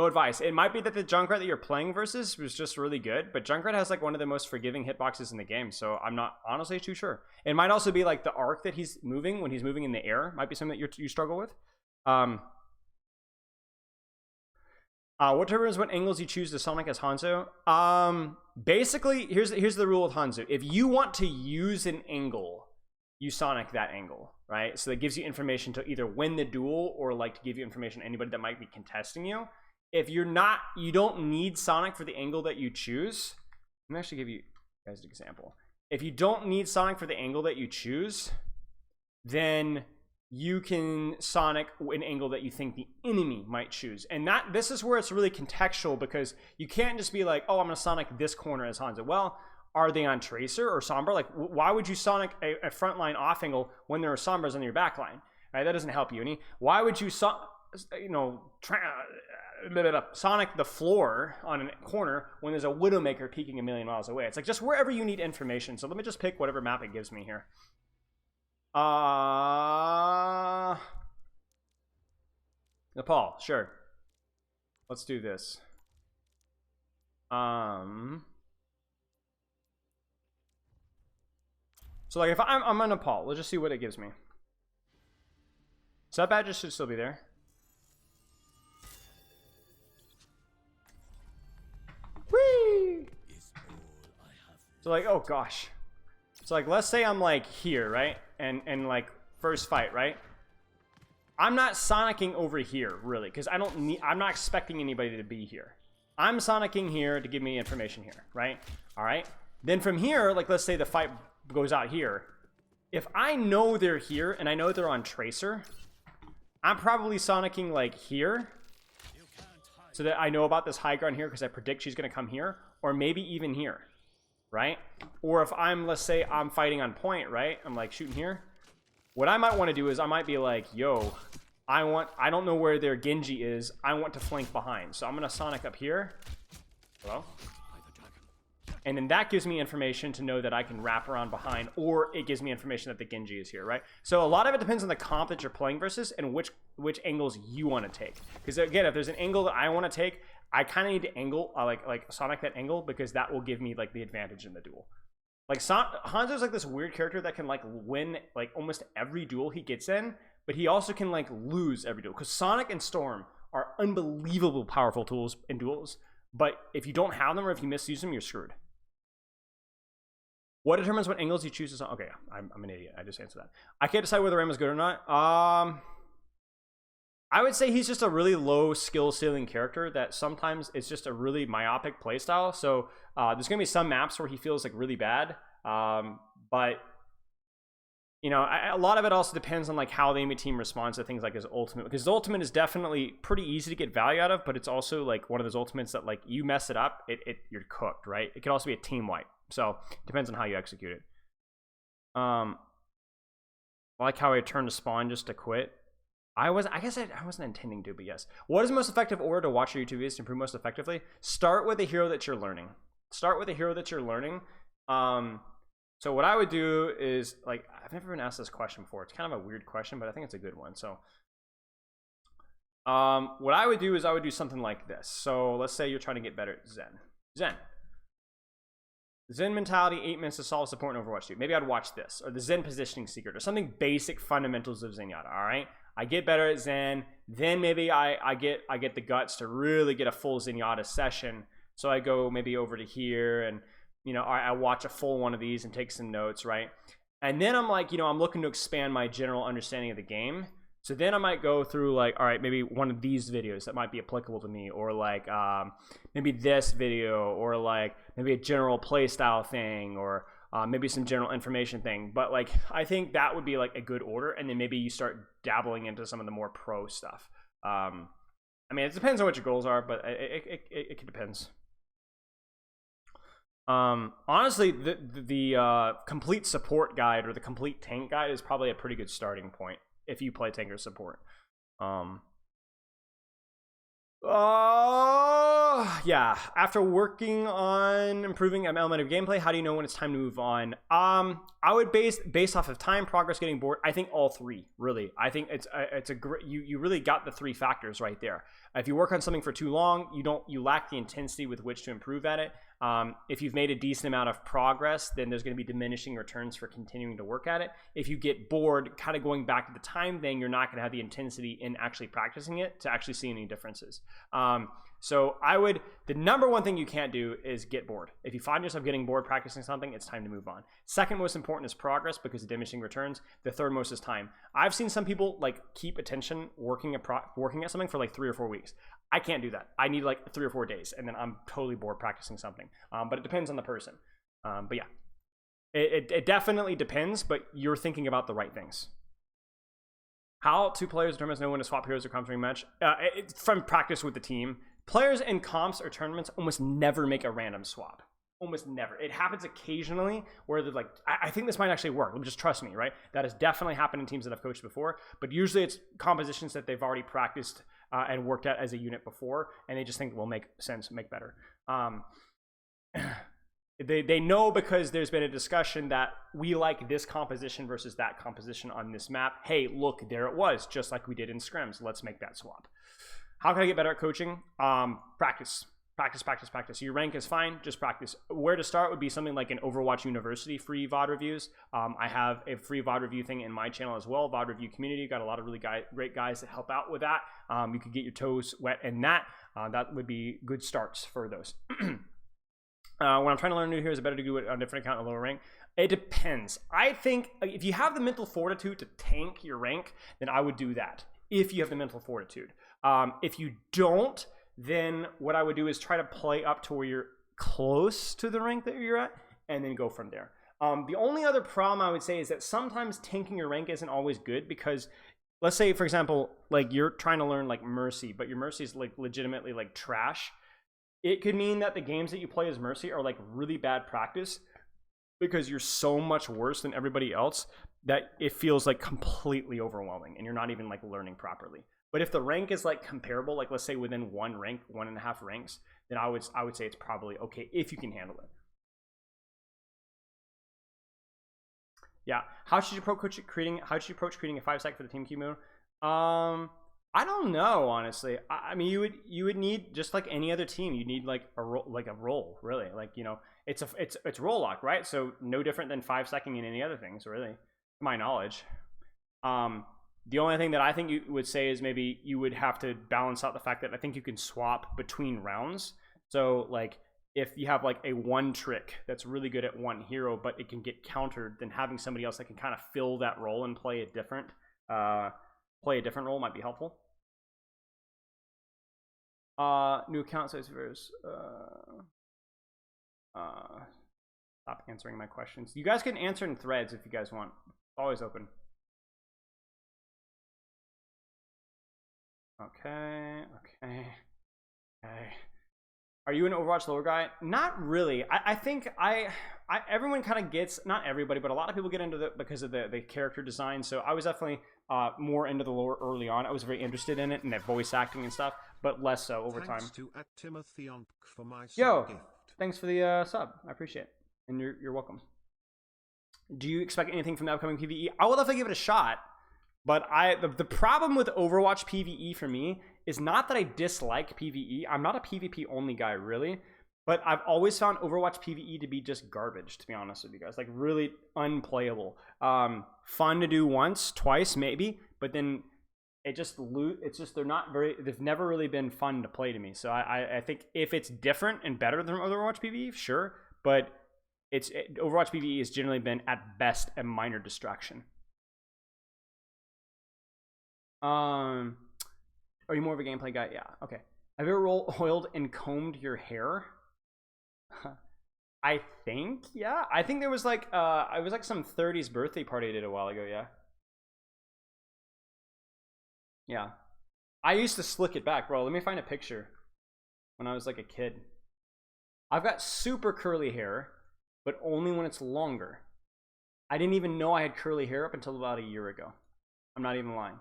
advice. It might be that the Junkrat that you're playing versus was just really good, but Junkrat has like one of the most forgiving hitboxes in the game, so I'm not honestly too sure. It might also be like the arc that he's moving when he's moving in the air might be something that you struggle with. What determines what angles you choose to Sonic as Hanzo? Basically, here's the rule with Hanzo. If you want to use an angle, you Sonic that angle, right? So that gives you information to either win the duel or like to give you information to anybody that might be contesting you. If you're not, you don't need Sonic for the angle that you choose. Let me actually give you guys an example. If you don't need Sonic for the angle that you choose, then you can Sonic an angle that you think the enemy might choose. And this is where it's really contextual, because you can't just be like, oh, I'm gonna Sonic this corner as Hanzo. Well, are they on Tracer or Sombra? Like, why would you Sonic a frontline off angle when there are Sombras on your backline? Right? That doesn't help you any. Why would you Sonic the floor on a corner when there's a Widowmaker peeking a million miles away? It's like just wherever you need information. So let me just pick whatever map it gives me here. Nepal, sure. Let's do this. So like if I'm on Nepal, let's just see what it gives me. So that badge should still be there. Whee! So like, oh gosh. So like, let's say I'm like here, right? And like first fight, right? I'm not Sonicking over here really, because I'm not expecting anybody to be here. I'm Sonicking here to give me information here, right? All right. Then from here, like let's say the fight goes out here. If I know they're here and I know they're on Tracer, I'm probably Sonicking like here, so that I know about this high ground here because I predict she's gonna come here, or maybe even here, right? Or if I'm, let's say I'm fighting on point, right? I'm like shooting here. What I might want to do is I might be like, yo, I don't know where their Genji is. I want to flank behind. So I'm gonna Sonic up here. Hello? And then that gives me information to know that I can wrap around behind, or it gives me information that the Genji is here, right? So a lot of it depends on the comp that you're playing versus and which angles you want to take. Because again, if there's an angle that I want to take, I kind of need to angle, like Sonic that angle, because that will give me like the advantage in the duel. Like Hanzo's like this weird character that can like win like almost every duel he gets in, but he also can like lose every duel. Because Sonic and Storm are unbelievable powerful tools in duels, but if you don't have them or if you misuse them, you're screwed. What determines what angles you choose to... Okay, I'm an idiot. I just answered that. I can't decide whether Ram is good or not. I would say he's just a really low skill ceiling character that sometimes it's just a really myopic playstyle. So there's going to be some maps where he feels like really bad. But, you know, a lot of it also depends on like how the enemy team responds to things like his ultimate. Because his ultimate is definitely pretty easy to get value out of, but it's also like one of those ultimates that like you mess it up, you're cooked, right? It could also be a team wipe. So it depends on how you execute it. I like how I turned to spawn just to quit. I guess I wasn't intending to, but yes. What is the most effective order to watch your YouTube videos to improve most effectively? Start with a hero that you're learning. Start with a hero that you're learning. So what I would do is, like, I've never been asked this question before. It's kind of a weird question, but I think it's a good one. So what I would do is I would do something like this. So let's say you're trying to get better at Zen. Zen mentality, 8 minutes to solve support in Overwatch League. Maybe I'd watch this, or the Zen positioning secret, or something basic fundamentals of Zenyatta. All right, I get better at Zen, then maybe I get the guts to really get a full Zenyatta session. So I go maybe over to here, and you know, I watch a full one of these and take some notes, right? And then I'm like, you know, I'm looking to expand my general understanding of the game. So then I might go through like, all right, maybe one of these videos that might be applicable to me, or like maybe this video, or like maybe a general play style thing, or maybe some general information thing. But like, I think that would be like a good order. And then maybe you start dabbling into some of the more pro stuff. I mean, it depends on what your goals are, but it depends. Honestly, the complete support guide or the complete tank guide is probably a pretty good starting point if you play tank or support. Yeah, yeah. After working on improving an element of gameplay, how do you know when it's time to move on? I would based off of time, progress, getting bored. I think all three, really. I think it's a great. You really got the three factors right there. If you work on something for too long, you lack the intensity with which to improve at it. If you've made a decent amount of progress, then there's going to be diminishing returns for continuing to work at it. If you get bored, kind of going back to the time thing, you're not going to have the intensity in actually practicing it to actually see any differences. So the number one thing you can't do is get bored. If you find yourself getting bored practicing something, it's time to move on. Second most important is progress because of diminishing returns. The third most is time. I've seen some people like keep attention working at something for like 3 or 4 weeks. I can't do that. I need like 3 or 4 days and then I'm totally bored practicing something. But it depends on the person. But yeah, it definitely depends, but you're thinking about the right things. How two players determines know when to swap heroes or comps during a match? From practice with the team. Players in comps or tournaments almost never make a random swap. Almost never. It happens occasionally where they're like, I think this might actually work. Just trust me, right? That has definitely happened in teams that I've coached before. But usually it's compositions that they've already practiced and worked at as a unit before. And they just think will make sense, make better. They know because there's been a discussion that we like this composition versus that composition on this map. Hey, look, there it was, just like we did in scrims. Let's make that swap. How can I get better at coaching? Practice. Practice. Your rank is fine, just practice. Where to start would be something like an Overwatch University free VOD reviews. I have a free VOD review thing in my channel as well. VOD review community, got a lot of really great guys that help out with that. You could get your toes wet in that. That would be good starts for those. When I'm trying to learn new heroes, it's better to do it on a different account, a lower rank. It depends. I think if you have the mental fortitude to tank your rank, then I would do that. If you have the mental fortitude. If you don't, then what I would do is try to play up to where you're close to the rank that you're at and then go from there. The only other problem I would say is that sometimes tanking your rank isn't always good because let's say, for example, like you're trying to learn like Mercy, but your Mercy is like legitimately like trash. It could mean that the games that you play as Mercy are like really bad practice because you're so much worse than everybody else that it feels like completely overwhelming and you're not even like learning properly. But if the rank is like comparable, like let's say within one rank, 1.5 ranks, then I would say it's probably okay if you can handle it. Yeah. How should you approach creating a 5-stack for the team queue mode? I don't know, honestly. I mean, you would need, just like any other team, you need like a role, really. Like, you know, it's role lock, right? So no different than 5-stacking in any other things, really, to my knowledge. The only thing that I think you would say is maybe you would have to balance out the fact that I think you can swap between rounds. So like if you have like a one trick that's really good at one hero, but it can get countered, then having somebody else that can kind of fill that role and play a different role might be helpful. New account size versus stop answering my questions. You guys can answer in threads if you guys want. Always open. Okay. Are you an Overwatch lore guy? Not really. I think everyone kind of gets, not everybody, but a lot of people get into it because of the character design. So I was definitely more into the lore early on. I was very interested in it and that voice acting and stuff, but less so over time. For my Yo, gift. thanks for the sub. I appreciate it. And you're welcome. Do you expect anything from the upcoming PvE? I will definitely give it a shot. But the problem with Overwatch PvE for me is not that I dislike PvE. I'm not a PvP only guy, really. But I've always found Overwatch PvE to be just garbage, to be honest with you guys. Like, really unplayable. Fun to do once, twice, maybe. But then they've never really been fun to play to me. So I think if it's different and better than Overwatch PvE, sure. But Overwatch PvE has generally been, at best, a minor distraction. Are you more of a gameplay guy? Yeah. Okay. Have you ever oiled and combed your hair? I think, yeah. I think there was like it was like some 30s birthday party I did a while ago, yeah. Yeah. I used to slick it back, bro. Let me find a picture when I was like a kid. I've got super curly hair, but only when it's longer. I didn't even know I had curly hair up until about a year ago. I'm not even lying.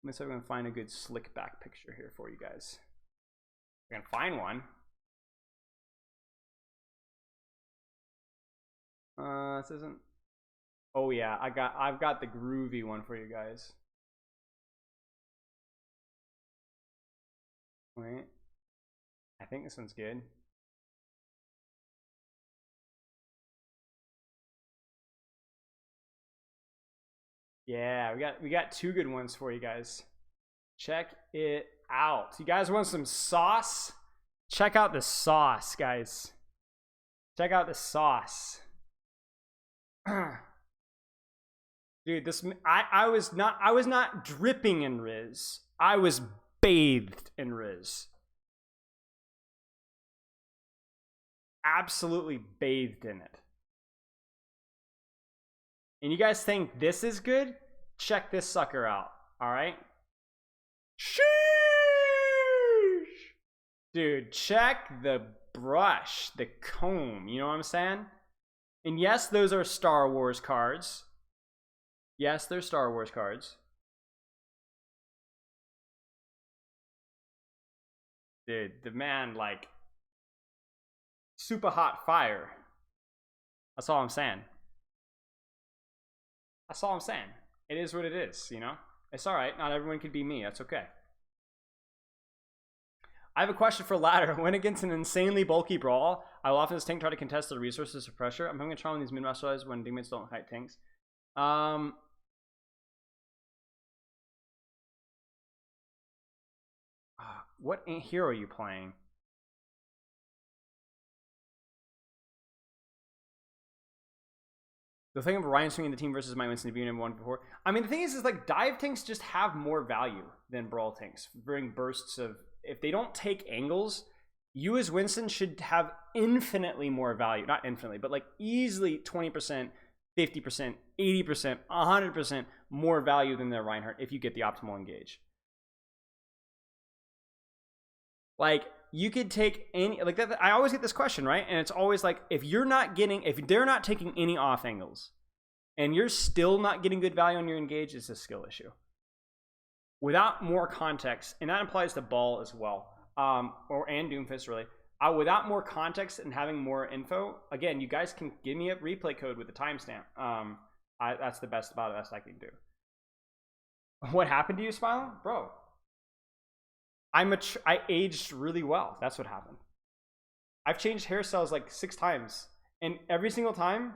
Let me see if I can find a good slick back picture here for you guys. If I can find one. This isn't. Oh yeah, I've got the groovy one for you guys. Wait. I think this one's good. Yeah, we got two good ones for you guys. Check it out. You guys want some sauce? Check out the sauce, guys. Check out the sauce. Dude, this I was not dripping in Riz. I was bathed in Riz. Absolutely bathed in it. And you guys think this is good? Check this sucker out. All right. Sheesh. Dude, check the brush, the comb. You know what I'm saying? And yes, those are Star Wars cards. Yes, they're Star Wars cards. Dude, the man, like, super hot fire. That's all I'm saying. That's all I'm saying. It is what it is, you know? It's alright. Not everyone could be me. That's okay. I have a question for Ladder. When against an insanely bulky brawl, I will often as tank try to contest the resources of pressure. I'm having a trouble with these mid-master when teammates don't fight tanks. What hero are you playing? The thing of Ryan swinging the team versus my Winston being number one before. I mean, the thing is like dive tanks just have more value than brawl tanks. During bursts of, if they don't take angles, you as Winston should have infinitely more value. Not infinitely, but like easily 20%, 50%, 80%, 100% more value than their Reinhardt if you get the optimal engage. Like, you could take any, like that. I always get this question, right? And it's always like, if they're not taking any off angles and you're still not getting good value on your engage, it's a skill issue. Without more context, and that applies to Ball as well, and Doomfist really. Without more context and having more info, again, you guys can give me a replay code with the timestamp. That's the best I can do. What happened to you, Spilo? Bro. I aged really well. That's what happened. I've changed hairstyles like 6 times, and every single time,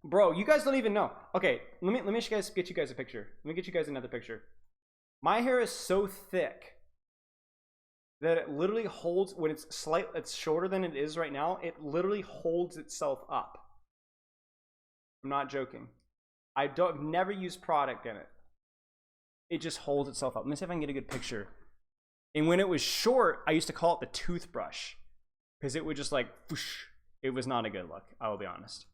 bro, you guys don't even know. Okay, let me get you guys a picture. Let me get you guys another picture. My hair is so thick that it literally holds, when it's shorter than it is right now, it literally holds itself up. I'm not joking. I've never used product in it. It just holds itself up. Let me see if I can get a good picture. And when it was short, I used to call it the toothbrush because it would just like whoosh. It was not a good look, I will be honest.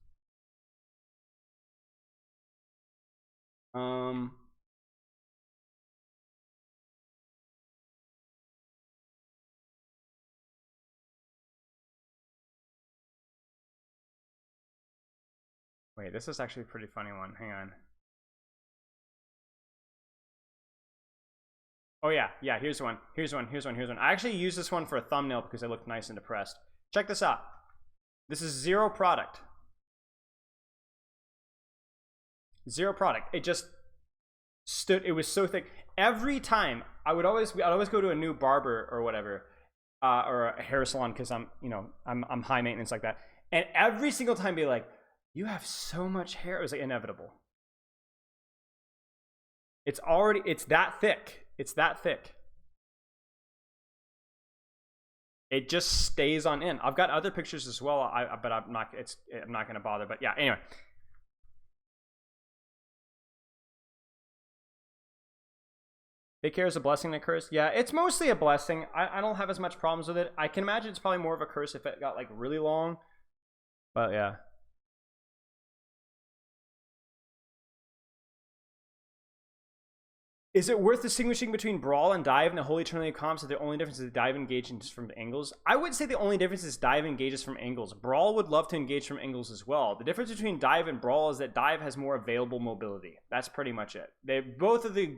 Wait, this is actually a pretty funny one. Hang on. Oh yeah, here's one. I actually used this one for a thumbnail because I looked nice and depressed. Check this out. This is zero product. Zero product. It just stood, it was so thick. Every time I'd always go to a new barber or whatever, or a hair salon because I'm high maintenance like that. And every single time be like, you have so much hair. It was like inevitable. It's that thick. It's that thick. It just stays on in. I've got other pictures as well, but I'm not going to bother. But yeah, anyway. Big hair is a blessing and a curse. Yeah, it's mostly a blessing. I don't have as much problems with it. I can imagine it's probably more of a curse if it got like really long. But yeah. Is it worth distinguishing between Brawl and Dive in the Holy Trinity of comps? That the only difference is Dive engages from angles? I would say the only difference is Dive engages from angles. Brawl would love to engage from angles as well. The difference between Dive and Brawl is that Dive has more available mobility. That's pretty much it. They both of the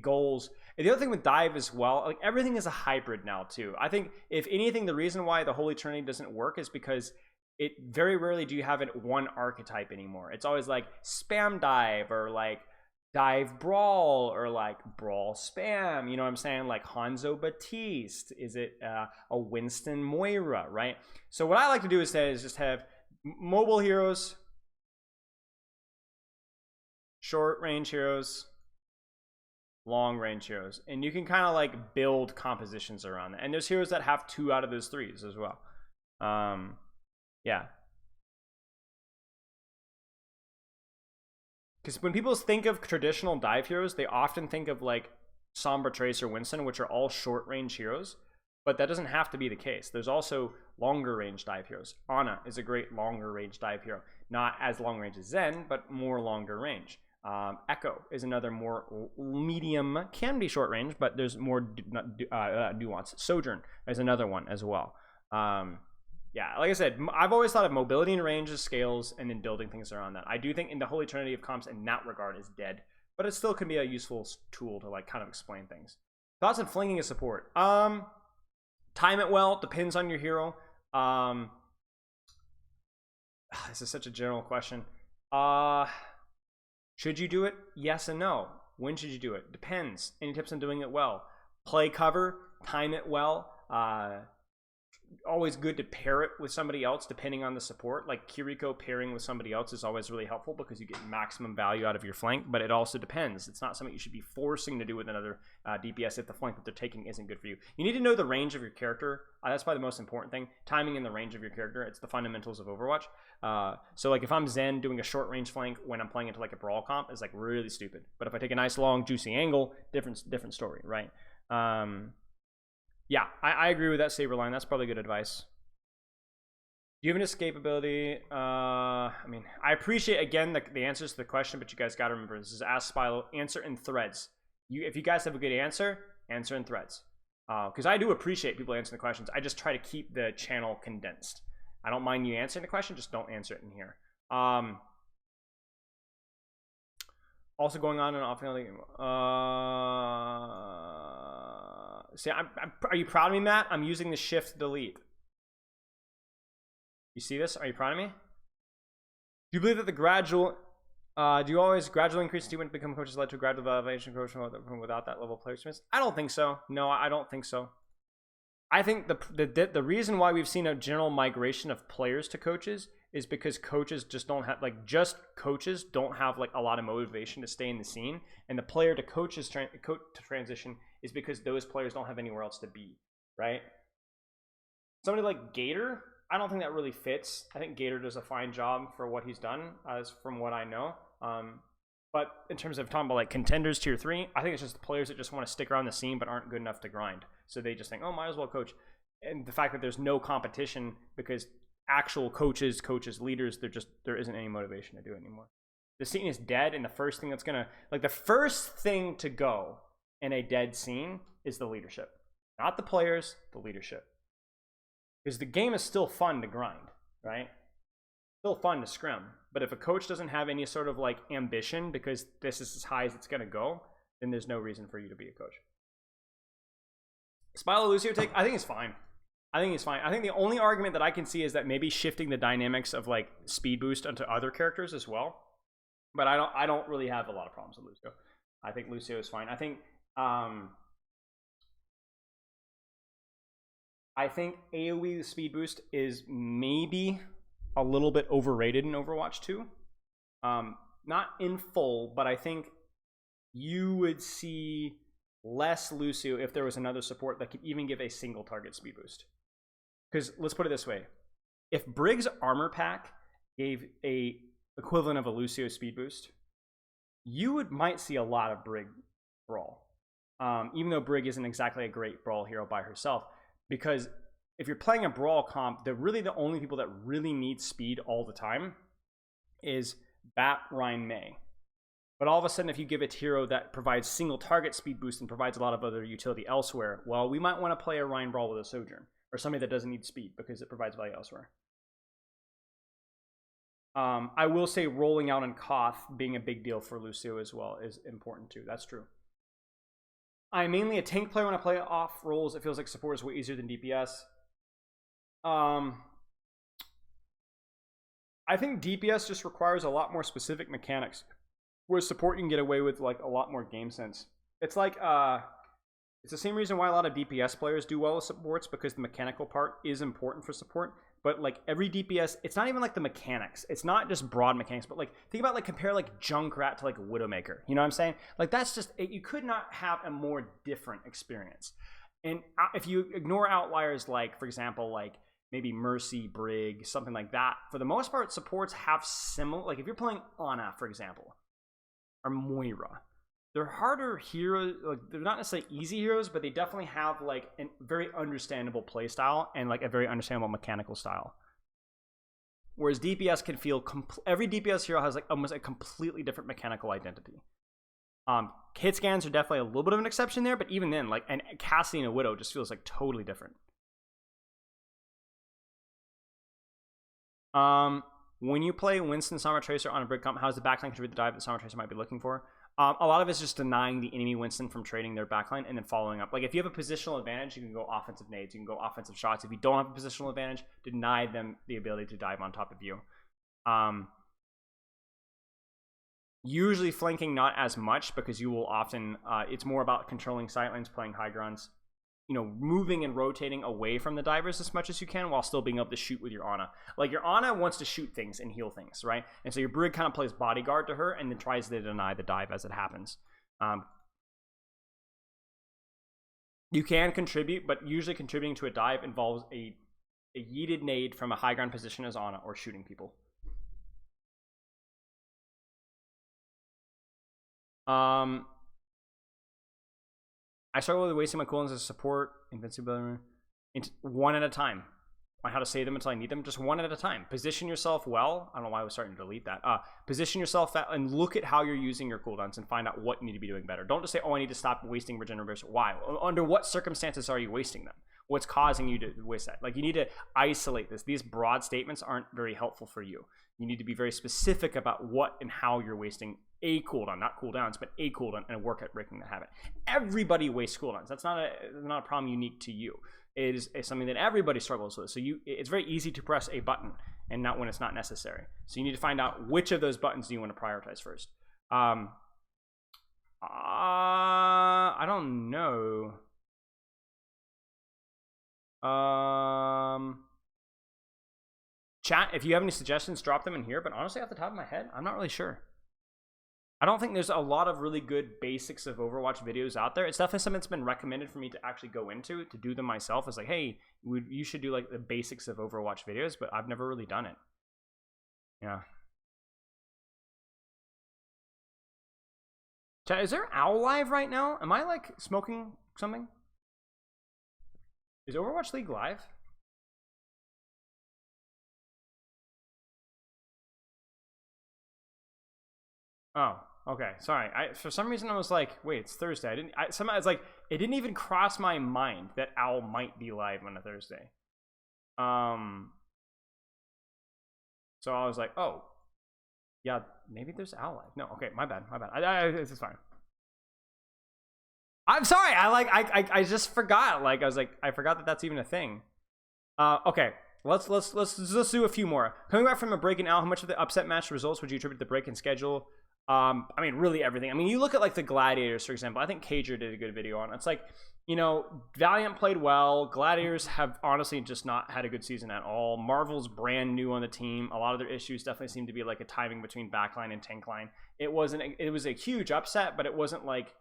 goals. And the other thing with Dive as well, like everything is a hybrid now too. I think if anything, the reason why the Holy Trinity doesn't work is because it very rarely do you have it one archetype anymore. It's always like spam dive or like dive brawl or like brawl spam. You know what I'm saying? Like Hanzo Batiste. Is it a Winston Moira, right? So what I like to do instead is just have mobile heroes, short range heroes, long range heroes, and you can kind of like build compositions around that. And there's heroes that have 2 out of those 3s as well. Yeah, because when people think of traditional dive heroes, they often think of like Sombra, Trace, or Winston, which are all short range heroes, but that doesn't have to be the case. There's also longer range dive heroes. Ana is a great longer range dive hero, not as long range as Zen, but more longer range. Echo is another more medium, can be short range, but there's more nuance. Sojourn is another one as well. Yeah, like I said, I've always thought of mobility and range as scales and then building things around that. I do think in the Holy Trinity of comps in that regard is dead, but it still can be a useful tool to like kind of explain things. Thoughts on flinging a support? Time it well, depends on your hero. This is such a general question. Should you do it? Yes and no. When should you do it? Depends. Any tips on doing it well? Play cover, time it well. Always good to pair it with somebody else depending on the support. Like Kiriko pairing with somebody else is always really helpful because you get maximum value out of your flank, but it also depends. It's not something you should be forcing to do with another DPS if the flank that they're taking isn't good for you. You need to know the range of your character. That's probably the most important thing. Timing and the range of your character. It's the fundamentals of Overwatch. So like if I'm Zen doing a short range flank when I'm playing into like a brawl comp is like really stupid. But if I take a nice long juicy angle, different story, right? Yeah, I agree with that saber line. That's probably good advice. Do you have an escape ability? I mean, I appreciate, again, the answers to the question, but you guys got to remember, this is Ask Spilo. Answer in threads. If you guys have a good answer in threads. Because I do appreciate people answering the questions. I just try to keep the channel condensed. I don't mind you answering the question, just don't answer it in here. Also going on and off the game. See, are you proud of me, Matt? I'm using the shift delete. You see this? Are you proud of me? Do you believe that the gradual, do you always gradually increase in when become coaches led to a gradual elevation coach without that level of player experience? I don't think so. No, I don't think so. I think the reason why we've seen a general migration of players to coaches is because coaches just don't have, like, just coaches don't have like a lot of motivation to stay in the scene, and the player to coaches transition is because those players don't have anywhere else to be, right? Somebody like Gator, I don't think that really fits. I think Gator does a fine job for what he's done, as from what I know. But in terms of talking about like contenders tier 3, I think it's just the players that just want to stick around the scene but aren't good enough to grind. So they just think, oh, might as well coach. And the fact that there's no competition because actual coaches, leaders, there isn't any motivation to do it anymore. The scene is dead, and the first thing to go in a dead scene is the leadership. Not the players, the leadership. Because the game is still fun to grind, right? Still fun to scrim. But if a coach doesn't have any sort of like ambition because this is as high as it's going to go, then there's no reason for you to be a coach. Spilo Lucio take, I think it's fine. I think the only argument that I can see is that maybe shifting the dynamics of like speed boost onto other characters as well. But I don't really have a lot of problems with Lucio. I think Lucio is fine. I think AoE speed boost is maybe a little bit overrated in Overwatch 2. Not in full, but I think you would see less Lucio if there was another support that could even give a single target speed boost. Because let's put it this way. If Brig's armor pack gave a equivalent of a Lucio speed boost, you might see a lot of Brig brawl. Even though Brig isn't exactly a great brawl hero by herself. Because if you're playing a brawl comp, the only people that really need speed all the time is Bat, Ryan, May. But all of a sudden, if you give a hero that provides single target speed boost and provides a lot of other utility elsewhere, well, we might want to play a Ryan brawl with a Sojourn, or somebody that doesn't need speed because it provides value elsewhere. I will say rolling out and Koth being a big deal for Lucio as well is important too. That's true. I'm mainly a tank player when I play off roles. It feels like support is way easier than DPS. I think DPS just requires a lot more specific mechanics, whereas support you can get away with like a lot more game sense. It's like it's the same reason why a lot of DPS players do well with supports, because the mechanical part is important for support. But like every DPS, it's not even like the mechanics. It's not just broad mechanics, but like think about like compare like Junkrat to like a Widowmaker. You know what I'm saying? Like that's just you could not have a more different experience. And if you ignore outliers like, for example, like maybe Mercy, Brig, something like that, for the most part, supports have similar. Like if you're playing Ana, for example, or Moira, they're harder heroes. Like they're not necessarily easy heroes, but they definitely have like a very understandable play style and like a very understandable mechanical style. Whereas DPS can feel every DPS hero has like almost a completely different mechanical identity. Hit scans are definitely a little bit of an exception there, but even then, like and casting a Widow just feels like totally different. When you play Winston Summer Tracer on a Brig comp, how does the backline contribute the dive that Summer Tracer might be looking for? A lot of it's just denying the enemy Winston from trading their backline and then following up. Like if you have a positional advantage, you can go offensive nades, you can go offensive shots. If you don't have a positional advantage, deny them the ability to dive on top of you. Usually flanking not as much, because you will often it's more about controlling sightlines, playing high grounds, you know, moving and rotating away from the divers as much as you can while still being able to shoot with your Ana. Like your Ana wants to shoot things and heal things, right? And so your Brig kind of plays bodyguard to her and then tries to deny the dive as it happens. You can contribute, but usually contributing to a dive involves a yeeted nade from a high ground position as Ana or shooting people. I struggle with wasting my cooldowns as support, invincibility, one at a time. On how to save them until I need them, just one at a time. Position yourself well. I don't know why I was starting to delete that. Position yourself and look at how you're using your cooldowns and find out what you need to be doing better. Don't just say, oh, I need to stop wasting regeneration. Why? Under what circumstances are you wasting them? What's causing you to waste that? Like you need to isolate this. These broad statements aren't very helpful for you. You need to be very specific about what and how you're wasting a cooldown, not cooldowns, but a cooldown, and work at breaking the habit. Everybody wastes cooldowns. That's not a problem unique to you. It is something that everybody struggles with. So it's very easy to press a button and not when it's not necessary. So you need to find out which of those buttons do you want to prioritize first. I don't know. Chat, if you have any suggestions, drop them in here. But honestly, off the top of my head, I'm not really sure. I don't think there's a lot of really good basics of Overwatch videos out there. It's definitely something that's been recommended for me to actually go into, to do them myself. It's like, hey, you should do like the basics of Overwatch videos, but I've never really done it. Yeah. Chat, is there Owl live right now? Am I like smoking something? Is Overwatch League live? Oh, okay. Sorry. For some reason I was like, wait, it's Thursday. Somehow it's like it didn't even cross my mind that Owl might be live on a Thursday. So I was like, oh, yeah, maybe there's Owl live. No, okay, my bad. It's fine. I'm sorry. I just forgot. Like I was like, I forgot that that's even a thing. Okay. Let's do a few more. Coming back from a break in Owl, how much of the upset match results would you attribute to the break in schedule? I mean, really everything. I mean, you look at like the Gladiators, for example. I think Cager did a good video on it. It's like, you know, Valiant played well. Gladiators have honestly just not had a good season at all. Marvel's brand new on the team. A lot of their issues definitely seem to be like a timing between backline and tank line. It was a huge upset, but it wasn't like,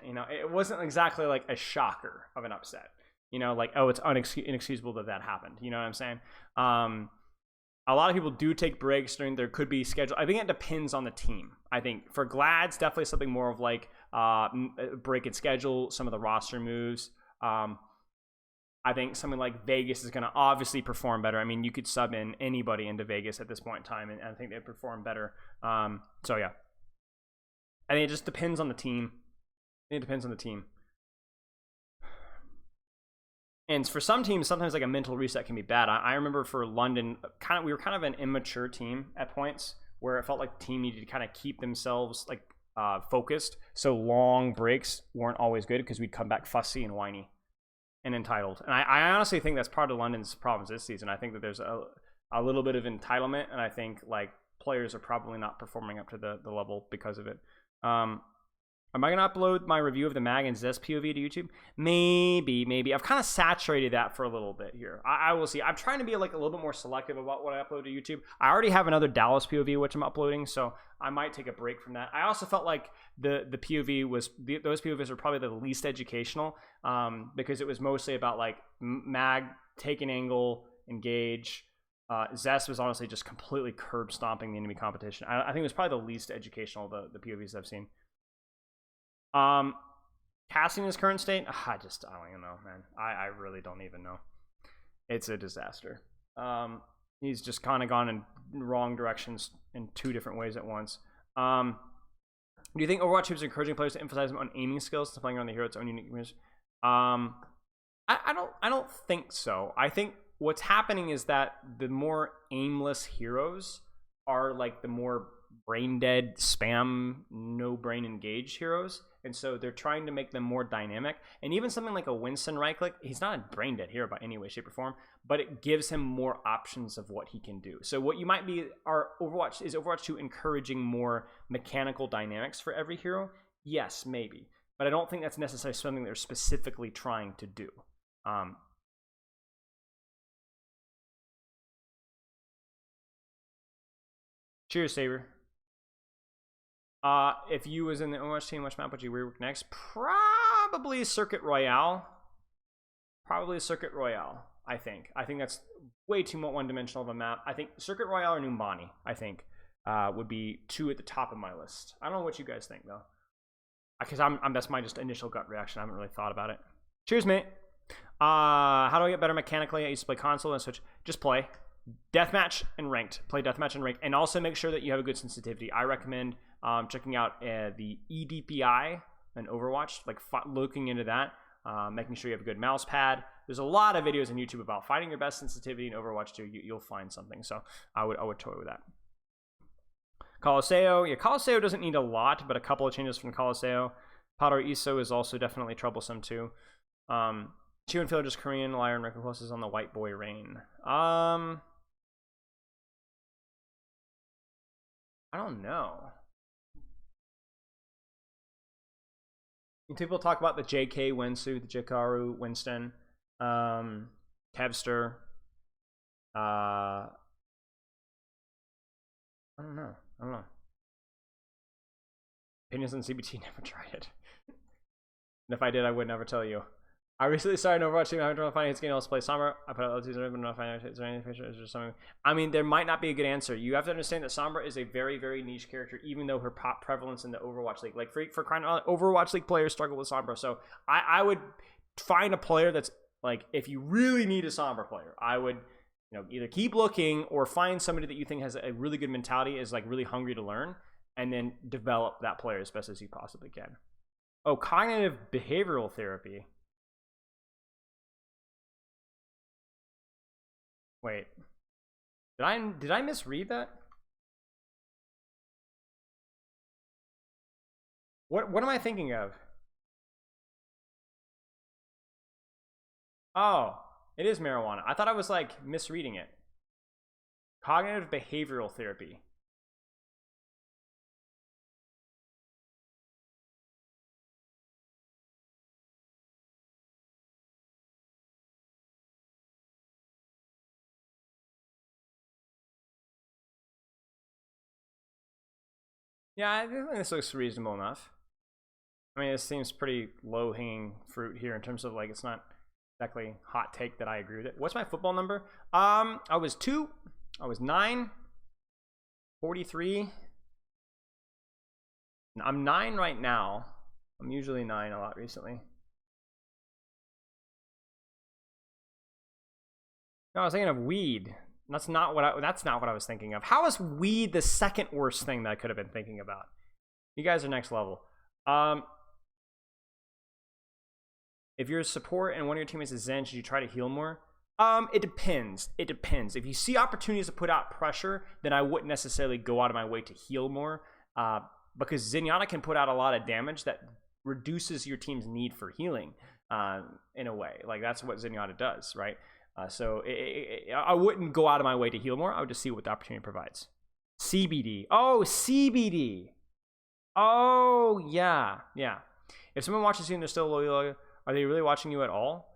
you know, it wasn't exactly like a shocker of an upset. You know, like, oh, it's inexcusable that happened. You know what I'm saying? A lot of people do take breaks during there could be schedule. I think it depends on the team. I think for Glad's definitely something more of like break and schedule, some of the roster moves. I think something like Vegas is going to obviously perform better. I mean, you could sub in anybody into Vegas at this point in time, and I think they perform better. So yeah, I think it just depends on the team. It depends on the team. And for some teams, sometimes like a mental reset can be bad. I remember for London, we were kind of an immature team at points where it felt like the team needed to kind of keep themselves like focused. So long breaks weren't always good because we'd come back fussy and whiny and entitled. And I honestly think that's part of London's problems this season. I think that there's a little bit of entitlement, and I think like players are probably not performing up to the level because of it. Am I gonna upload my review of the Mag and Zest POV to YouTube? Maybe. I've kind of saturated that for a little bit here. I will see. I'm trying to be like a little bit more selective about what I upload to YouTube. I already have another Dallas POV which I'm uploading, so I might take a break from that. I also felt like the POV was those POVs are probably the least educational, because it was mostly about like Mag, take an angle, engage. Zest was honestly just completely curb stomping the enemy competition. I think it was probably the least educational of the POVs I've seen. Casting his current state, I don't even know, man. I really don't even know. It's a disaster. He's just kind of gone in wrong directions in 2 different ways at once. Do you think Overwatch is encouraging players to emphasize on aiming skills to playing around the hero its own unique moves? I don't think so. I think what's happening is that the more aimless heroes are like the more brain dead spam no brain engaged heroes, and so they're trying to make them more dynamic. And even something like a Winston right click, he's not a brain dead hero by any way, shape, or form, but it gives him more options of what he can do. So what you might be Overwatch 2 encouraging more mechanical dynamics for every hero? Yes, maybe, but I don't think that's necessarily something they're specifically trying to do. Cheers, Saber. If you was in the Overwatch team, which map would you rework next? Probably Circuit Royale. I think that's way too one-dimensional of a map. I think Circuit Royale or Numbani, I think, would be 2 at the top of my list. I don't know what you guys think though, because that's my just initial gut reaction. I haven't really thought about it. Cheers, mate. How do I get better mechanically? I used to play console and Switch. Just play deathmatch and ranked. Play deathmatch and ranked, and also make sure that you have a good sensitivity. I recommend checking out the eDPI and Overwatch, like looking into that, making sure you have a good mouse pad. There's a lot of videos on YouTube about finding your best sensitivity in Overwatch 2. You'll find something. So I would toy with that. Colosseo. Yeah, Colosseo doesn't need a lot, but a couple of changes from Colosseo. Powder ISO is also definitely troublesome too. Chew and Field is Korean. Liar and Reckless is on the White Boy Rain. I don't know. People talk about the JK Wensu, the Jikaru Winston, Kevster. I don't know. Opinions on CBT, never tried it. And if I did, I would never tell you. I recently started an Overwatch team. I haven't tried finding his game. I'll play Sombra. I put out LTs. I haven't found is there any picture? Is there something? I mean, there might not be a good answer. You have to understand that Sombra is a very, very niche character, even though her pop prevalence in the Overwatch League, like for crying out loud, Overwatch League players struggle with Sombra. So I would find a player that's like, if you really need a Sombra player, I would, either keep looking or find somebody that you think has a really good mentality, is like really hungry to learn, and then develop that player as best as you possibly can. Oh, cognitive behavioral therapy. Wait, did I misread that? What am I thinking of? Oh, it is marijuana. I thought I was like misreading it. Cognitive behavioral therapy. Yeah, I think this looks reasonable enough. I mean, this seems pretty low-hanging fruit here in terms of like, it's not exactly hot take that I agree with it. What's my football number? I was 2. I was 9. 43. I'm 9 right now. I'm usually 9 a lot recently. No, I was thinking of weed. That's not what I was thinking of. How is weed the second worst thing that I could have been thinking about? You guys are next level. If you're a support and one of your teammates is Zen, should you try to heal more? It depends. If you see opportunities to put out pressure, then I wouldn't necessarily go out of my way to heal more. Because Zenyatta can put out a lot of damage that reduces your team's need for healing, in a way. Like, that's what Zenyatta does, right? So I wouldn't go out of my way to heal more. I would just see what the opportunity provides. CBD. Oh, CBD. Oh, yeah. Yeah. If someone watches you and they're still low elo, are they really watching you at all?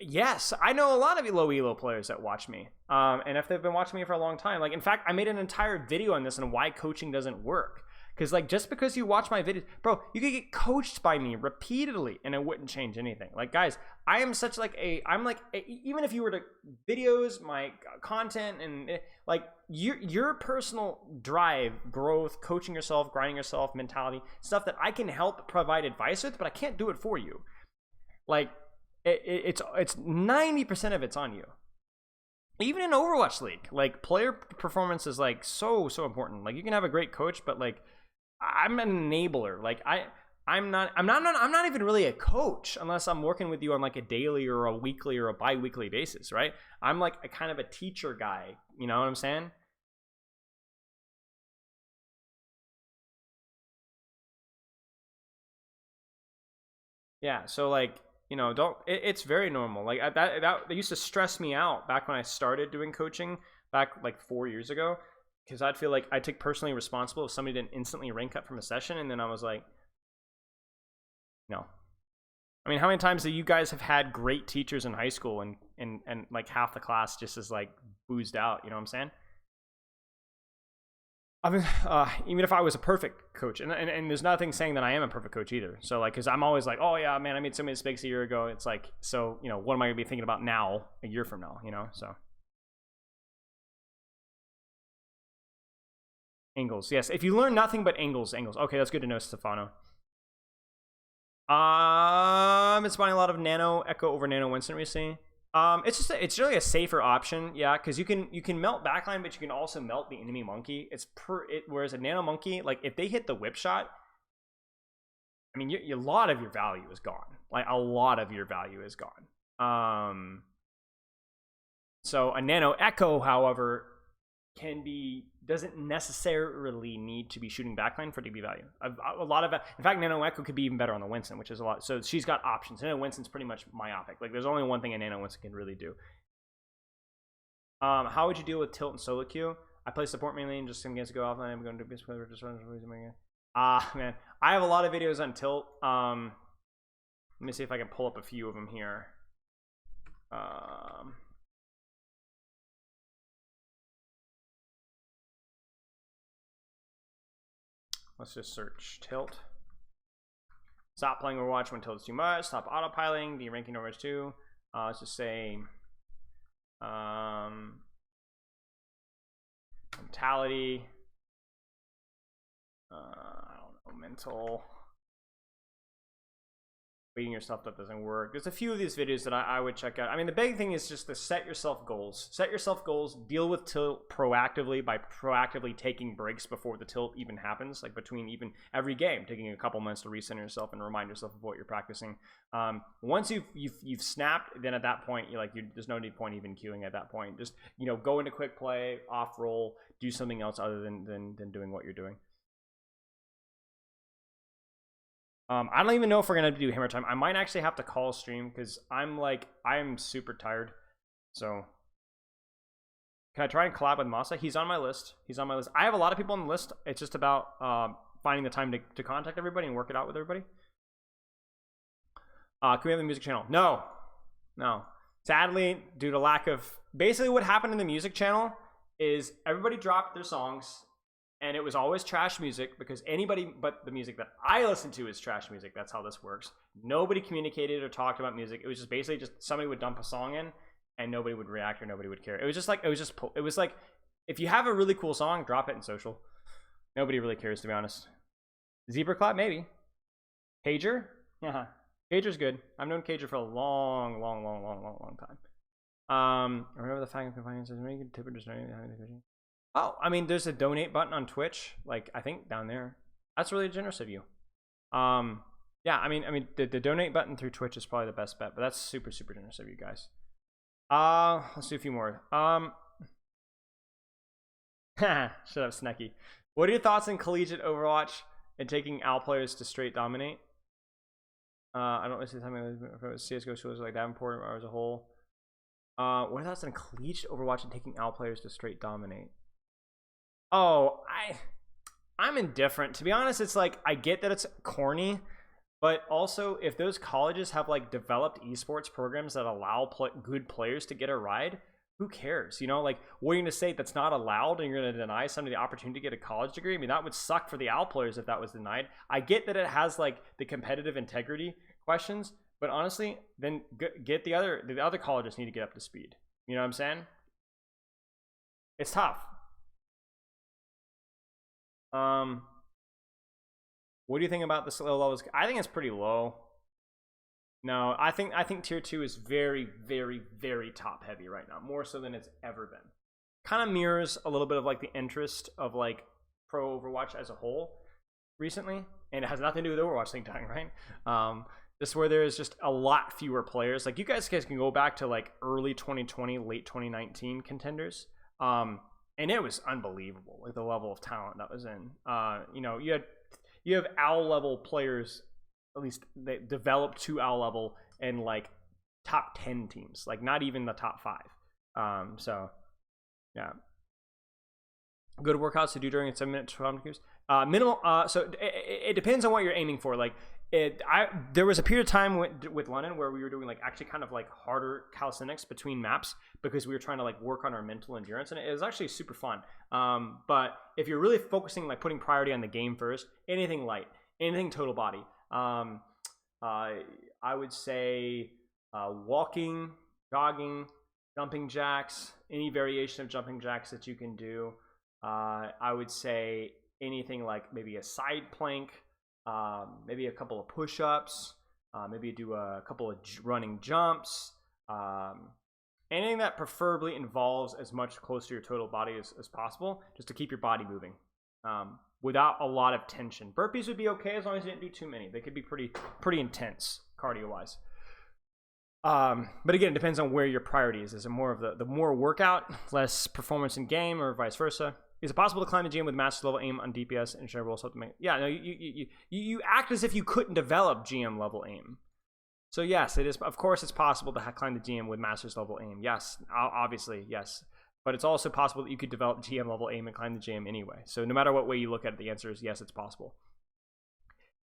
Yes, I know a lot of low elo players that watch me. And if they've been watching me for a long time, like, in fact, I made an entire video on this and why coaching doesn't work. Because, like, just because you watch my videos, bro, you could get coached by me repeatedly and it wouldn't change anything. Like, guys, I am such like even if you were to videos, my content, and like your personal drive, growth, coaching yourself, grinding yourself, mentality, stuff that I can help provide advice with, but I can't do it for you. Like, it's 90% of it's on you. Even in Overwatch League, like, player performance is like so important. Like, you can have a great coach, but like, I'm an enabler. Like, I'm not even really a coach unless I'm working with you on like a daily or a weekly or a bi-weekly basis, right? I'm like a kind of a teacher guy, you know what I'm saying? Yeah, so like, you know, it's very normal. Like, that used to stress me out back when I started doing coaching back like 4 years ago, because I'd feel like I'd take personally responsible if somebody didn't instantly rank up from a session, and then I was like, no. I mean, how many times do you guys have had great teachers in high school and like half the class just is like boozed out, you know what I'm saying? I mean, even if I was a perfect coach, and there's nothing saying that I am a perfect coach either. So like, because I'm always like, oh yeah, man, I made so many mistakes a year ago. It's like, so, you know, what am I gonna be thinking about now, a year from now, you know? So angles, yes. If you learn nothing but angles. Okay, that's good to know, Stefano. It's buying a lot of Nano Echo over Nano Winston recently. It's really a safer option, yeah, because you can melt backline, but you can also melt the enemy monkey. Whereas a Nano Monkey, like, if they hit the whip shot, I mean, a lot of your value is gone. Like, a lot of your value is gone. So a Nano Echo, however, doesn't necessarily need to be shooting backline for DB value. A lot of, in fact, Nano Echo could be even better on the Winston, which is a lot. So she's got options. Nano Winston's pretty much myopic. Like, there's only one thing a Nano Winston can really do. How would you deal with tilt and solo queue? I play support mainly and just some games to go offline. I'm going to just play just run. Man, I have a lot of videos on tilt. Let me see if I can pull up a few of them here. Let's just search tilt. Stop playing Overwatch when tilt is too much. Stop autopiling. De-ranking Overwatch 2. Let's just say mentality. I don't know, mental. Beating yourself that doesn't work. There's a few of these videos that I would check out. I mean, the big thing is just to set yourself goals. Set yourself goals. Deal with tilt proactively by proactively taking breaks before the tilt even happens. Like, between even every game, taking a couple months to recenter yourself and remind yourself of what you're practicing. Once you've snapped, then at that point there's no point even queuing at that point. Just, you know, go into quick play, off roll, do something else other than doing what you're doing. I don't even know if we're gonna do hammer time. I might actually have to call a stream because I'm super tired. So can I try and collab with Masa? He's on my list. I have a lot of people on the list. It's just about finding the time to contact everybody and work it out with everybody. Can we have the music channel? No. Sadly, due to lack of, basically what happened in the music channel is everybody dropped their songs. And it was always trash music because anybody but the music that I listen to is trash music. That's how this works. Nobody communicated or talked about music. It was just basically just somebody would dump a song in and nobody would react or nobody would care. It was like if you have a really cool song, drop it in social. Nobody really cares, to be honest. Zebra Clap, maybe. Cager? Yeah. Cager's good. I've known Cager for a long time. I remember the fact of finances. Maybe you could tip or just oh, I mean, there's a donate button on Twitch, like, I think down there. That's really generous of you. Yeah, I mean, the donate button through Twitch is probably the best bet, but that's super generous of you guys. Let's do a few more. Shut up, Snecky. What are your thoughts on collegiate Overwatch and taking AL players to straight dominate? I don't know if it's CSGO schools like Davenport or as a whole. What are thoughts on collegiate Overwatch and taking OWL players to straight dominate? Oh, I'm indifferent. To be honest, it's like, I get that it's corny, but also if those colleges have like developed esports programs that allow good players to get a ride, who cares? You know, like, what are you going to say that's not allowed and you're going to deny somebody the opportunity to get a college degree? I mean, that would suck for the OWL players if that was denied. I get that it has like the competitive integrity questions, but honestly, then get the other colleges need to get up to speed. You know what I'm saying? It's tough. What do you think about the low levels? I think it's pretty low. No, I think tier 2 is very, very, very top heavy right now, more so than it's ever been. Kind of mirrors a little bit of like the interest of like pro Overwatch as a whole recently, and it has nothing to do with Overwatch League dying, right? Just where there's just a lot fewer players. Like, you guys can go back to like early 2020, late 2019 contenders, and it was unbelievable, like the level of talent that was in. You know, you have OWL level players, at least they developed to OWL level, and like top 10 teams, like not even the top 5. So yeah, good workouts to do during a 7-minute 12 queues. Minimal. So it depends on what you're aiming for. Like, there was a period of time with London where we were doing like actually kind of like harder calisthenics between maps because we were trying to like work on our mental endurance, and it was actually super fun. But if you're really focusing, like putting priority on the game first, anything light, anything total body. I would say walking, jogging, jumping jacks, any variation of jumping jacks that you can do. I would say anything like maybe a side plank, maybe a couple of push-ups, maybe do a couple of running jumps, anything that preferably involves as much close to your total body as possible, just to keep your body moving without a lot of tension. Burpees would be okay as long as you didn't do too many. They could be pretty intense cardio-wise. But again, it depends on where your priority is. Is it more of the more workout, less performance in game, or vice versa? Is it possible to climb the GM with master level aim on DPS and share roles to make? Yeah, no, you act as if you couldn't develop GM level aim. So yes, it is. Of course, it's possible to climb the GM with master's level aim. Yes, obviously, yes. But it's also possible that you could develop GM level aim and climb the GM anyway. So no matter what way you look at it, the answer is yes, it's possible.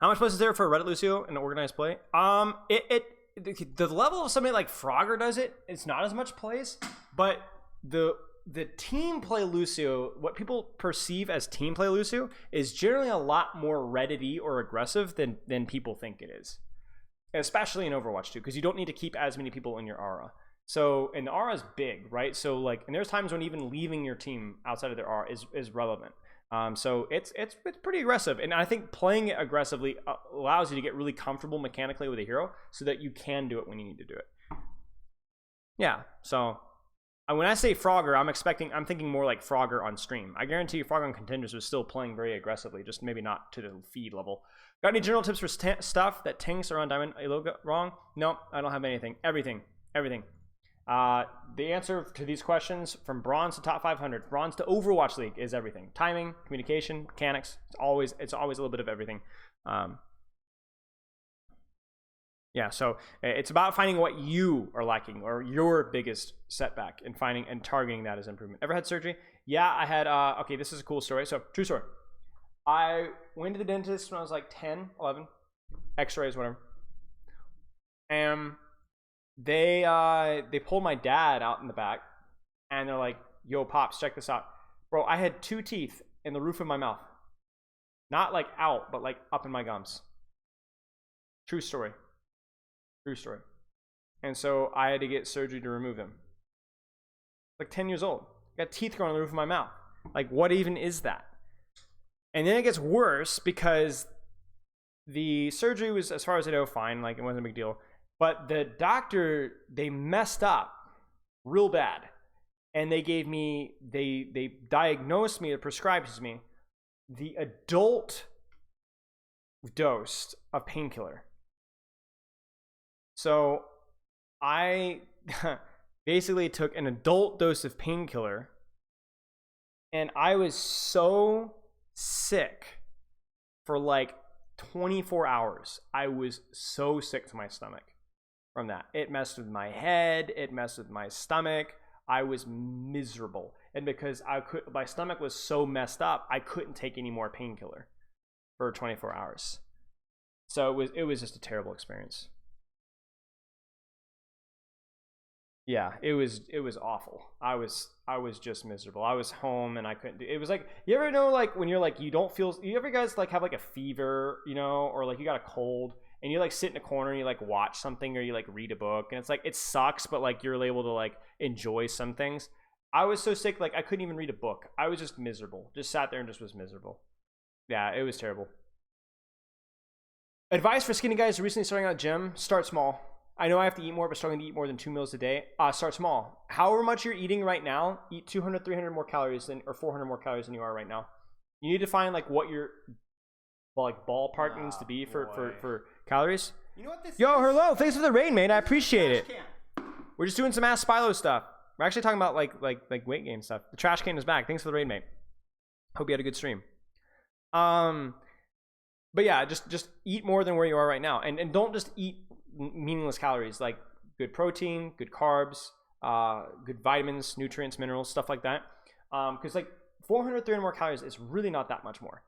How much place is there for Reddit Lucio and organized play? The level of somebody like Frogger does it, it's not as much plays, but the team play Lucio, what people perceive as team play Lucio, is generally a lot more Reddit-y or aggressive than people think it is. Especially in Overwatch 2, because you don't need to keep as many people in your aura. So, and the aura is big, right? So like, and there's times when even leaving your team outside of their aura is relevant. So it's pretty aggressive, and I think playing it aggressively allows you to get really comfortable mechanically with a hero, so that you can do it when you need to do it. Yeah. So when I say Frogger, I'm thinking more like Frogger on stream. I guarantee you, Frogger on Contenders was still playing very aggressively, just maybe not to the feed level. Got any general tips for stuff that tanks are on Diamond Aloga wrong? No, I don't have anything. Everything. The answer to these questions, from bronze to top 500, bronze to Overwatch League, is everything. Timing, communication, mechanics. It's always a little bit of everything. Yeah, so it's about finding what you are lacking or your biggest setback, and finding and targeting that as improvement. Ever had surgery? Yeah, I had. Okay, this is a cool story. So, true story. I went to the dentist when I was like 10, 11. X-rays, whatever. And they pulled my dad out in the back, and they're like, "Yo, Pops, check this out, bro. I had 2 teeth in the roof of my mouth, not like out, but like up in my gums." True story. And so I had to get surgery to remove them. Like 10 years old, got teeth growing on the roof of my mouth. Like, what even is that? And then it gets worse, because the surgery was, as far as I know, fine. Like, it wasn't a big deal. But the doctor, they messed up real bad. And they gave me, they diagnosed me, prescribed to me, the adult dose of painkiller. So I basically took an adult dose of painkiller, and I was so sick for like 24 hours. I was so sick to my stomach. from that. It messed with my head. It messed with my stomach. I was miserable. And because my stomach was so messed up, I couldn't take any more painkiller for 24 hours. So it was just a terrible experience. Yeah, it was awful. I was just miserable. I was home and I couldn't do it. Was like, you ever know, like when you're like, you don't feel, you ever guys like have like a fever, you know, or like you got a cold and you like sit in a corner and you like watch something or you like read a book and it's like, it sucks, but like you're able to like enjoy some things. I was so sick, like I couldn't even read a book. I was just miserable. Just sat there and just was miserable. Yeah, it was terrible. Advice for skinny guys recently starting out gym: start small. I know I have to eat more, but struggling to eat more than 2 meals a day. Start small. However much you're eating right now, eat 200, 300 more calories than, or 400 more calories than you are right now. You need to find like what your like ballpark needs to be for calories. You know what this Yo, hello. Thanks for the raid, mate. I appreciate it. We're just doing some ass Spilo stuff. We're actually talking about like weight gain stuff. The trash can is back. Thanks for the raid, mate. Hope you had a good stream. But yeah, just eat more than where you are right now, and don't just eat meaningless calories. Like good protein, good carbs, good vitamins, nutrients, minerals, stuff like that. Because like 400, 300 more calories is really not that much more.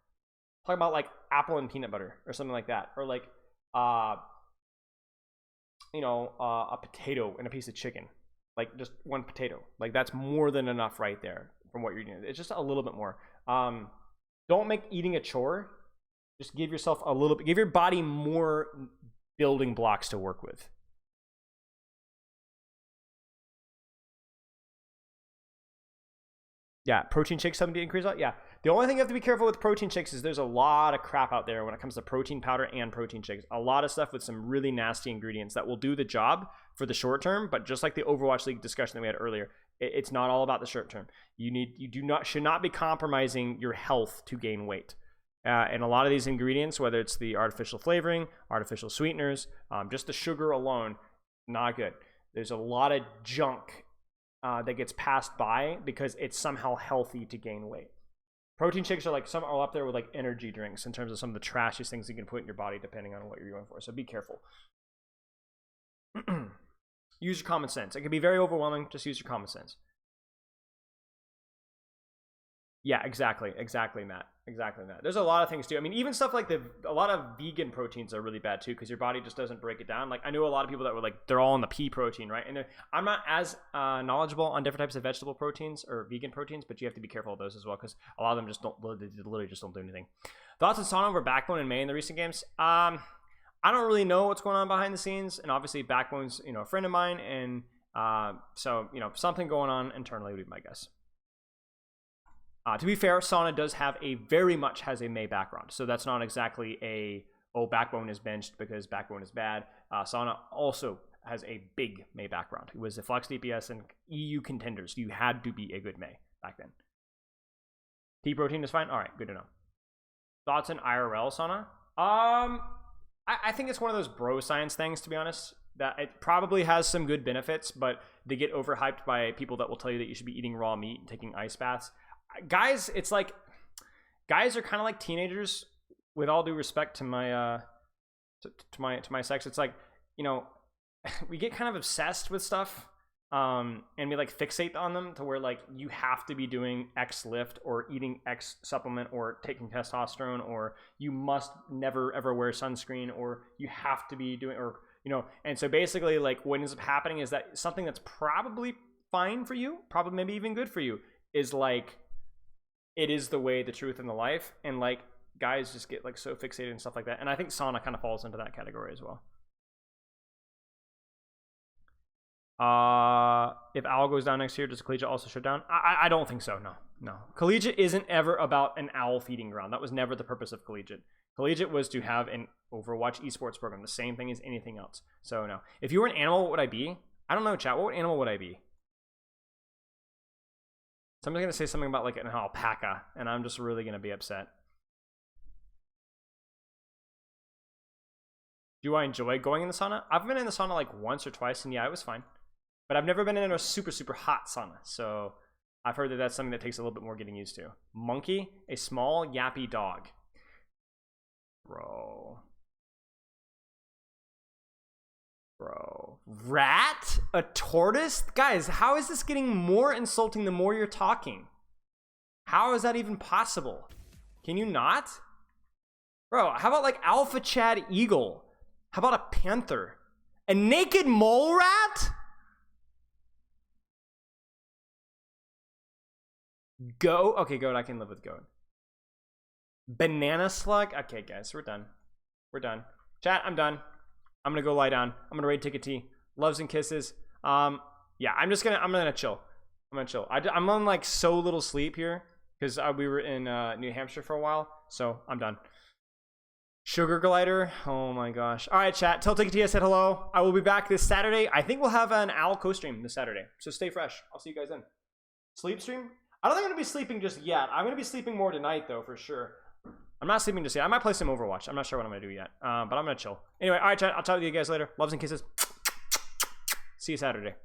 Talk about like apple and peanut butter or something like that, or like a potato and a piece of chicken. Like just one potato. Like that's more than enough right there from what you're eating. It's just a little bit more. Don't make eating a chore. Just give yourself a little bit, give your body more building blocks to work with. Yeah, protein shakes something to increase that. Yeah, the only thing you have to be careful with protein shakes is there's a lot of crap out there when it comes to protein powder and protein shakes. A lot of stuff with some really nasty ingredients that will do the job for the short term, but just like the Overwatch League discussion that we had earlier, it's not all about the short term. You should not be compromising your health to gain weight. And a lot of these ingredients, whether it's the artificial flavoring, artificial sweeteners, just the sugar alone, not good. There's a lot of junk that gets passed by because it's somehow healthy to gain weight. Protein shakes are like some are up there with like energy drinks in terms of some of the trashiest things you can put in your body depending on what you're going for. So be careful. Use your common sense. It can be very overwhelming. Just use your common sense. Yeah, exactly, Matt. Exactly, Matt. There's a lot of things too. I mean, even stuff like a lot of vegan proteins are really bad too because your body just doesn't break it down. Like I know a lot of people that were like, they're all on the pea protein, right? And I'm not as knowledgeable on different types of vegetable proteins or vegan proteins, but you have to be careful of those as well because a lot of them just literally just don't do anything. Thoughts on Sauna over Backbone in May in the recent games? I don't really know what's going on behind the scenes, and obviously Backbone's a friend of mine, and so something going on internally would be my guess. To be fair, Sauna does have very much has a May background. So that's not exactly Backbone is benched because Backbone is bad. Sauna also has a big May background. It was the Flux DPS and EU contenders. You had to be a good May back then. Pea protein is fine? All right, good to know. Thoughts on IRL Sauna? I think it's one of those bro science things, to be honest. That it probably has some good benefits, but they get overhyped by people that will tell you that you should be eating raw meat and taking ice baths. Guys, it's like guys are kind of like teenagers. With all due respect to my to my sex, it's like we get kind of obsessed with stuff, and we like fixate on them to where like you have to be doing X lift or eating X supplement or taking testosterone or you must never ever wear sunscreen or you have to be doing or and so basically like what ends up happening is that something that's probably fine for you, probably maybe even good for you, is like it is the way, the truth, and the life, and like guys just get like so fixated and stuff like that. And I think Sauna kind of falls into that category as well. If Owl goes down next year, does Collegiate also shut down? I don't think so. No. Collegiate isn't ever about an owl feeding ground. That was never the purpose of Collegiate. Collegiate was to have an Overwatch esports program, the same thing as anything else. So no. If you were an animal, what would I be? I don't know, chat. What animal would I be? Somebody's going to say something about like an alpaca, and I'm just really going to be upset. Do I enjoy going in the sauna? I've been in the sauna like once or twice, and yeah, it was fine. But I've never been in a super, super hot sauna, so I've heard that that's something that takes a little bit more getting used to. Monkey, a small yappy dog. Bro, Bro. Rat? A tortoise? Guys, how is this getting more insulting the more you're talking? How is that even possible? Can you not? Bro, how about like Alpha Chad Eagle? How about a panther? A naked mole rat? Goat? Okay, goat, I can live with goat. Banana slug? Okay, guys, we're done. We're done. Chat, I'm done. I'm gonna go lie down. I'm gonna raid Ticket T. Loves and kisses. Yeah, I'm gonna chill. I'm gonna chill. I'm on like so little sleep here because we were in New Hampshire for a while, so I'm done. Sugar glider. Oh my gosh. All right, chat. Tell Ticket T I said hello. I will be back this Saturday. I think we'll have an Owl co-stream this Saturday, so stay fresh. I'll see you guys then. Sleep stream? I don't think I'm gonna be sleeping just yet. I'm gonna be sleeping more tonight though, for sure. I'm not sleeping just yet. I might play some Overwatch. I'm not sure what I'm gonna do yet, but I'm gonna chill. Anyway, all right, chat. I'll talk to you guys later. Loves and kisses. See you Saturday.